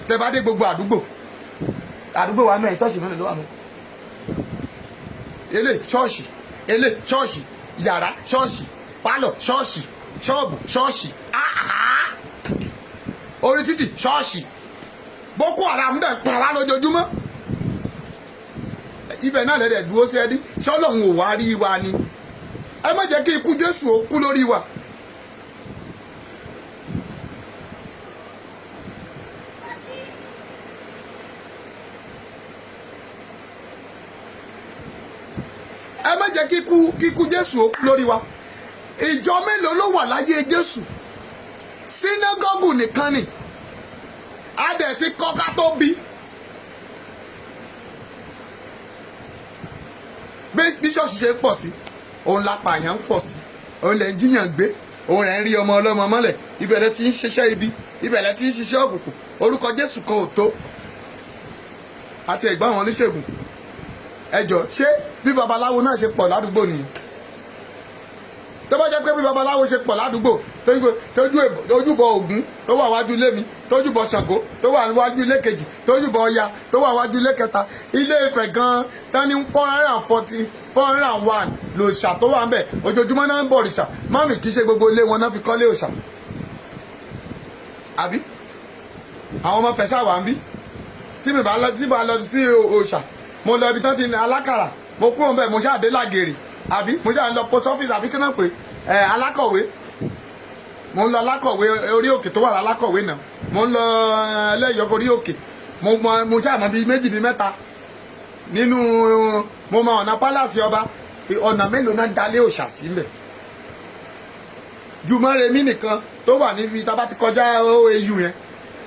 Tẹ́ bá dé gbogbo àdúgbò wa mẹ́rin chọ́ọ̀chì mẹ́rin ló wà mọ́. Ele ṣọ́ọ̀ṣì, yàrá ṣọ́ọ̀ṣì, pálọ̀ ṣọ́ọ̀ṣì, ṣọ́ọ̀bù ṣọ́ọ̀ṣì, orí títì ṣọ́ọ̀ṣì. Boko Haram dẹ̀ para lójoojúmọ́. Ibẹ̀ náà lẹ́dẹ̀ dúró sí ẹdí, ṣé Ọlọ́run ò wá rí wa ni? Ẹ má jẹ́ kí ikú Jésù ó kú lórí wa. Ẹ má jẹ́ kí ikú Jésù ó kú lórí wa. Ìjọ mélòó ló wà láyé Jésù? Sínágọ́gù nìkan ni. A dẹ̀ ti kọ́ ká tó bí. Bí ṣọ́ọ̀ṣì ṣe pọ̀ sí, òun lápá àyàn ń pọ̀ sí, òun lẹ̀ ń jíyàn gbé, òun rẹ̀ ń rí ọmọ ọlọ́mọ mọ́lẹ̀, ibẹ̀lẹ̀ ti ń ṣiṣẹ́ ibi, ibẹ̀lẹ̀ ti ń ṣiṣẹ́ òkùnkùn, orúkọ Jésù kan ò tó. Àti ẹ̀gbọ́n àwọn oníṣègùn. Ẹjọ́ ṣé bí babaláwo náà ṣe pọ̀ ládùúgbò nìyí? Tó bá jẹ́ pé bí babaláwo ṣe pọ̀ ládùúgbò, tójúbọ Ògún tó wà wájú ilé mi, tójúbọ Ṣàngó tó wà wájú ilé kejì, tójúbọ Ọya tó wà wájú ilé kẹta, Ilé Ifẹ̀ gan-an tán ní 401 lòṣà tó wà ń bẹ̀, ojoojúmọ́ náà ń bọ̀ òrìṣà. Mọ́mì kì í ṣe gbogbo ilé wọn náà fi kọ́lé òṣà. Àbí àwọn ọmọ Fẹ̀ṣà wà ń bí, tí mi bá lọ sí òṣà, mo lọ ibi tán ti ní alákàrà, mo kúrò ń bẹ̀, mo ṣáà dé Lágèrè, àbí mo ṣáà lọ post office, àbí kí náà pé alákọ̀wé, mo ń lọ alákọ̀wé orí òkè tó wà lálákọ̀wé náà, mo ń lọ ẹlẹ́yọ̀ orí òkè, mo ṣáà mọ bíi méjì bíi mẹ́ta nínú, mo mọ ọ̀nà pálásì ọba, ọ̀nà mélòó náà dalé òòṣà sílẹ̀. Ju Mọ́remí nìkan tó wà níbi tá a bá ti kọjá OAU yẹn,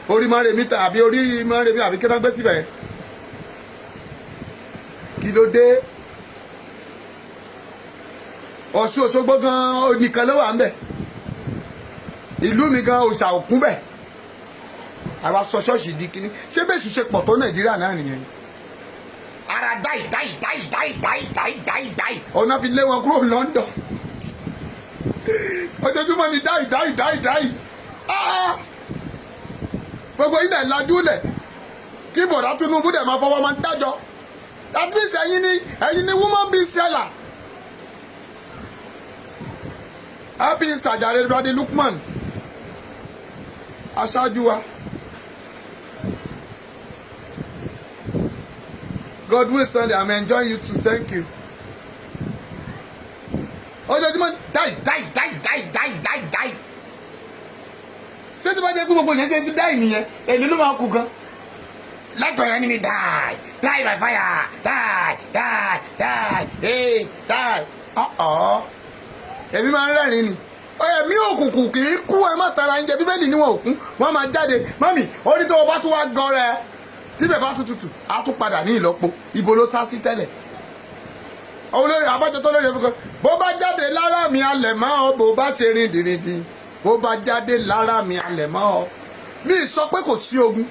orí Mọ́remí àbí orí Mọ́remí àbí kí wọ́n gbé síbẹ̀ yẹn. Kí ló dé? Ọ̀ṣun Òṣogbo gan nìkan ló wà ń bẹ̀. ìlú mi gan òòṣà òkun bẹ́ẹ̀ àwa sọ ṣọ́ọ̀ṣì di kíní ṣé bẹ́ẹ̀ ṣe pọ̀ tó Nàìjíríà náà nìyẹn ara dáì ọ̀nà fi lé wọn kúrò London ojoojúmọ́ ni dáì gbogbo ilẹ̀ lajú lẹ̀ kí bọ̀dá Tinubu dẹ̀ máa fọwọ́ máa ń dájọ́ at least ẹ̀yin ni woman be seller happy Easter jàre brother Lukman aṣáájú wa Godwin Sunday I'm enjoying you too thank you ojoojúmọ́ dáì ṣé tí bá jẹ́ pé gbogbo yẹn ṣe ti dáì nìyẹn èlé ló máa kú gan let my enemy die by fire die èmi máa ń rẹ́rìn ni ẹ̀mí òkùnkùn kì í kú ẹ má tara ń jẹ bíbélì níwọ̀n òkun wọ́n máa jáde mọ́mì orí tó o bá tún wá gan rẹ tíbẹ̀ bá tún tutù á tún padà ní ìlọ́po ibo ló sá sí tẹ́lẹ̀ olórí abájọ tó lórí ẹ̀fọ́ bó bá jáde lára mi alẹ̀ mọ́ ọ bó bá ṣe rìn dìrìndìn bó bá jáde lára mi alẹ̀ mọ́ ọ mi sọ pé kò sí ogun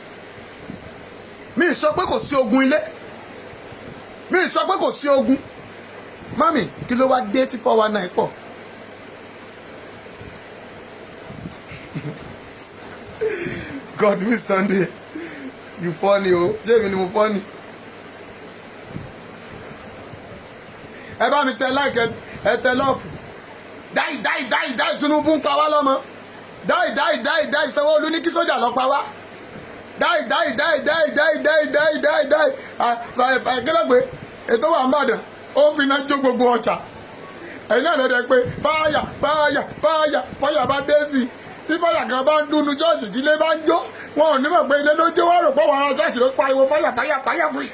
mi sọ pé kò sí ogun ilé mi sọ pé kò sí ogun mami kí ló wá dé tí 419 pọ̀ Godwin Sunday you funny o jẹ́mi ni mo funny ẹ bá mi tẹ like ẹ tẹ lọ́ọ̀fù dáì Tinubu ń pa wá lọ́mọ dáì Sanwó-Olú ní kí sójà lọ pa wá dáì kílọ̀gbé ètò wà ń bàdàn ó ń fi iná jó gbogbo ọjà ẹ̀yin náà lọ́dẹ pé fáyà bá dé sí i tí fáyà kan bá ń dúnú ṣọ́ọ̀ṣì tí ilé bá ń jó wọn ò ní mọ̀ pé ilé ló jó wọ́n rò pọ̀ wọn ará ṣọ́ọ̀ṣì ló pariwo fáyà fún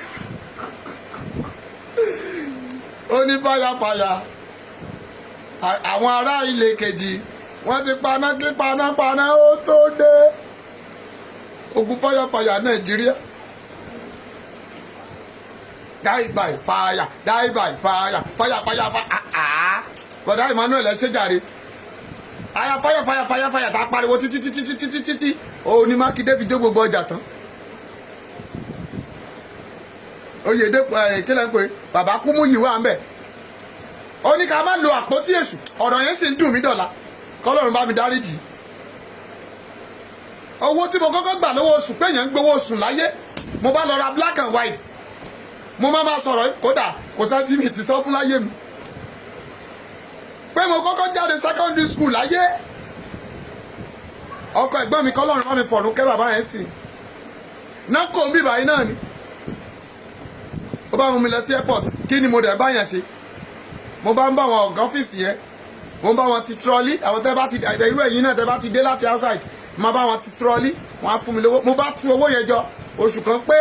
ó ní fáyà àwọn ará ilé kejì wọ́n ti paná ó tó dé ogun fáyà Nàìjíríà die by fire bọ̀dá Emmanuel ẹ ṣe jàre aya fáyà tá a pariwo títí òun ni Mákindé fi jó gbogbo ọjà tán Oyèdèpọ̀ kílẹ̀ ń pè bàbá Kúmúyì wà ń bẹ̀ ó ní ká má lo àpótí èṣù ọ̀rọ̀ yẹn sì ń dùn mí dọ̀la kọ́lọ́run bá mi dáríjì owó tí mo kọ́kọ́ gbà lówó oṣù pé yẹn ń gbowó oṣù láyé mo bá lọ ra black and white mo máa sọ̀rọ̀ kódà kò sẹ́ńtímẹ̀tì sọ fún láyé mi pé mo kọ́kọ́ jáde secondary school láyé ọkọ ẹ̀gbọ́n mi kọ́lọ́run bá mi fọ̀rùn kẹ́ bàbá yẹn sì náà kò ń bí báyìí náà ni ó bá mú mi lọ sí airport kí ni mo dẹ̀ bá yẹn ṣe mo bá ń bá àwọn ọ̀gá ọ́fíìsì yẹn mo ń bá wọn ti trolley àwọn tẹ́ bá ti irú ẹ̀yìn náà tẹ́ bá ti dé láti outside mo bá wọn ti trolley wọn á fún mi lówó mo bá tú owó yẹn jọ oṣù kan pé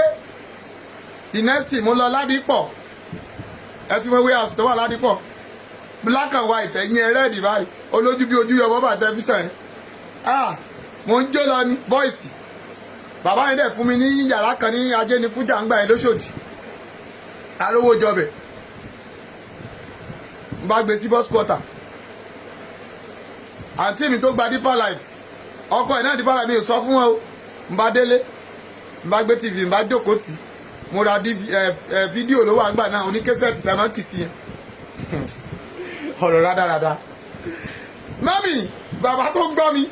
the next thing mo lọ Ládìpọ̀ ẹ ti mọ warehouse tó wà Ládìpọ̀ black and white ẹ̀yìn red báyìí olójú bí ojú yọmọ bá tẹlifíṣàn yẹn mo ń jó lọ ní bọ́ìsì bàbá yẹn dẹ̀ fún mi ní yàrá kan ní ajé ní fújà ń gbà yẹn lóṣòdì arówó jọbẹ̀ n bá gbé sí bus quarter àǹtí mi tó gba Deeper Life ọkọ ẹ̀ náà Deeper Life mi ò sọ fún wọn o n bá délé n bá gbé tv n bá jókòó tì mo ra fídíò ló wà nígbà náà oníkẹ́sẹ̀tì tá a máa ń kì sí yẹn ọ̀rọ̀ rádaràda mami bàbá tó gbọ́ mi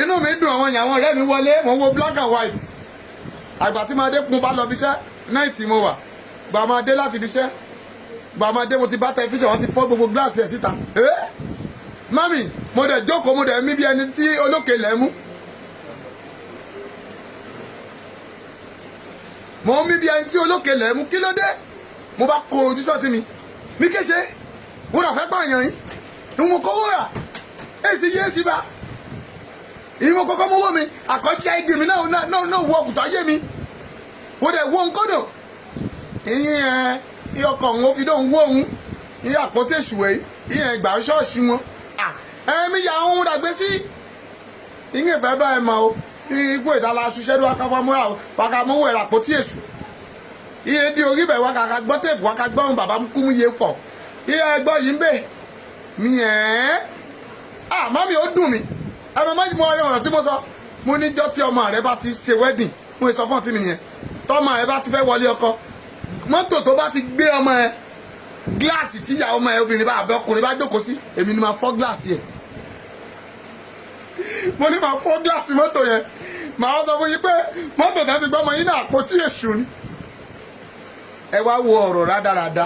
inú mi dùn àwọn èèyàn àwọn ọ̀rẹ́ mi wọlé mo wo black and white àgbà tí máa dé mo bá lọ bíṣẹ́ náìtì mo wà gbà máa dé láti bíṣẹ́ gbà máa dé mo ti bá tẹlifíṣàn wọn ti fọ́ gbogbo gíláàsì ẹ̀ síta mami mo dẹ̀ jókòó mo dẹ̀ mí bí ẹni tí olókè lẹ̀ mú mo mí bí ẹni tí olókè lẹ̀ mú kí ló dé mo bá kó ojú sọ́ọ̀tì mi kéṣe mo rà fẹ́ pààyàn yín ìwọ̀n kọ́wọ́ rà èsì yé sí bá ìwọ̀n kọ́kọ́ mọ́wọ́ mi àkọ́jí àìdè mi náà wọ ọkùtà ayé mi mo dẹ̀ wọ nkọ́dọ̀ ìyẹn ọkọ̀ òun ó fi dóun wó òun ìyẹn àpótí èṣùwẹ̀ ìyẹn ìgbà ṣọ́ọ̀ṣì wọn ẹ̀mí ya òun dàgbé sí ìyẹn ìfẹ́ bá ẹ mọ̀ o igbó ìdálá ṣiṣẹ́ ló wákà fọmúra o wákà mọ́wọ́ ẹ̀rọ àpótí èṣù ìyẹn di orí bẹ̀ wákà gbọ́ tèpù wákà gbọ́ ohun bàbá Kúmúyì fọ̀ ìyẹn ẹgbọ́ yìí ń bẹ̀ mí mami ó dùn mí ẹ̀rọ máa ń mọ ọ̀rọ̀ tí mo sọ mo níjọ́ tí ọmọ rẹ bá ti ṣe wedding mo sọ fún ọtí mi nìyẹn tọ́mọ rẹ bá ti fẹ́ wọlé ọkọ mọ́tò tó bá ti gbé ọmọ ẹ gíláàsì tíyà ọmọ ẹ obìnrin bá àbẹ ọkùnrin bá jókòó sí èmi ni máa fọ́ gíláàsì ẹ̀ mo ní máa fọ́ gíláàsì mọ́tò yẹn màá sọ fún yín pé mọ́tò tẹ́ fi gbọ́mọ yín náà àpótí èṣù ni ẹ wá wo ọ̀rọ̀ rádaràda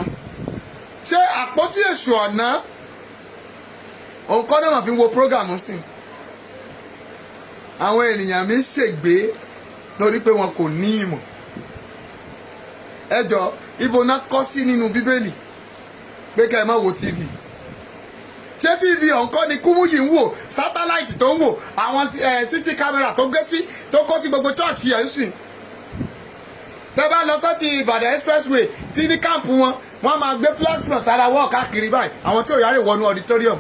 ṣé àpótí èṣù ọ̀nà òun kọ́ náà fi wo prógàmù sí àwọn ènìyàn mi ṣègbé lórí pé wọn kò ní ìmọ̀ ẹ jọ ibo náà kọ́ sí nínú bíbélì pé kẹ́ ẹ má wo tv ṣé tv ọ̀nkọ́ ni Kúmúyì ń wò sátáláìtì tó ń wò àwọn city camera tó gbé sí tó kọ́ sí gbogbo church yẹn ń sìn tẹ́ bá lọ sọ́tì Ìbàdàn expressway tí ní káàmpù wọ́n máa gbé flagsman sára wọ́ọ̀ káàkiri báyìí àwọn tí ò yára wọnú auditorium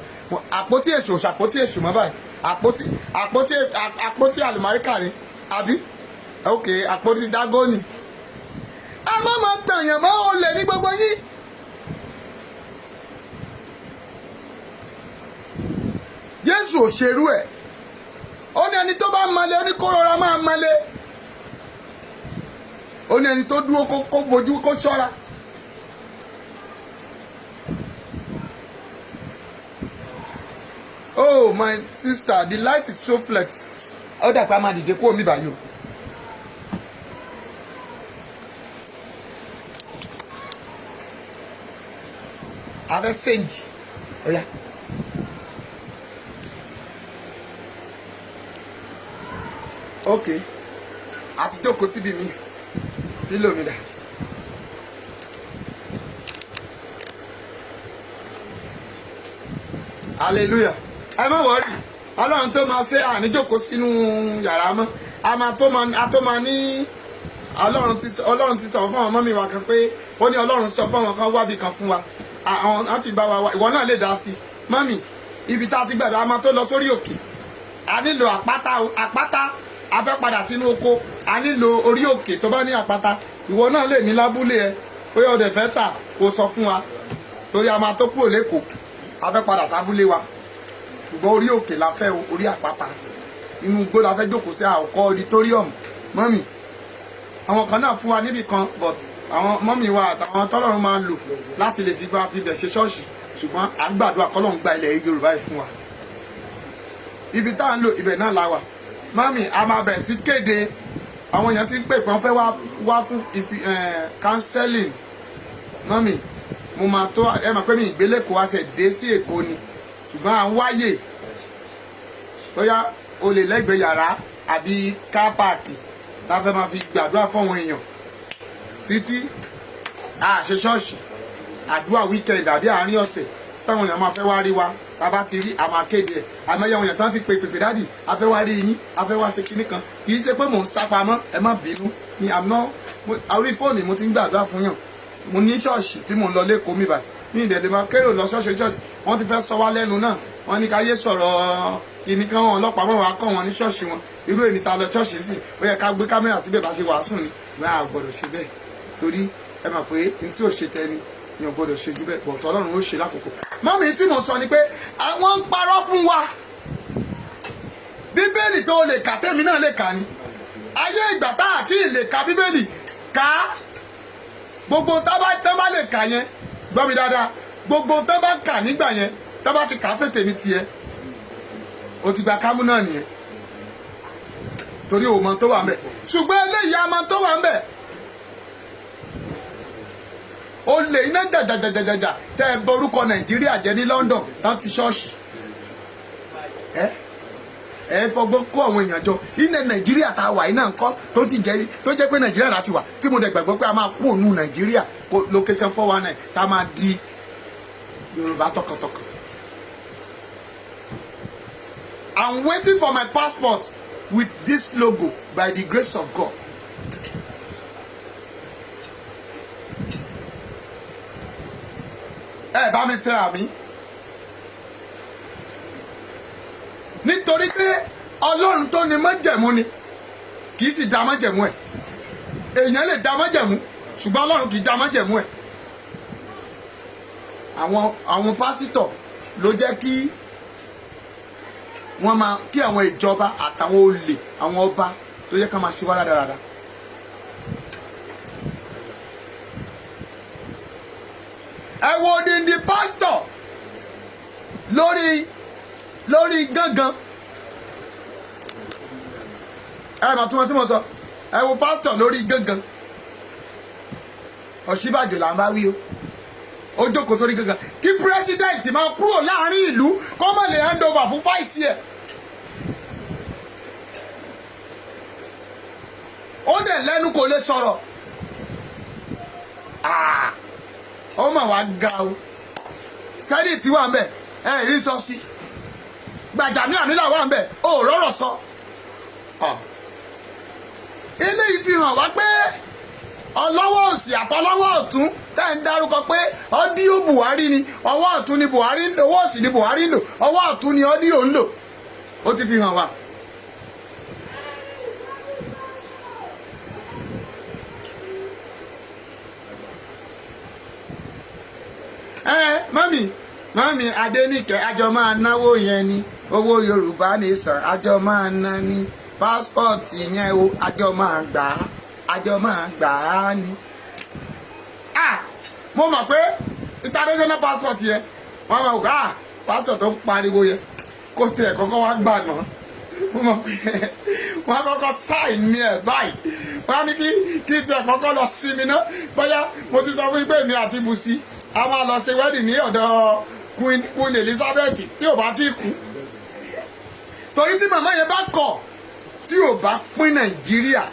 àpótí èṣù ṣàpótí èṣù mọ́ báyìí àpótí àlùmáríkà ni àbí ok àpótí dágónì a má máa tàyàn mọ́ olè ní gbogbo yín. Jésù ò ṣerú ẹ̀ ó ní ẹni tó bá malẹ̀ ó ní kó rọra máa malẹ̀ ó ní ẹni tó dúró kó bojú kó ṣọ́ra. Oh my sister, the light is so flex. Ó dà pé a máa dìde kó omi báyìí o. A fẹ́ sẹ́ǹjì. Ó yá. Ok. A ti jókòó síbi mi. Lílò mi dà. Hallelujah. Ẹ má wọrí ọlọ́run tó máa ṣe àníjókòó sínú yàrá mọ́ a tó máa ní ọlọ́run ti sọ fún àwọn mọ́mí wa kan pé ó ní ọlọ́run sọ fún àwọn kan wábì kan fún wa àwọn láti bá wa wá ìwọ náà lè dá sí mọ́mí ibi tá a ti gbàdúrà a máa tó lọ sórí òkè a nílò àpáta a fẹ́ padà sínú oko a nílò orí òkè tó bá ní àpáta ìwọ náà lè ní lábúlé ẹ pé ọdẹ fẹ́ tà kó sọ fún wa torí a máa tó kúrò lẹ́kọ̀ọ́ a fẹ́ padà sábúlé wa ṣùgbọ́n orí òkè la fẹ́ orí àpáta inú igbó la fẹ́ jókòó sí àkọ́ auditorium mọ́mì àwọn kan náà fún wa níbì kan but àwọn mọ́mì wa àtàwọn tọ́lọ́run máa ń lò láti lè fi bá fi bẹ̀ ṣe ṣọ́ọ̀ṣì ṣùgbọ́n à ń gbàdúrà kọ́lọ́run gba ilẹ̀ Yorùbá yìí fún wa ibi tá à ń lò ibẹ̀ náà la wà mọ́mì a máa bẹ̀rẹ̀ sí kéde àwọn èèyàn ti ń pè pé wọ́n fẹ́ wá fún counseling mọ́mì mo máa tó ẹ mọ̀ pé mi ìgbélẹ̀kọ́ wa ṣe dé sí Èkó ni ṣùgbọ́n à ń wáyè bóyá o lè lẹ́gbẹ̀ẹ́ yàrá àbí kápáàkì la fẹ́ máa fi gbàdúrà fáwọn èèyàn títí àṣẹ ṣọ́ọ̀ṣì àdúrà weekend àbí àárín ọ̀sẹ̀ táwọn èèyàn máa fẹ́ wá rí wa tá a bá ti rí àmọ́ akéde ẹ̀ àmọ́ ẹ̀yà àwọn èèyàn tán ti pè dáàdì a fẹ́ wá rí yín a fẹ́ wá ṣe kinní kan kì í ṣe pé mò ń sápamọ́ ẹ má bínú ni àmọ́ orí fóònù mo ti ń gbàdúrà fún yàn mo ní ṣọ́ọ̀ṣì tí mò ń lọ lẹ́kọ̀ọ́ mi báyìí ní ìdẹ̀lẹ̀ máa kérò lọ ṣọ́ọ̀ṣì wọ́n ti fẹ́ sọ wá lẹ́nu náà wọ́n ní káyé sọ̀rọ̀ kìíní kan wọn ọlọ́pàá mọ́ wàá kọ́ wọn ní ṣọ́ọ̀ṣì wọn irú èyí ta lọ ṣọ́ọ̀ṣì sí ó yẹ ká gbé kámẹ́rà síbẹ̀ bá ṣe wàásù ni wọ́n á gbọ́dọ̀ ṣe bẹ́ẹ̀ torí ẹ mọ̀ pé ní tí ò ṣe tẹni èèyàn gbọ́dọ̀ ṣe jù bẹ́ẹ̀ bọ̀tọ̀ Ọlọ́run ó ṣe lákòókò mọ́mí tí mo sọ ni pé àwọn ń parọ́ fún wa bíbélì tó lè kà tẹ́mi náà lè kà ni ayé ìgbà tá àti lè ka bíbélì ká gbogbo tán bá lè kà yẹn gbọ́ mi dáadáa gbogbo tán bá kà nígbà yẹn tán bá ti kà á fètè ní tiẹ̀ o ti gba kámú náà nìyẹn torí o mọ tó wà ń bẹ̀ ṣùgbọ́n eléyìí a mọ tó wà ń bẹ̀ o lè iná jàjàjàjàjà tẹ ẹ borúkọ Nàìjíríà jẹ ní London láti ṣọ́ọ̀ṣì ẹ fọgbọ́n kó àwọn èèyàn jọ ilẹ̀ Nàìjíríà tá a wà iná ńkọ́ tó jẹ́ pé Nàìjíríà láti wà tí mo dẹ̀ gbàgbọ́ pé a máa kú òun Nàìjíríà location 419 tá a máa di Yorùbá tọkàntọkàn. I'm waiting for my passport with this logo by the grace of God. Ẹ bá mi tẹ́ra mi. Nítorí pé Ọlọ́run tó ní májẹ̀mú ni kì í sì dá májẹ̀mú ẹ̀. Èèyàn lè dá májẹ̀mú ṣùgbọ́n Ọlọ́run kì í dá májẹ̀mú ẹ̀. Àwọn pásítọ̀ ló jẹ́ kí wọ́n máa kí àwọn ìjọba àtàwọn olè àwọn ọba tó yẹ ká máa ṣe wá rádaràda. ẹ wo odindi pásítọ̀ lórí gángan ẹ mà túmọ̀ tí mo sọ ẹ wo pásítọ̀ lórí gángan Ọ̀ṣínbàjò là ń bá wí o ó jókòó sórí gángan kí pírẹsidẹ́ǹtì máa kúrò láàrin ìlú kó má lè hand over fún fáìsì ẹ̀. ó dẹ̀ lẹ́nu kò lè sọ̀rọ̀ ó mà wá ga o sẹ́díìtì wà ń bẹ̀ ẹ̀ rí sọ sí Gbajabiamila wà ń bẹ̀ ó rọ̀rọ̀ sọ. eléyìí fi hàn wá pé ọlọ́wọ́ òsì àtọlọ́wọ́ ọ̀tún tẹ́ ń dárúkọ pé ọ́díò Buhari ni ọwọ́ ọ̀tún ni Buhari ń lò ọwọ́ òsì ni Buhari ń lò ọwọ́ ọ̀tún ni ọ́díò ń lò ó ti fi hàn wá. mami Adéníkẹ́ àjọ máa náwó yẹn ni owó Yorùbá Nation àjọ máa ná ní pásítọ̀tì yẹn o àjọ máa gbà á ni. mo mọ̀ pé international passport yẹn wọ́n máa gbà pásítọ̀ tó ń pariwo yẹn kó tiẹ̀ kọ́kọ́ wá gbà náà mo mọ̀ pé wọ́n á kọ́kọ́ sáìn ní ẹ̀ báyìí wọ́n á ní kí tiẹ̀ kọ́kọ́ lọ sí mi náà bóyá mo ti sọ fún pé mi àti Bùsí a máa lọ ṣe wedding ní ọ̀dọ̀ Queen Elizabeth tí ò bá ti kú torí tí màmá yẹn bá kọ̀ tí ò bá pín Nàìjíríà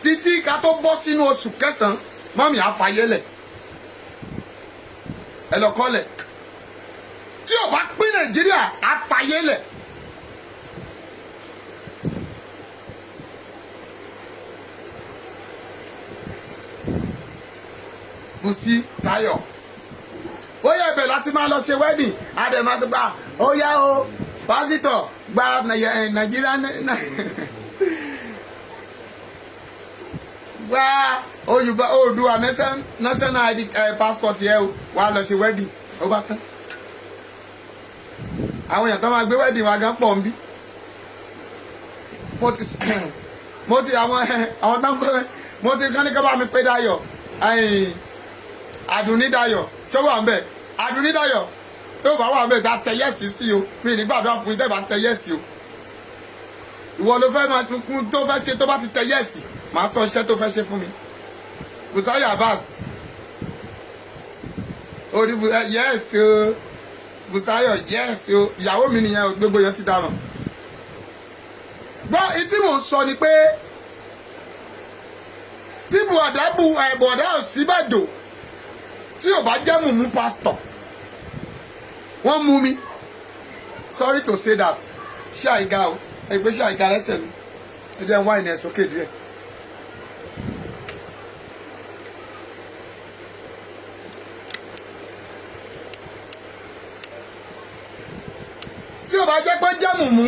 títí ká tó bọ́ sínú oṣù kẹsàn-án mọ́mí àfàyẹ́lẹ̀ ẹ lọ kọ́lẹ̀ tí ò bá pín Nàìjíríà àfàyẹ́lẹ̀. Bùsí Táyọ̀ ó yẹ ibẹ̀ láti máa lọ ṣe wedding àdèmà tó gbà ó yá o pásítọ̀ gba Nàìjíríà gba Oòduà national ID passport yẹ o wà lọ ṣe wedding ó bá tán àwọn èèyàn tó máa gbé wedding wa gan pọ̀ ń bí mo ti àwọn tó ń pẹ́ mo ti kán ní kọ́ bá mi pé Dayọ̀ Adúnídayọ̀ ṣé wà ń bẹ̀ Adúnídayọ̀ tó bá wà ń bẹ̀ tá tẹ yẹ́sì sí o mi nígbàdúrà fún yín tẹ́ bá tẹ yẹ́sì o ìwọ ló fẹ́ máa tó fẹ́ ṣe tó bá ti tẹ yẹ́sì màá sọ iṣẹ́ tó fẹ́ ṣe fún mi Bùsáyọ̀ Abbas orí yẹ́sì o Bùsáyọ̀ yẹ́sì o ìyàwó mi nìyẹn o gbogbo yẹn ti dáná gbọ́ ìtí mò ń sọ ni pé tí bọ̀dá Ọ̀ṣínbàjò tí ò bá jẹ́ mùmú pásítọ̀ wọ́n mú mi sorry to say that ṣé àìga o ẹgbẹ́ ṣé àìga lẹ́sẹ̀ mi ẹ jẹ́ wáìnì ẹ̀ sókè díẹ̀. tí ò bá jẹ́ pé jẹ́ mùmú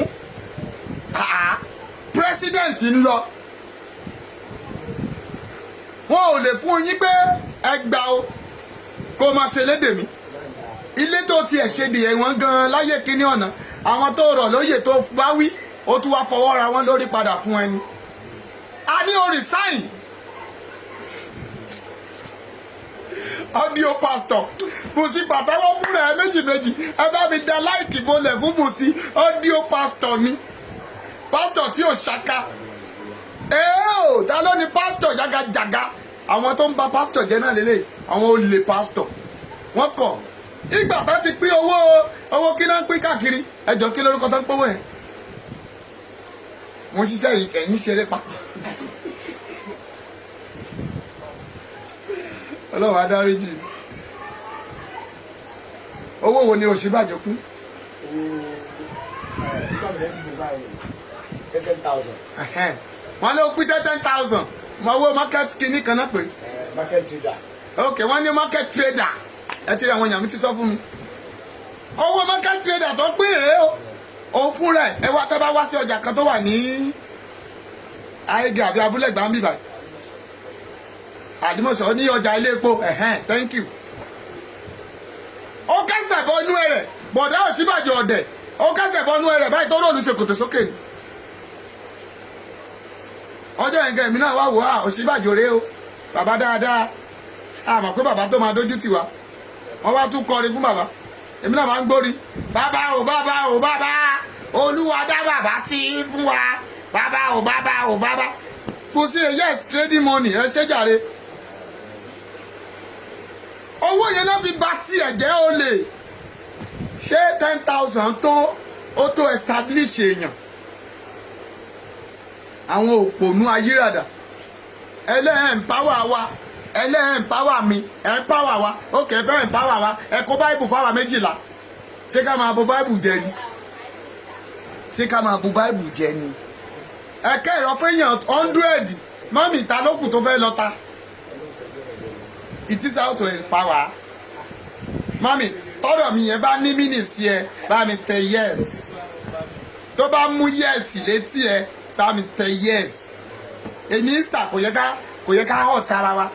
president ń lọ wọn ò lè fún yín pé ẹ gbà o kó máa ṣe lédè mi ilé tó tiẹ̀ ṣe dìé wọn gan láyé kíní ọ̀nà àwọn tó rọ̀ lóyè tó bá wí ó tún wá fọwọ́ ra wọn lórí padà fún ẹni a ní o resign audio pastor Bùsí pàtẹ́wọ́ fúnra ẹ méjì ẹ bá mi da láìkì bolẹ̀ fún Bùsí audio pastor ni pastor tí ò ṣaka ta ló ní pastor jagajaga àwọn tó ń ba pastor jẹ́ náà lélẹ̀ àwọn olè pastor wọ́n kọ̀ ìgbà bá ti pín owó kí náà pín káàkiri ẹjọ́ kí lórúkọ tó ń pọ́wọ́ ẹ̀ wọ́n ṣiṣẹ́ yìí ẹ̀yìn ṣeré pa Ọlọ́run adáríjì owó wo ni Ọ̀ṣínbàjò kú. wọ́n ló pín 10,000 mọ owó market kìíní kan náà pé. market trader. ok wọ́n ní market trader ẹ ti rí àwọn èèyàn mi ti sọ fún mi owó market trader tó pín rèé o òun fún rẹ̀ ẹ wá tẹ́ bá wá sí ọjà kan tó wà ní ayédè àbí abúlé gbàmbì báyìí àdìmọ̀sọ̀ ní ọjà ilé epo thank you ó kẹsẹ̀ bọ́ inú rẹ̀ bọ̀dá Ọ̀ṣínbàjò ọ̀dẹ̀ ó kẹsẹ̀ bọ́nú ẹrẹ̀ báyìí tó ròlù ṣe kòtò sókè ni. ọjọ́ yẹn gan èmi náà wá wò á Ọ̀ṣínbàjò rèé o bàbá dáadáa àmọ́ pé bàbá tó máa dójú tì wá wọ́n wá tún kọrin fún bàbá èmi náà máa ń gbórí bàbá o bàbá o bàbá olúwa dá bàbá sí fún wa bàbá o bàbá o bàbá kò sí yes trading money ẹ ṣé jàre owó yẹn náà fi bà tiẹ̀ jẹ́ olè ṣé 10,000 tó ó tó establish èèyàn àwọn òpònú ayírádà ẹlẹ́ẹ̀ empower wa ẹlẹ́ẹ̀ empower mi empower wa ókè fẹ́ empower wa ẹ kó báìbù fáwa 12 ṣé ká máa bo báìbù jẹ ni ṣé ká máa bo báìbù jẹ ni ẹ̀kẹ́ ìrọ̀fẹ́yàn 100 mọ́mì ta ló kù tó fẹ́ lọ ta it is how to empower mọ́mì tọ́rọ̀ mi yẹn bá ní mínìsì ẹ bá mi tẹ yes tó bá mú yes létí ẹ bá mi tẹ yes èyí insta kò yẹ ká hàn tara wa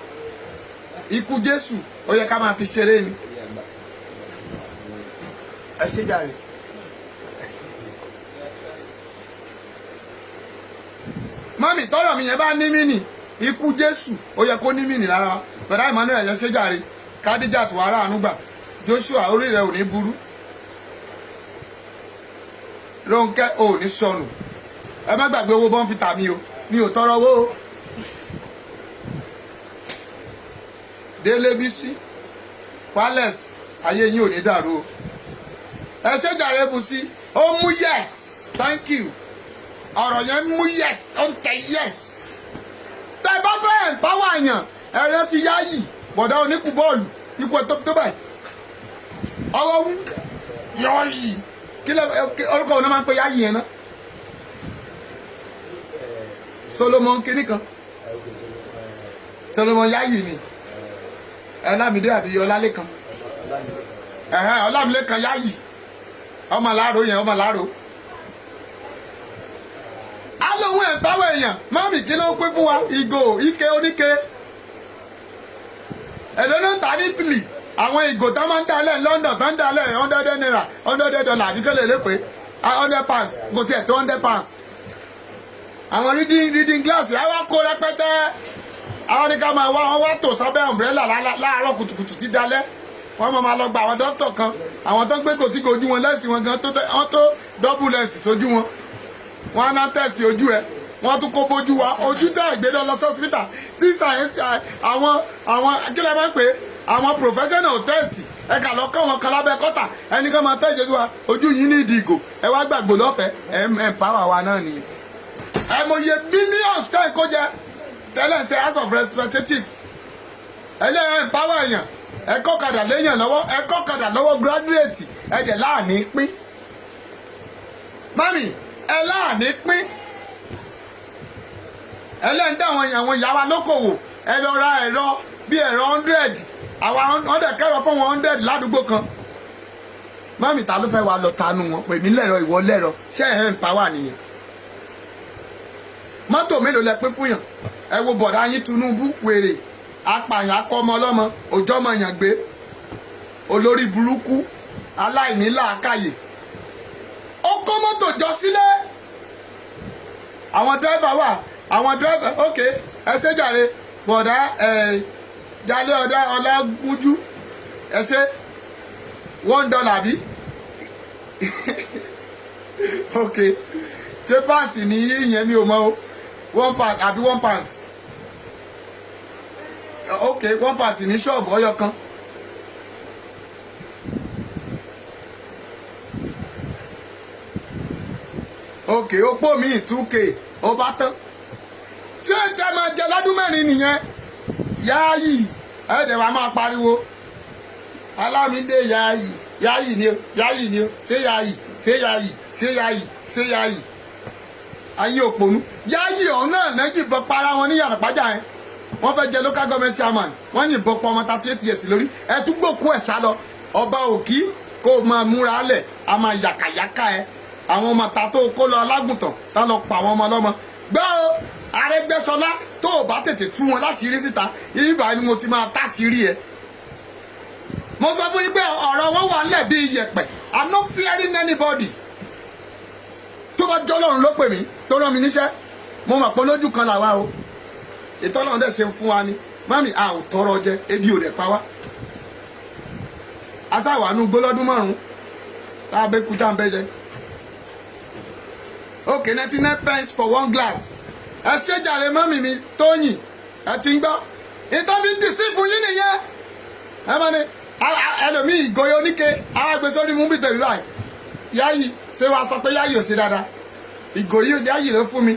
ikú Jésù ó yẹ ká máa fi ṣeré ni ẹ ṣé jàre. mọ́mì tọ́rọ̀ mi yẹn bá ní mínì ikú Jésù ó yẹ kó ní mínì lára wa bẹ̀rẹ̀ Emmanuel ẹ ṣé jàre Kádíjà tó wàrà àánú gbà Joshua orí rẹ ò ní burú Rónkẹ́ ò ní sọnù ẹ má gbàgbé owó bọ́ǹfìtà mi ò tọrọ owó Délé Bísí Wales ayé yín ò ní dàrú o ẹ ṣé jàre Bùsí ó mú yes thank you ọ̀rọ̀ yẹn mú yes ó ń tẹ yes tẹ bá fẹ́ empower àyàn ẹ̀rọ ti Yáyì bọ̀dá oníkù bọ́ọ̀lù ikú ẹ̀ tó báyìí ọwọ́ Yáyì kí ló orúkọ wọn máa ń pe Yáyì yẹn náà Solomon kìíní kan Solomon Yáyì ni Ọlámídé àbí Ọlálékan Ọlámilékan Yáyì ọmọ láàró yẹn ọmọ láàró alóhun ẹ̀báwọ̀ èèyàn mọ́mì kí ló ń pín fún wa ìgò ike oníke ẹ̀lọ́ ló ń ta ní Italy àwọn ìgò tó máa ń dalẹ̀ London tó ń dalẹ̀ $100 $100 àbíkẹ́lẹ̀ lépè 100 pounds kò tiẹ̀ tó 100 pounds àwọn reading glass àwọn kó rẹpẹtẹ àwọn ní ká máa wá wọn wá tò sábẹ́ umbrella láàárọ̀ kùtùkùtù ti dalẹ̀ wọ́n máa lọ gba àwọn dókítà kan àwọn tó ń gbé gòtígò ojú wọn lẹ́sìn wọn gan wọ́n tó double lens sójú wọn wọ́n á ná tẹ̀sí ojú ẹ wọ́n tún kó bójú wa ojú tẹ̀ ìgbélé lọ sọ́sìpítà tí sàyẹ́nsì àwọn kílẹ̀ máa ń pè àwọn professional test ẹ̀ka lọ́kọ́ wọn kan lábẹ́ kọ́tà ẹnì kan máa tẹ̀jọ́ wa ojú yìí ní ìdí ìgò ẹ wá gbàgbó lọ́fẹ̀ẹ́ empower wa náà nìyẹn. ẹ mọ iye billions kan kó jẹ tẹ́lẹ̀ ṣe house of representative ẹlẹ́yìn empower èèyàn ẹ̀kọ́ kadà léèyàn lọ́wọ́ ẹ̀kọ́ kadà lọ́wọ́ graduate ẹ̀jẹ̀ láàní pín mami ẹ láàní pín ẹlẹ́ńdá àwọn ìyá wa lókòwò ẹ lọ ra ẹ̀rọ bí ẹ̀rọ 100 àwa 100 kẹ́rọ fún wọn 100 ládùúgbò kan mami ta ló fẹ́ wa lọ tanu wọn pè mí lẹ́rọ ìwọ lẹ́rọ ṣé ẹ̀ ń pa wà nìyẹn mọ́tò mélòó lẹ pín fún yàn ẹ wo bọ̀dá yín Tinubu wèrè apààyàn akọ́mọ ọlọ́mọ òjọ́mọ yàn gbé olórí burúkú aláìní làákàyè ó kó mọ́tò jọ sílẹ̀ àwọn dírẹ́fà wà àwọn dírẹ́fà ok ẹ ṣé jàre bọ̀dá jalè ọ̀dá ọlágúnjú ẹ ṣé $1 bí ok ṣé páàsì ní yíyan mi ò mọ o £1 àbí £1 ok £1 ní ṣọ́ọ̀bù ọyọ kan. ok opó mi 2k ó bá tán tí ẹ jẹ máa jẹ lọ́dún mẹ́rin nìyẹn Yáyì ẹ̀ẹ́dẹ̀ wa máa pariwo Alámídé Yáyì ni o Yáyì ni o ṣé Yáyì ṣé Yáyì ṣé Yáyì ṣé Yáyì ayé òpònú Yáyì ọ̀hún náà náà yìnbọn para wọn ní Yànàpájà yẹn wọ́n fẹ́ jẹ local government chairman wọ́n yìnbọn pa ọmọ 38 years lórí ẹ tún gbòkú ẹ̀ sá lọ ọba òkì kó o máa múra lẹ̀ a máa yàkàyàkà ẹ àwọn ọmọ ta tó kó lọ alágùntàn tá lọ pa àwọn ọmọ ọlọ́mọ gbọ́ Arẹ́gbẹ́ṣọlá tó o bá tètè tú wọn láṣìírí síta ibà ni mo ti máa táṣìírí ẹ mo sọ fún yín pé ọ̀rọ̀ wọn wà lẹ̀ bí iyẹ̀pẹ̀ I'm not fearing anybody tó bá jẹ́ Ọlọ́run ló pè mí tó rán mi níṣẹ́ mo mọ̀ pé lójú kan làwa o ìtọ́lọ́run dẹ̀ ṣe fún wa ni mami a ò tọrọ jẹ ebi ò dẹ̀ pa wá asáwàánú gbólọ́dún márùn-ún tá a bẹ kú tá a bẹ jẹ okay 99 pence for one glass ẹ ṣe jàre mami mi Tóyìn ẹ ti ń gbọ́ ìtọ́fi dì sí fún yín nìyẹn ẹ mọ ni ẹlòmíì ìgòyè oníke alágbèsórí mú bí tèmi báyìí Yáyì ṣé wàá sọ pé Yáyì ò sí dáadáa ìgòyè Yáyì ló fún mi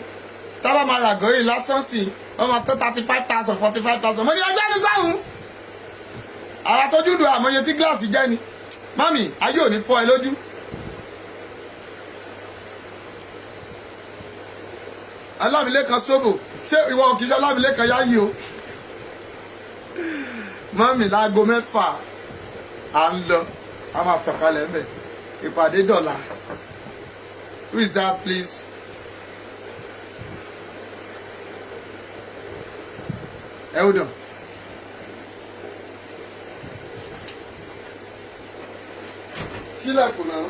tábà máa rà gòyè lásán sí wọ́n máa tó 35,000 45,000 mo ní ọjọ́ ní sáhùn àwa tó dúdú àmọye tí gíláàsì jẹ́ ni mami ayé ò ní fọ́ ẹ lójú. Ọlámilékan Sóbò ṣé ìwọ kì í ṣe Ọlámilékan Yáyì o mami láago 6 à ń lọ a máa sọ̀kalẹ̀ ń bẹ̀ ìpàdé dọ̀là who is that please. Hold on. Sílẹ̀kùn náà.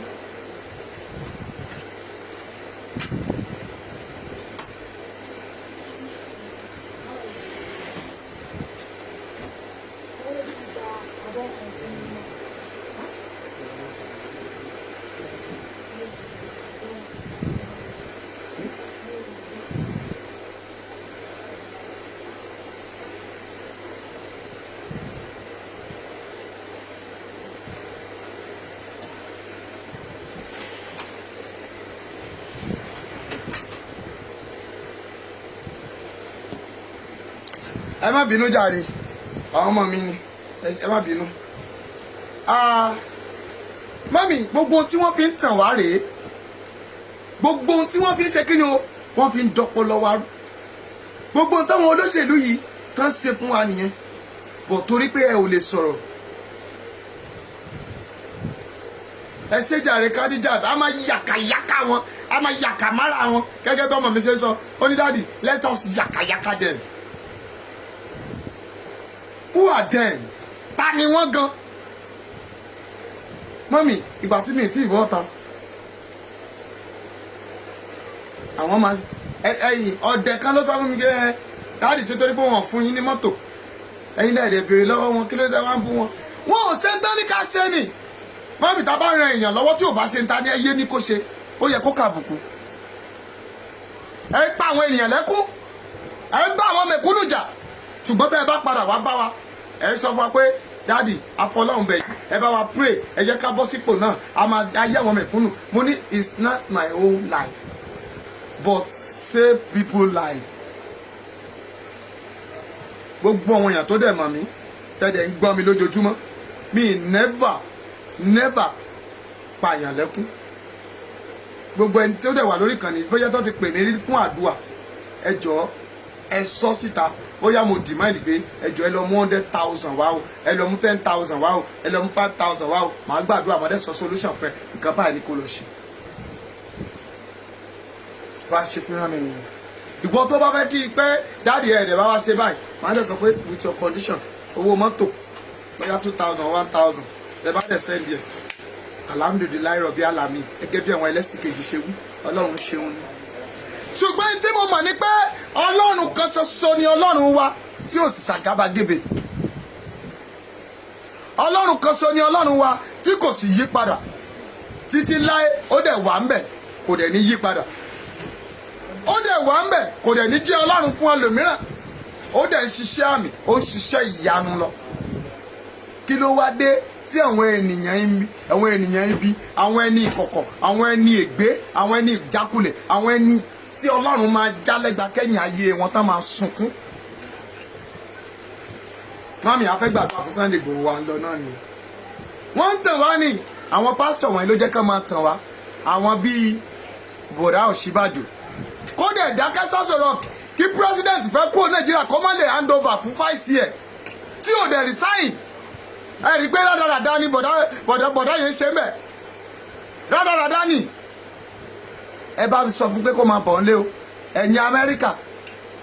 Ẹ má bínú jàre àwọn ọmọ mi ni ẹ má bínú. Mami gbogbo ohun tí wọ́n fi ń tàn wá rèé gbogbo ohun tí wọ́n fi ń ṣe kí ni o wọ́n fi ń dọpọlọ wa rú gbogbo ohun táwọn olóṣèlú yìí tán ṣe fún wa nìyẹn bọ̀ torí pé ẹ ò lè sọ̀rọ̀ ẹ ṣe jàre Khadijat a máa yàkàyàkà wọn a máa yàkà mára wọn gẹ́gẹ́ bí ọmọ mi ṣe sọ ó ní dáàdì let us yàkàyàkà them. Who are them? Ta ni wọ́n gan? Mọ́mì, ìgbà tí mi ti ìbọn ta. Àwọn máa ẹ̀yìn ọ̀dẹ̀ kan ló sọ fún mi gẹ́ dáàdì tí ó torí pé wọ́n fún yín ní mọ́tò. Ẹ̀yin náà ẹ̀dẹ̀ béèrè lọ́wọ́ wọn kí ló dé wá ń bú wọn. Wọn ò ṣe ń tán ní ká ṣe nì. Mọ́mì tá a bá ran èèyàn lọ́wọ́ tí ò bá ṣe ń ta ní ẹyẹ ní kó ṣe. Ó yẹ kó kàbùkù. Ẹ pa àwọn ènìyàn lẹ́kún. Ẹ bá àwọn mẹ̀kúnnù jà. Ṣùgbọ́n tẹ́ ẹ bá padà wá bá wa ẹ sọ fún wa pé dáàdì afọlọ́hún bẹ̀ ẹ bá wa pray ẹ jẹ́ ká bọ́ sípò náà a máa ayé àwọn mẹ̀kúnnù mo ní it's not my own life but save people life. Gbogbo àwọn èèyàn tó dẹ̀ mọ̀ mí tẹ́lẹ̀ ń gbọ́ mi lójoojúmọ́ mi never pààyàn lẹ́kún. Gbogbo ẹni tó dẹ̀ wà lórí ìkànnì bóyá tó ti pè mí rí fún àdúrà ẹ jọ̀ọ́ ẹ sọ síta bóyá mo demand pé ẹjọ ẹ lọ mú 100,000 wá o ẹ lọ mú 10,000 wá o ẹ lọ mú 5,000 wá o màá gbàdúrà màá dẹ̀ sọ solution fẹ́ nǹkan báyìí ni kò lọ ṣe. wá ṣe fi hàn mí nìyẹn ìwọ tó bá fẹ́ kí pé dáàdì ẹ̀ẹ́dẹ̀ bá wá ṣe báyìí màá dẹ̀ sọ pé with your condition owó mọ́tò bóyá 2,000 1,000 ẹ bá dẹ̀ send ẹ̀ alhamdulilayi rọ̀bì alami gẹ́gẹ́ bí àwọn ẹlẹ́sìn kejì ṣe wí Ọlọ́run ṣeun ni. Ṣùgbọ́n tí mo mọ̀ ní pé Ọlọ́run kan ṣoṣo ni Ọlọ́run wa tí ò sì ṣàgàbàgebè. Ọlọ́run kan ṣoṣo ni Ọlọ́run wa tí kò sì yí padà títí láé ó dẹ̀ wà ń bẹ̀ kò dẹ̀ ní yí padà. Ó dẹ̀ wà ń bẹ̀ kò dẹ̀ ní jẹ́ Ọlọ́run fún ẹlòmíràn. Ó dẹ̀ ń ṣiṣẹ́ àmì ó ń ṣiṣẹ́ ìyanu lọ. Kí ló wá dé tí àwọn ènìyàn ibi àwọn ẹni ìkọ̀kọ̀ àwọn ẹni ègbé àwọn ẹni ìjákulẹ̀ àwọn ẹni tí Ọlọ́run máa jálẹ́gba kẹ́yìn ayé wọn tán máa sunkún. Mami afẹ́gbàgbà fún Sunday Igboho wa ń lọ náà ni wọ́n ń tàn wá ní àwọn pásítọ̀ wọ̀nyí ló jẹ́ ká máa tàn wá àwọn bíi Bọ̀dá Ọ̀ṣínbàjò kó dẹ̀ dákẹ́ sọ́sọ̀rọ̀ kí president fẹ́ kúrò Nàìjíríà kó má lè hand over fún 5 years tí ò dẹ̀ resign. Ẹ rí i pé rádaràdá ni bọ̀dá yẹn ṣe mẹ́ rádaràdá ni ẹ bá mi sọ fún pé kó máa bọ̀ ń lé o ẹ̀yin Amẹ́ríkà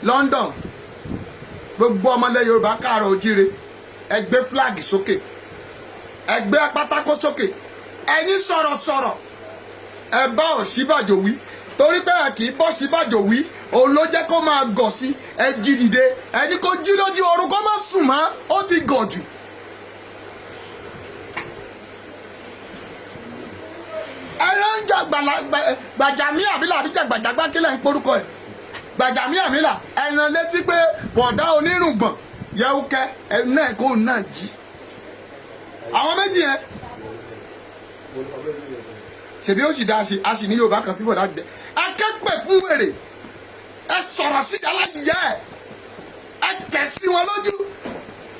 London gbogbo ọmọlẹ̀ Yorùbá káàárọ̀ ojíire ẹ gbé flag sókè ẹ gbé pátákó sókè ẹ̀yin sọ̀rọ̀sọ̀rọ̀ ẹ bá Ọ̀ṣínbàjò wí torí pé ẹ kì í bọ́ Ọ̀ṣínbàjò wí òun ló jẹ́ kó máa gọ̀ sí ẹ jí dìde ẹni kó jí lójú oorun kó má sùn mọ́ ó ti gọ̀ jù. ẹran ń jà Gbàjàmí Àmìlà àbí jà Gbàjàgbá kílẹ̀ ń porúkọ ẹ̀ Gbàjàmí Àmìlà ẹran létí pé bọ̀dá onírùngbọ̀n Yẹ́wúkẹ́ ẹnu náà kó náà jí àwọn méjì yẹn ṣèbí ó sì dá a sì ní Yorùbá kan sí bọ̀dá gbẹ akẹ́pẹ́ fún wèrè ẹ sọ̀rọ̀ sí aláìyá ẹ kẹ̀ sí wọn lójú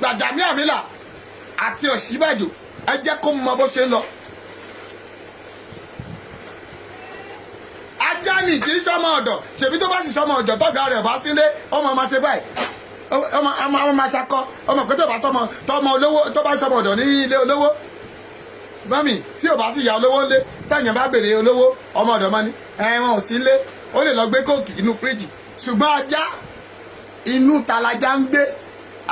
Gbàjàmí Àmìlà àti Ọ̀ṣínbàjò ẹ jẹ́ kó mọ bó ṣe ń lọ. ajá ni kì í sọmọ ọ̀dọ̀ ṣèbí tó bá sì sọmọ ọ̀dọ̀ tọ́gà rẹ̀ bá sílé ọmọ máa ṣe báyìí ọmọ máa ṣakọ ọmọ pé tó bá sọmọ tọmọ olówó tó bá sọmọ ọ̀dọ̀ ní ilé olówó mọ́mì tí ò bá sì ya olówó ńlé tẹ̀yìn bá béèrè olówó ọmọ ọ̀dọ̀ mọ́ ni ẹ̀wọ̀n ò sí ńlé ó lè lọ gbé kóòkì inú fíríjì ṣùgbọ́n ajá inú ìtàlájà ń gbé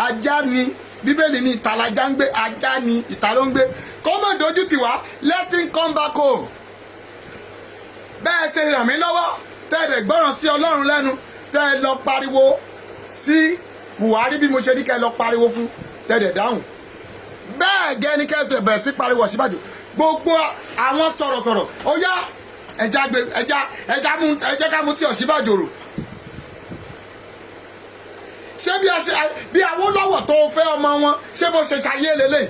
ajá ni bíbélì ní ìtàlájà ń gbé ajá ni ìta ló ń gbé kó mọ̀ dojú tì wá let him come back home. bẹ́ẹ̀ ṣe ràn mí lọ́wọ́ tẹ́ ẹ̀ gbọ́ràn sí Ọlọ́run lẹ́nu tẹ́ ẹ lọ pariwo sí Buhari bí mo ṣe ní kẹ́ ẹ lọ pariwo fún tẹ́ ẹ̀ dáhùn bẹ́ẹ̀ gẹ́ ní kẹ́ ẹ bẹ̀rẹ̀ sí pariwo Ọ̀ṣínbàjò gbogbo àwọn sọ̀rọ̀sọ̀rọ̀ ó yá ẹja ká mú tí Ọ̀ṣínbàjò rò ṣé bí Awólọ́wọ̀ tó fẹ́ ọmọ wọn ṣé bó ṣe ṣayé lélẹ̀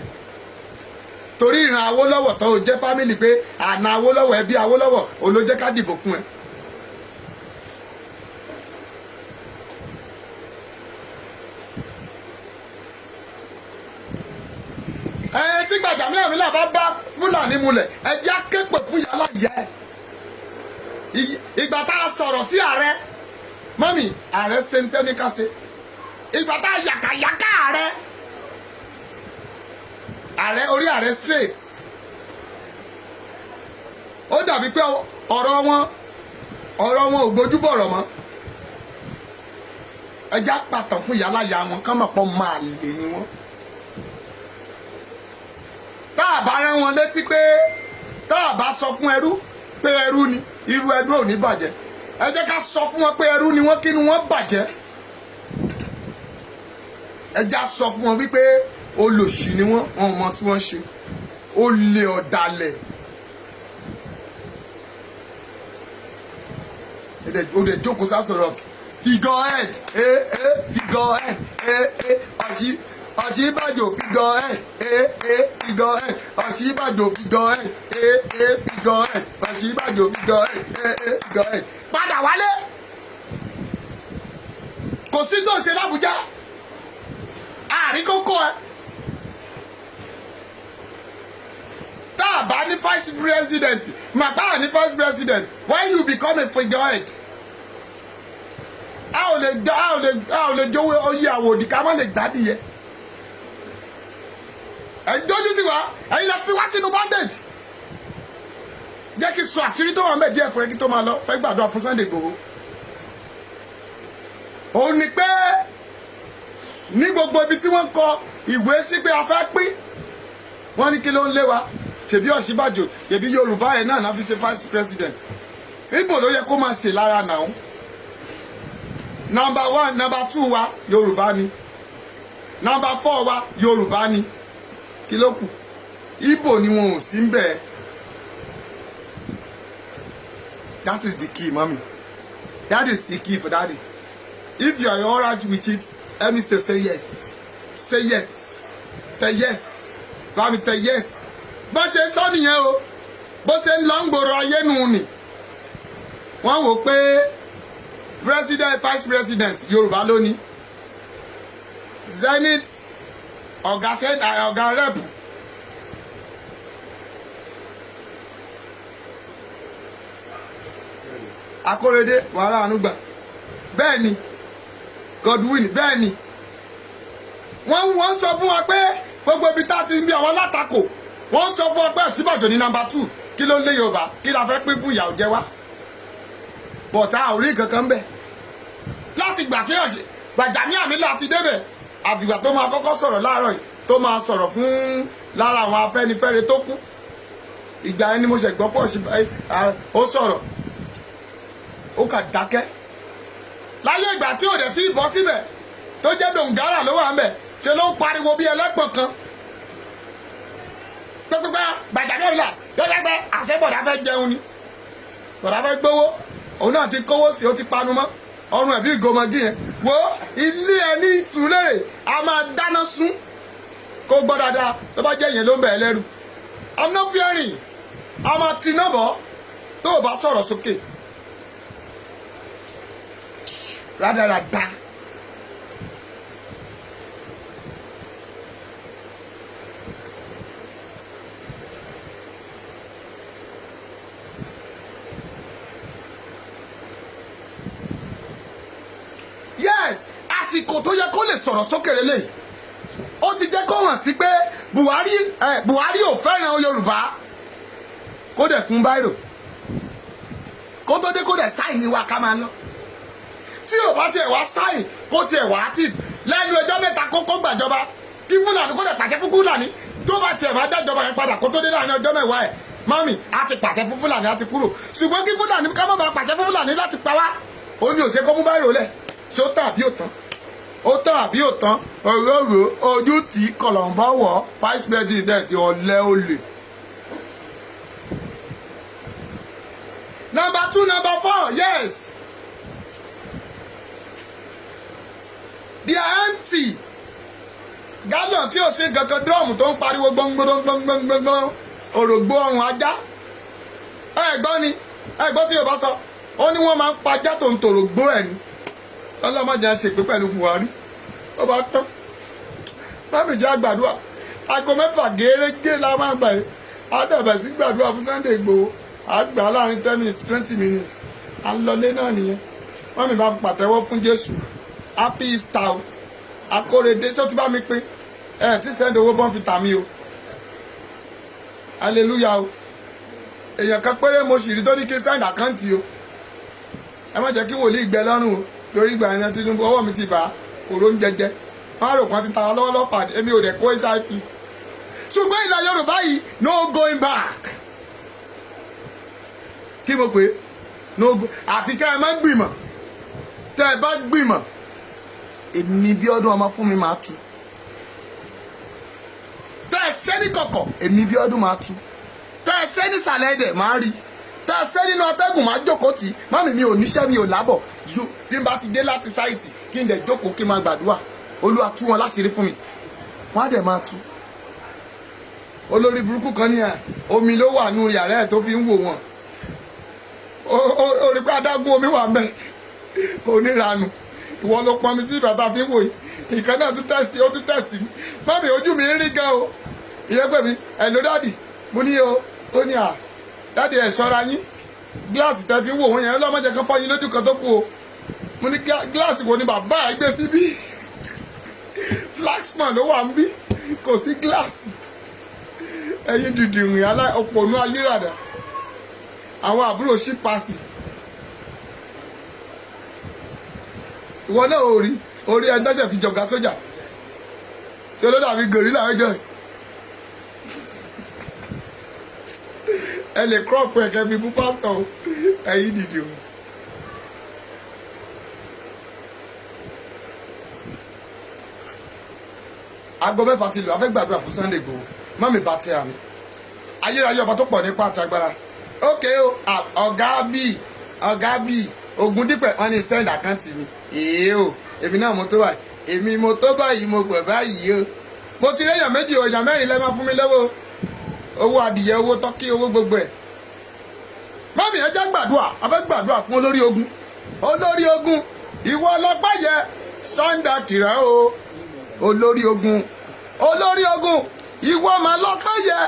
torí ìran Awólọ́wọ̀ tó jẹ́ fámìlì pé àna Awólọ́wọ̀ ẹbí Awólọ́wọ̀ olójẹ́ ká dìbò fún ẹ. Tí Gbàjàmí Àmìlà bá Fúlàní mulẹ̀ ẹ jẹ́ képe fún yàrá ìyá ẹ̀ ìgbà tá a sọ̀rọ̀ sí ààrẹ mọ́mì ààrẹ ṣe ń tẹ́ni ká ṣe ìgbà tá a yàkàyàkà ààrẹ orí ààrẹ straight ó dàbí pé ọ̀rọ̀ wọn ò gbójúbọ̀rọ̀ mọ́ ẹ jẹ́ pàtàn fún yàrá ìyá wọn kán mọ̀ pọ̀ máa lè ní wọn. tá a bá rán wọn létí pé tá a bá sọ fún ẹrú pé ẹrú ni irú ẹrú ò ní bàjẹ́ ẹ jẹ́ ká sọ fún wọn pé ẹrú ni wọ́n kínú wọn bàjẹ́ ẹ jẹ́ á sọ fún wọn wípé olòṣì ni wọ́n mọ tí wọ́n ṣe olè ọ̀dàlẹ̀ ó dẹ̀ jókòó sásọ̀rọ̀ figure head figure head Ọ̀ṣínbàjò figure head figure head Ọ̀ṣínbàjò figure head figure head Ọ̀ṣínbàjò figure head figure head padà wálé kò sí tó ṣe l'Ábùjá àárín kókó ẹ tá a bá ní vice president màbá ní vice president when you become a figure head a ò lè jówó oyè àwòdì ká má lè gbádìyẹ ẹ dójú tì wá ẹ̀yin lè fi wá sínú bandage jẹ́ kí sọ àṣírí tó wà ń bẹ̀ díẹ̀ fún ẹ kí tó máa lọ fẹ́ gbàdúrà fún Sunday Igboho òun ni pé ní gbogbo ibi tí wọ́n kọ ìwé sí pé a fẹ́ pín wọ́n ní kí ló ń lé wa ṣèbí Ọ̀ṣínbàjò ṣèbí Yorùbá ẹ̀ náà fi ṣe vice president Ìgbò ló yẹ kó máa ṣe lára náà number 1 number 2 wa Yorùbá ni number 4 wa Yorùbá ni kí ló kù Ìgbò ni wọn ò sí ń bẹ̀. That is the key, mommy. That is the key for daddy. If you are alright with it, let me say yes. Say yes. Say yes. Bá mi tẹ yes. Bó ṣe sọ nìyẹn o. Bó ṣe ń lọ ń gbòòrò ayé nù ni. Wọ́n wò pé president vice president Yorùbá ló ní. Zenith ọ̀gá rep. Akórèdé wàhálà ànúgbà bẹ́ẹ̀ ni Godwin bẹ́ẹ̀ ni wọ́n sọ fún wa pé gbogbo ibi tá a ti ń bí àwọn alátakò wọ́n sọ fún wa pé Ọ̀ṣínbàjò ní number 2 kí ló lé Yorùbá kí la fẹ́ pín fún ìyà òjẹ́ wa bọ̀tá àórí kankan bẹ́ẹ̀ láti gbà tí Gbàjàmí Àmìlà ti débẹ̀ àbìgbà tó máa kọ́kọ́ sọ̀rọ̀ láàárọ̀ yìí tó máa sọ̀rọ̀ fún lára àwọn Afẹ́nifẹ́re tó kú ìgbà yẹn ni mo ṣe gbọ́ pọ̀ ó sọ̀rọ̀ ó kà dákẹ́ láyé ìgbà tí ò dẹ̀ tí ì bọ́ síbẹ̀ tó jẹ́ dòǹgárà ló wà ń bẹ̀ ṣe ló ń pariwo bí ẹlẹ́pọ̀n kan pẹ́pẹ́pẹ́ gbàjáde gẹ́gẹ́ àṣẹ́bọ̀dá fẹ́ jẹun ni bọ̀dá fẹ́ gbówó òun náà ti kówó sí ó ti panu mọ́ ọrùn ẹ̀ bí ìgòmọ̀gí yẹn wo ilé ẹ ní ìtúlẹ̀ a máa dáná sún kó gbọ́ dáadáa tó bá jẹ́ yẹn ló ń bẹ̀ ẹ́ lẹ́rù I'm not fearing a máa ti náà bọ̀ tó o bá sọ̀rọ̀ sókè rádaràda. Yes, àsìkò tó yẹ kó lè sọ̀rọ̀ sókè lélẹ̀ ó ti jẹ́ kó hàn sí pé Buhari ò fẹ́ràn Yorùbá kó dẹ̀ fún báírò kó tó dé kó dẹ̀ sáìn ní wa ká máa lọ tí ò bá tiẹ̀ wá sáìn kó tiẹ̀ wá tì lẹ́nu ẹjọ́ mẹ́ta kókó gbàjọba kí Fúlàní kó dẹ̀ pàṣẹ fún Fúlàní tó bá tiẹ̀ máa dájọba yẹn padà kó tó dé láàrin ọjọ́ mẹ́wàá ẹ̀ mami á ti pàṣẹ fún Fúlàní á ti kúrò ṣùgbọ́n kí Fúlàní ká má bàa pàṣẹ fún Fúlàní láti pa wá ó ní òṣè kó mú báírò lẹ̀ ṣé ó tàn àbí ò tán ó tán àbí ò tán òróró ojú tí kọlọ̀ǹbọ̀ wọ̀ vice president ọ̀lẹ́ olè. Number 2, number 4, yes. They are empty. Gallon tí o ṣe gangan drum tó ń pariwo gbọ́ngbọ́ngbọ́ngbọ́ngbọ́n òrògbó ọrùn ajá. Ẹ̀gbọ́n ni ẹ̀gbọ́n tí o bá sọ ó ní wọ́n máa ń pajá tó ń tòrògbó ẹ̀ ni. Ọlọ́mọdé ń ṣèpé pẹ̀lú Buhari. Ó bá tán. Bámi jẹ́ àgbàdua. Aago 6 gẹ́rẹ́gẹ́ la máa gbà yìí. A dàbẹ̀ sí gbàdúrà fún Sunday Igboho. A gbà láàrin 10 minutes 20 minutes. À ń lọlé náà nìyẹn. Wọ́n mi bá pàtẹ́wọ́ fún Jésù. Happy Easter o. Akórèdé tó ti bá mi pín tí sẹ́ndì owó bọ́n fi tà mí o. Hallelujah o. Èèyàn kan péré mo sì rí tó ní kí sẹ́ndì àkáǹtì o. Ẹ má jẹ́ kí wòlíì gbẹ lọ́rùn o. Torí ìgbà yẹn Tinubu ọwọ́ mi ti bà á kòró ń jẹjẹ. Wọ́n á rò kan ti ta lọ́wọ́ lọ́pàá èmi ò dẹ̀ kó SIP. Ṣùgbọ́n ilẹ̀ Yorùbá yìí no going back. Kí mo pè é? No go àfi kẹ́ ẹ má gbìmọ̀. Tẹ́ ẹ bá gbìmọ̀ èmi bí ọdún ọmọ fún mi máa tú tẹ́ ẹ ṣe ní kọ̀kọ̀ èmi bí ọdún máa tú tẹ́ ẹ ṣe ní sàlẹ̀ ẹ̀dẹ̀ máa rí tẹ́ ẹ ṣe nínú atẹ́gùn máa jókòó tì mọ́mì mi ò níṣẹ́ mi ò lábọ̀ ju tí n bá ti dé láti sáìtì kí n dẹ̀ jókòó kí n máa gbàdúrà Olúwa tú wọn láṣìírí fún mi wọ́n á dẹ̀ máa tú olórí burúkú kan ní omi ló wà nù yàrá ẹ̀ tó fi ń wò wọ́n orí pé adágún omi wà mẹ́ oníranù ìwọ ló pọn mi sí bàtà fi ń wò yìí ìkan náà tún tẹ̀sí ó tún tẹ̀sí mi mọ́mí ojú mi ń rí gan o ìyẹn pè mí ẹ̀ ló dáàdì mo ní o ó ní dáàdì ẹ̀ ṣọ́ra yín gíláàsì tẹ́ fi ń wò wọ́n yẹn lọ́mọdé kan fọ́ yín lójú kan tó kú o mo ní gíláàsì wo ni bàbá ẹ̀ gbé síbí flaxman ló wà ń bí kò sí gíláàsì ẹ̀yin dìdìrìn òpònú ayérada àwọn àbúrò ṣípasì ìwọ náà ò rí orí ẹni tọ́jà fi jọ̀gá sójà tí olódà fi gòrí làwọn jọ ẹ lè crop ẹ̀kẹ́ fi bú pásítọ̀ ẹ̀yìn dìde o. Aago 6 ti lò afẹ́ gbàdúrà fún Sunday Igboho má mi bá tẹ àmì ayérayé ọba tó pọ̀ nípa àti agbára ókè o ọ̀gá bíi Ògúndípẹ̀ wọn ní send àkáǹtì mi o èmi náà mo tó báyìí èmi mo tó báyìí mo pẹ̀ báyìí o mo ti réyàn méjì èèyàn 4 lẹ́ máa fún mi lọ́wọ́ owó adìyẹ owó tọ́kí owó gbogbo ẹ̀ mọ́mí ẹ jẹ́ gbàdúrà abẹ́ gbàdúrà fún olórí ogun ìwọ ọlọ́pàá yẹ Sunday kìrẹ́ o olórí ogun ìwọ ọmọ ọlọ́pàá yẹ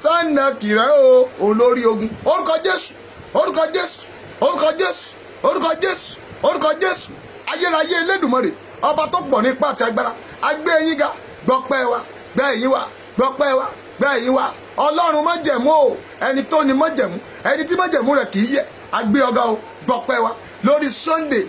Sunday kìrẹ́ o olórí ogun orúkọ Jésù orúkọ Jésù orúkọ Jésù orúkọ Jésù orúkọ Jésù ayérayé Elédùmarè ọba tó pọ̀ nípa àti agbára agbé yín ga gbọpẹ́ wa gbẹ yín wa gbọpẹ́ wa gbẹ yín wa Ọlọ́run májẹ̀mú o ẹni tó ní májẹ̀mú ẹni tí májẹ̀mú rẹ̀ kì í yẹ̀ agbé ọ̀gá o gbọpẹ́ wa lórí Sunday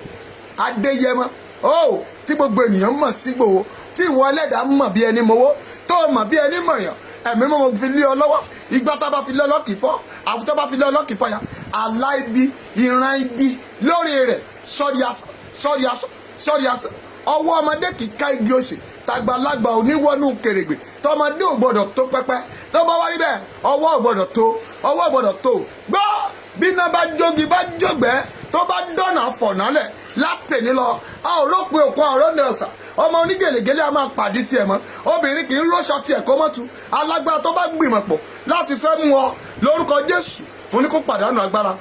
Adéyẹmọ o tí gbogbo ènìyàn mọ̀ sí Ìgbòho tí ìwọ Ẹlẹ́dàá mọ̀ bí ẹni mọ̀wó tó mọ̀ bí ẹni mọ̀yàn ẹ̀mí mọ̀ fi lé ọ lọ́wọ́ ìgbà tá a bá fi lé ọlọ́kì fọ́ àwùjọ bá fi lé ọlọ́kì fọ́ ya àlá ibi ìran ibi lórí rẹ̀ sọ́ọ̀dì asán sọ́ọ̀dì asán sọ́ọ̀dì asán. Ọwọ́ ọmọdé kì í ká igi òsì, tàgbàlagbà ò ní wọnú kèrègbè, tọmọdé ò gbọdọ̀ tó pẹpẹ. Tó bá wá rí bẹ́ẹ̀, ọwọ́ ò gbọdọ̀ tó, ọwọ́ ò gbọdọ̀ tó. Gbọ́ bí iná bá jogi bá jògbẹ́, tó bá dọ̀nà fọ̀nálẹ̀ látẹ̀ní lọ, a ò rò pé òkun àrọ́ ní ọ̀sà. Ọmọ onígèlègèlè a máa pàdé tiẹ̀ mọ́, obìnrin kì í róṣọ tiẹ̀ kó mọ́tu. Alágbára tó bá gbìmọ̀ pọ̀ láti fẹ́ mú ọ lórúkọ Jésù, fún ní kó pàdánù agbára.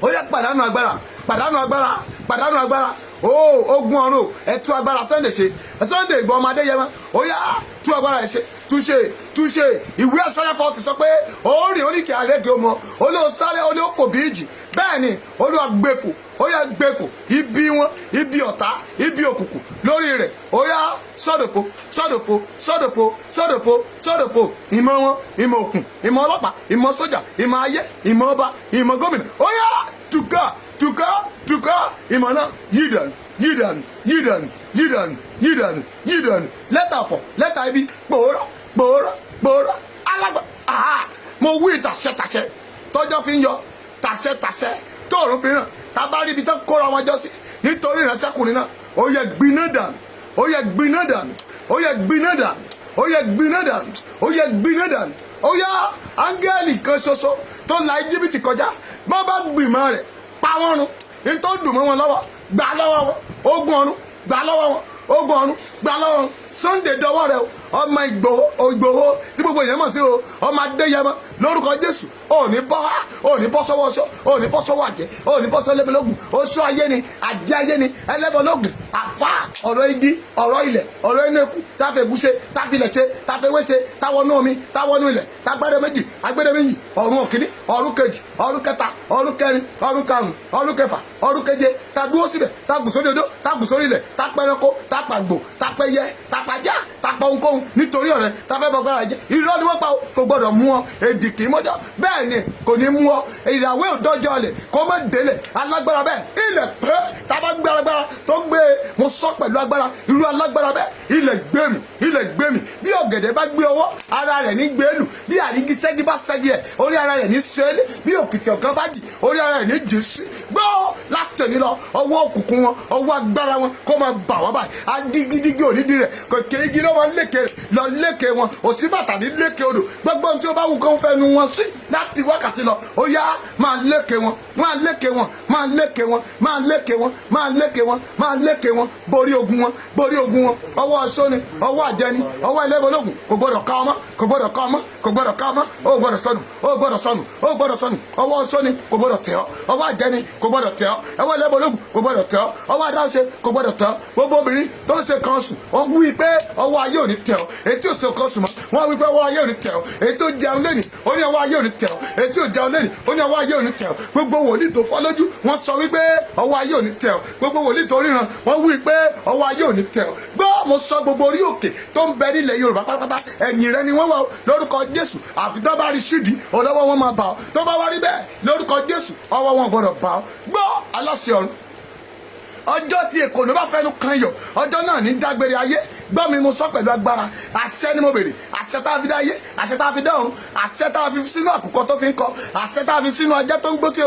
Ó yẹ pàdánù agbára, pàdánù agbára, pàdánù agbára. Ogun ọ̀run ẹ tú agbára Sunday ṣe, Sunday ìgbọ́ ọmọdé yẹn mọ́, ó yá tú agbára ẹ ṣe, túṣe. Ìwé Àìsáyà 40 sọ pé ó rìn oníkè àrẹ́gẹ́ ọmọ, olóò sáré olóò fò bí ìjì, bẹ́ẹ̀ ni Olúwa gbèfò, ó yá gbèfò ibi wọn, ibi ọ̀tá, ibi òkùnkùn lórí rẹ̀, ó yá sọ́dọ̀fo sọ́dọ̀fo sọ́dọ̀fo sọ́dọ̀fo sọ́dọ̀fo. Ìmọ̀ wọn, ìmọ̀ òkun, ìmọ̀ ọlọ́pàá, ìmọ̀ sójà, ìmọ̀ ayé, ìmọ̀ ọba, ìmọ̀ gómìnà, ó yá tukọ̀ ìmọ̀ náà yídàn. Lẹ́tà ọ̀fọ̀, lẹ́tà ibi, gbòòrò, alágbà. Mo wí tàṣẹ tọ́jọ́ fi ń yọ, tàṣẹ tóòrùn fi ràn, tábàárí ibi tó kóra wọn jọ sí nítorí ìránṣẹ́kùnrin náà. Ó yẹ gbiná dànù, ó yẹ gbiná dànù, ó yẹ gbiná dànù, ó yẹ gbiná dànù, ó yẹ gbiná dànù. Ó yá áńgẹ́lì kan ṣoṣo tó la Íjíbítì kọjá, bọ́ bá gbìmọ̀ rẹ̀ pa wọ́n run, ní tó dùn mọ́ wọn lọ́wọ́ gbà lọ́wọ́ wọn, ogun ọ̀run gbà lọ́wọ́ wọn, ogun ọ̀run gbà lọ́wọ́ wọn. Sunday dọwọ́ rẹ o, ọmọ Ìgbòho tí gbogbo èèyàn mọ̀ sí o, ọmọ Adéyẹmọ lórúkọ Jésù. Ò ní bọ́ sọ́wọ́ ọṣọ́, ò ní bọ́ sọ́wọ́ àjẹ́, ò ní bọ́ sọ́wọ́ ẹlẹ́bọ̀lógún. Oṣó ayé ni, àjẹ́ ayé ni, ẹlẹ́bọ̀lógún, àfà ọ̀rọ̀ igi, ọ̀rọ̀ ilẹ̀, ọ̀rọ̀ inú eku, táfẹ́ gúnṣe, táfilẹ̀ ṣe, táfẹ́ wéṣe, táwọnú omi, táwọnú ilẹ̀, tágbádẹ́ méjì, agbẹ́dẹ́ méjì, ọ̀run òkìní, ọ̀run kejì, ọ̀run kẹta, ọ̀run kẹrin, ọ̀run karùn-ún, ọ̀run kẹfà, ọ̀run keje, tàdúró síbẹ̀, tàgùsórí odó, tàgùsórí ilẹ̀, tápẹ́ranko, tápàgbò, tápẹ́yẹ, tápàjá, tápà ohunkóhun nítorí ọ̀rẹ́ táfẹ́ bọ̀gbára jẹ́. Irọ́ ni wọ́n pa o, kò gbọ́dọ̀ mú ọ, èdì kì í mọ́jọ́, bẹ́ẹ̀ ni kò ní mú ọ, ìràwé òdọ́jọ́ ọ̀lẹ̀ kó má délẹ̀. Alágbára bẹ́ẹ̀ ilẹ̀ pé tábà gbé alágbára tó gbé mo sọ pẹ̀lú agbára, irú alágbára bẹ́ẹ̀ ilẹ̀ gbé mi. Bí ọ̀gẹ̀dẹ̀ bá gbé ọwọ́ ara rẹ̀ ní gbẹ́lù, bí àrígi sẹ́gi bá sẹ́gi ẹ̀ orí ara rẹ̀ ní sẹ́lẹ̀, bí òkìtì ọ̀gán bá dì orí ara rẹ̀ ní jésì. Gbọ́ látẹ̀ní lọ ọwọ́ òkùnkùn wọn, ọwọ́ agbára wọn kó máa bà wọ́n báyìí. Adigidigi onídìí rẹ̀ kò kéèjì lọ́wọ́ lékè lọ lékè wọn, òsì bàtà ní lékè odò. Gbogbo ohun tí ó bá wù kó ń fẹnu wọn sí láti wákàtí lọ, ó yá máa lékè wọn, máa lékè wọn, máa lékè wọn, máa lékè wọn, máa lékè wọn, máa lékè wọn, borí ogun wọn, borí ogun wọn. Ọwọ́ aṣọ ni, ọwọ́ àjẹni, ọwọ́ ẹlẹ́bọ̀lógún kò gbọ́dọ̀ ká ọmọ, kò gbọ́dọ̀ ká ọmọ, kò gbọ́dọ̀ ká ọmọ, ó gbọ́dọ̀ sọnù, ó gbọ́dọ̀ sọnù, ó gbọ́dọ̀ sọnù. Ọwọ́ aṣọ ni kò gbọ́dọ̀ tẹ̀ ọ́, ọwọ́ àjẹni kò gbọ́dọ̀ tẹ̀ ọ́, ọwọ́ ẹlẹ́bọ̀lógún kò gbọ́dọ̀ tẹ̀ ọ́, ọwọ́ adáṣe kò gbọ́dọ̀ tẹ̀ ọ́. Gbogbo obìnrin tó ń ṣe kan sùn, ó wí pé ọwọ́ ayé ò ní tẹ̀ ọ́, etí ò ṣe kan sùn mọ́, wọ́n wí pé ọwọ́ ayé ò ní tẹ̀ ọ́, etí ó jẹun lẹ́nìí ó ní ọwọ́ ayé ò ní tẹ̀ ọ́, etí ò jẹun lẹ́nìí ó ní ọwọ́ ayé ò ní tẹ̀ ọ́. Gbogbo wòlíì tó fọ́ lójú wọ́n sọ wípé ọwọ́ ayé ò ní tẹ̀ ọ́, gbogbo wòlíì tó ríran wọ́n wí pé ọwọ́ ayé ò ní tẹ̀ ọ́. Gbọ́ mo sọ gbogbo orí òkè tó ń bẹ nílẹ̀ Yorùbá pátápátá ẹ̀yìn rẹ ni wọ́n wà lórúkọ Jésù. Àfi tó bá rí sídìí ọlọ́wọ́ wọn máa bà ọ́, tó bá wá rí bẹ́ẹ̀ lórúkọ Jésù ọwọ́ wọn gbọ́dọ̀ bà ọ́. Gbọ́ aláṣẹ ọ̀run, ọjọ́ tí èkó bá fẹ́nu kan yọ ọjọ́ náà ní dágbére ayé. Gbọ́ mi mo sọ pẹ̀lú agbára, àṣẹ ni mo bèrè, àṣẹ tá a fi dá ayé, àṣẹ tá a fi dá ọ̀run, àṣẹ tá a fi sínú àkùkọ tó fi ń kọ, àṣẹ tá a fi sínú ajá tó ń gbó tí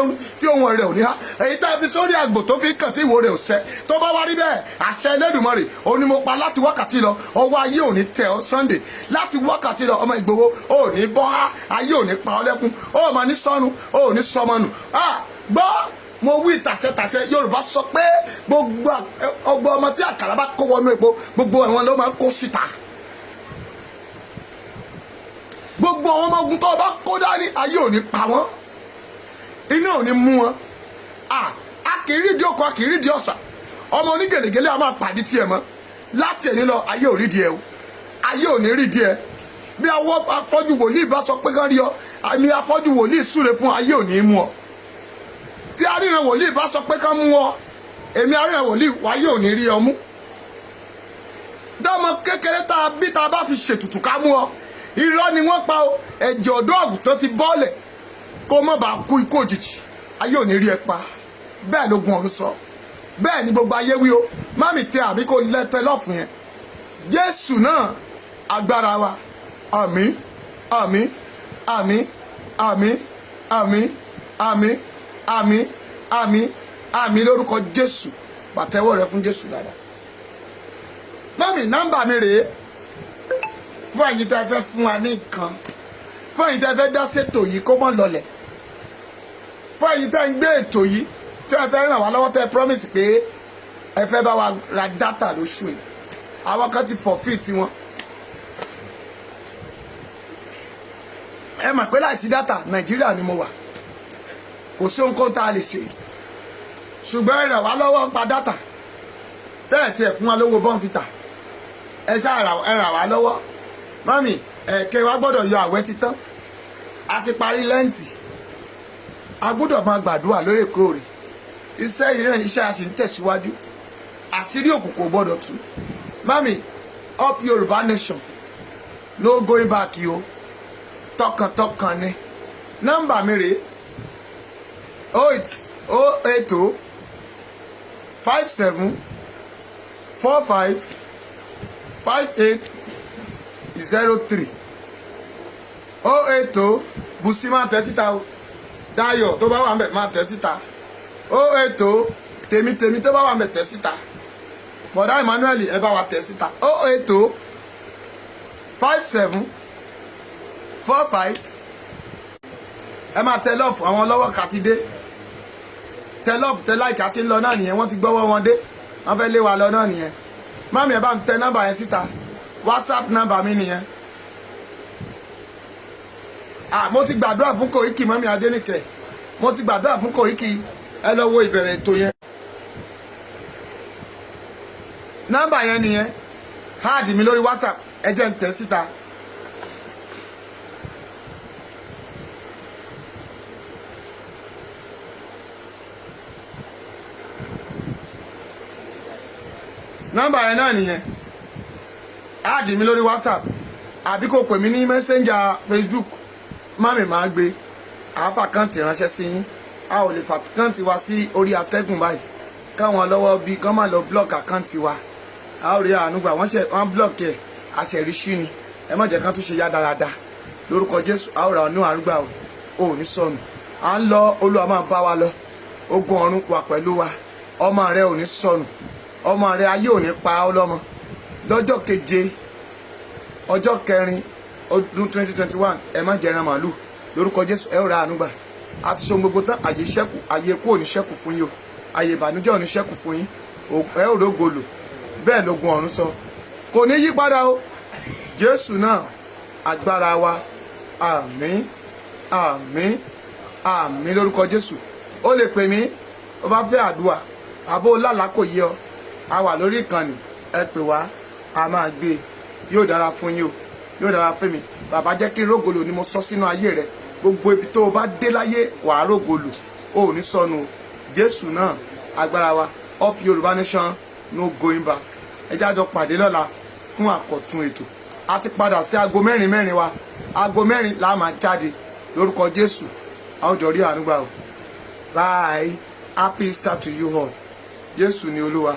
ohun rẹ̀ ò ní há, èyí tá a fi sórí àgbò tó fi ń kàn tí ìwo rẹ̀ ò sẹ́. Tó bá wá rí bẹ́ẹ̀ àṣẹ Ẹlẹ́dùmarè òun ni mo pa láti wákàtí lọ. Ọwọ́ ayé ò ní tẹ̀ ọ́ Sunday, láti wákàtí lọ ọmọ Ìgbòho ò ní bọ́ há, ayé ò ní pa ọ́ lẹ́kún, ó mà ní sọnù, ó ní sọmọnù. Gbọ́ mo wí tàṣẹ Yorùbá sọ pé gbogbo ọmọ tí àkàrà bá kó wọnú epo gbogbo ẹ̀wọ̀n ló máa ń kó síta. Gbogbo àwọn ọmọ ogun tó bá kó dání ayé ò ní pa wọ́n, iná ò ní mú wọn. A kì í rídìí oko, a kì í rídìí ọ̀sà. Ọmọ onígèlègèlè a máa pàdé tiẹ̀ mọ́. Láti ẹ̀ní lọ ayé ò rídìí ẹ o, ayé ò ní rídìí ẹ. Bí àwọn afọ́jú wòlíì bá sọ pé kán rí ọ, àmì afọ́jú wòlíì súre fún ayé ò ní mú ọ. Tí aríran wòlíì bá sọ pé kán mú ọ, èmi aríran wòlíì wáyé ò ní rí ọ mú. Dọ́mọ kékeré tá a bí tá a bá fi ṣètùtù ká mú ọ, irọ́ ni wọ́n pa o. Ẹ̀jẹ̀ ọ̀dọ́ àgùntàn ti bọ́ọ̀lẹ̀ kó má bàa kú ikú òjijì, ayé ò ní rí ẹ pa. Bẹ́ẹ̀ lógun ọ̀run sọ, bẹ́ẹ̀ ni gbogbo ayé wí o. Mámi tẹ àbí kò lẹ́tẹ̀ lọ́fun yẹn. Jésù náà agbára wa. Àmín àmín àmín àmín àmín àmín àmín àmín àmín lórúkọ Jésù. Pàtẹ́wọ́ rẹ fún Jésù dáadáa. Mọ́mì, nọ́mbà mi rèé fún ẹ̀yin tẹ́ fẹ́ fún wa ní nǹkan, fún ẹ̀yin tẹ́ fẹ́ dá ṣètò yìí kó mọ́ lọlẹ̀, fún ẹ̀yin tẹ́ ń gbé ètò yìí tí ẹ fẹ́ ràn wá lọ́wọ́ tẹ́ promise pé ẹ fẹ́ bá wa ra dátà lóṣù yìí. Àwọn kan ti forfeit wọn. Ẹ mọ̀ pé láìsí dátà Nàìjíríà ni mo wà, kò sí ohunkóhun tá a lè ṣe, ṣùgbọ́n ẹ ràn wá lọ́wọ́ pa dátà tẹ́ẹ̀ tí ẹ fún wa lówó bọ́ǹfìtà, ẹ ṣáà ràn wá lọ́wọ́. Mọ́mì, ẹ̀kẹ́ wa gbọ́dọ̀ yọ àwẹ̀ títán, a ti parí lẹ́ǹtì, a gbọ́dọ̀ máa gbàdúrà lóòrèkóòrè. Iṣẹ́ ìrìn iṣẹ́ a sì ń tẹ̀síwájú, àṣírí òkùnkùn gbọ́dọ̀ tú. Mọ́mì, up Yorùbá nation, no going back yo, tọkàntọkàn ni. Nọ́mbà mi rèé 080 57 45 58 03 080 Bùsí máa tẹ̀ síta o, Dayọ̀ tó bá wà ń bẹ̀ máa tẹ̀ síta, 080 tèmi tó bá wà ń bẹ̀ tẹ̀ síta, bọ̀dá Emmanuel ẹ bá wa tẹ̀ síta, 080 57 45 ẹ máa tẹ lọ́ọ̀fù àwọn lọ́wọ́ kàtidé, tẹ lọ́ọ̀fù tẹ láìkì àti ń lọ náà nìyẹn, wọ́n ti gbọ́wọ́ wọn dé, wọ́n fẹ́ lé wa lọ náà nìyẹn. Mọ́mì, ẹ bá ń tẹ nọ́mbà yẹn síta, WhatsApp nọ́mbà mi nìyẹn. Mo ti gbàdúrà fún Koiki, mọ́mì Adéníkẹ́, mo ti gbàdúrà fún Koiki, ẹ lọ wo ìbẹ̀rẹ̀ ètò yẹn. Nọ́mbà yẹn nìyẹn, háàdì mi lórí WhatsApp, ẹ jẹ́ ń tẹ̀ síta. Nọ́mbà yẹn náà nìyẹn, áàdì mi lórí WhatsApp àbí kò pè mí ní messenger Facebook. Mọ́mì máa gbé àáfà kàǹtì ránṣẹ́ sí yín, a ò lè fà kàǹtì wa sí orí atẹ́gùn báyìí káwọn lọ́wọ́ bíi kán máa lọ block àkáǹtì wa. A ó rí àánú gbà, wọ́n block ẹ̀, àṣẹ̀ríṣí ni, ẹ má jẹ́ kán tún ṣe yá dáradára lórúkọ Jésù. A ó ra ọ̀nà àrúgbà o, ò ní sọnù, à ń lọ, Olúwa máa bá wa lọ, ogun ọ̀run wà pẹ̀lú wa, ọmọ rẹ ò ní sọnù, ọmọ rẹ ayé ò ní pa ọ́ lọ́mọ. Lọ́jọ́ keje ọjọ́ kẹrin ọdún 2021 ẹ má jẹran màálù lórúkọ Jésù. Ẹ ó ra àánú gbà, a ti ṣe gbogbo tán, àyè ṣẹ́kù, àyè kú ò ní ṣẹ́kù fún yín o, àyè ìbànújẹ́ ò ní ṣẹ́kù fún yín, ẹ ó rógolò, bẹ́ẹ̀ lógun ọ̀run sọ, kò ní yí padà o. Jésù náà agbára wa, àmín àmín àmín lórúkọ Jésù. Ó lè pè mí ó bá fẹ́ àdúrà, àbó lálàá kò yé ọ, a wà lórí ìkànnì, ẹ pè wá, a máa gbé, yóò dára fún yín o, yóò dára fún mi. Bàbá jẹ́ kí n rógolò ni mo sọ sínú ayé rẹ, gbogbo ibi tó o bá dé láyé wàá rógolò, o ò ní sọnù o. Jésù náà agbára wa, up Yorùbá nation, no going back. Ẹ jẹ́ a jọ pàdé lọ́la fún àkọ́tún ètò. A ti padà sí aago mẹ́rin wa, aago 4 la máa jáde lórúkọ Jésù. A ó jọ rí àánú gbà o. Bye, happy Easter to you all. Jésù ni Olúwa.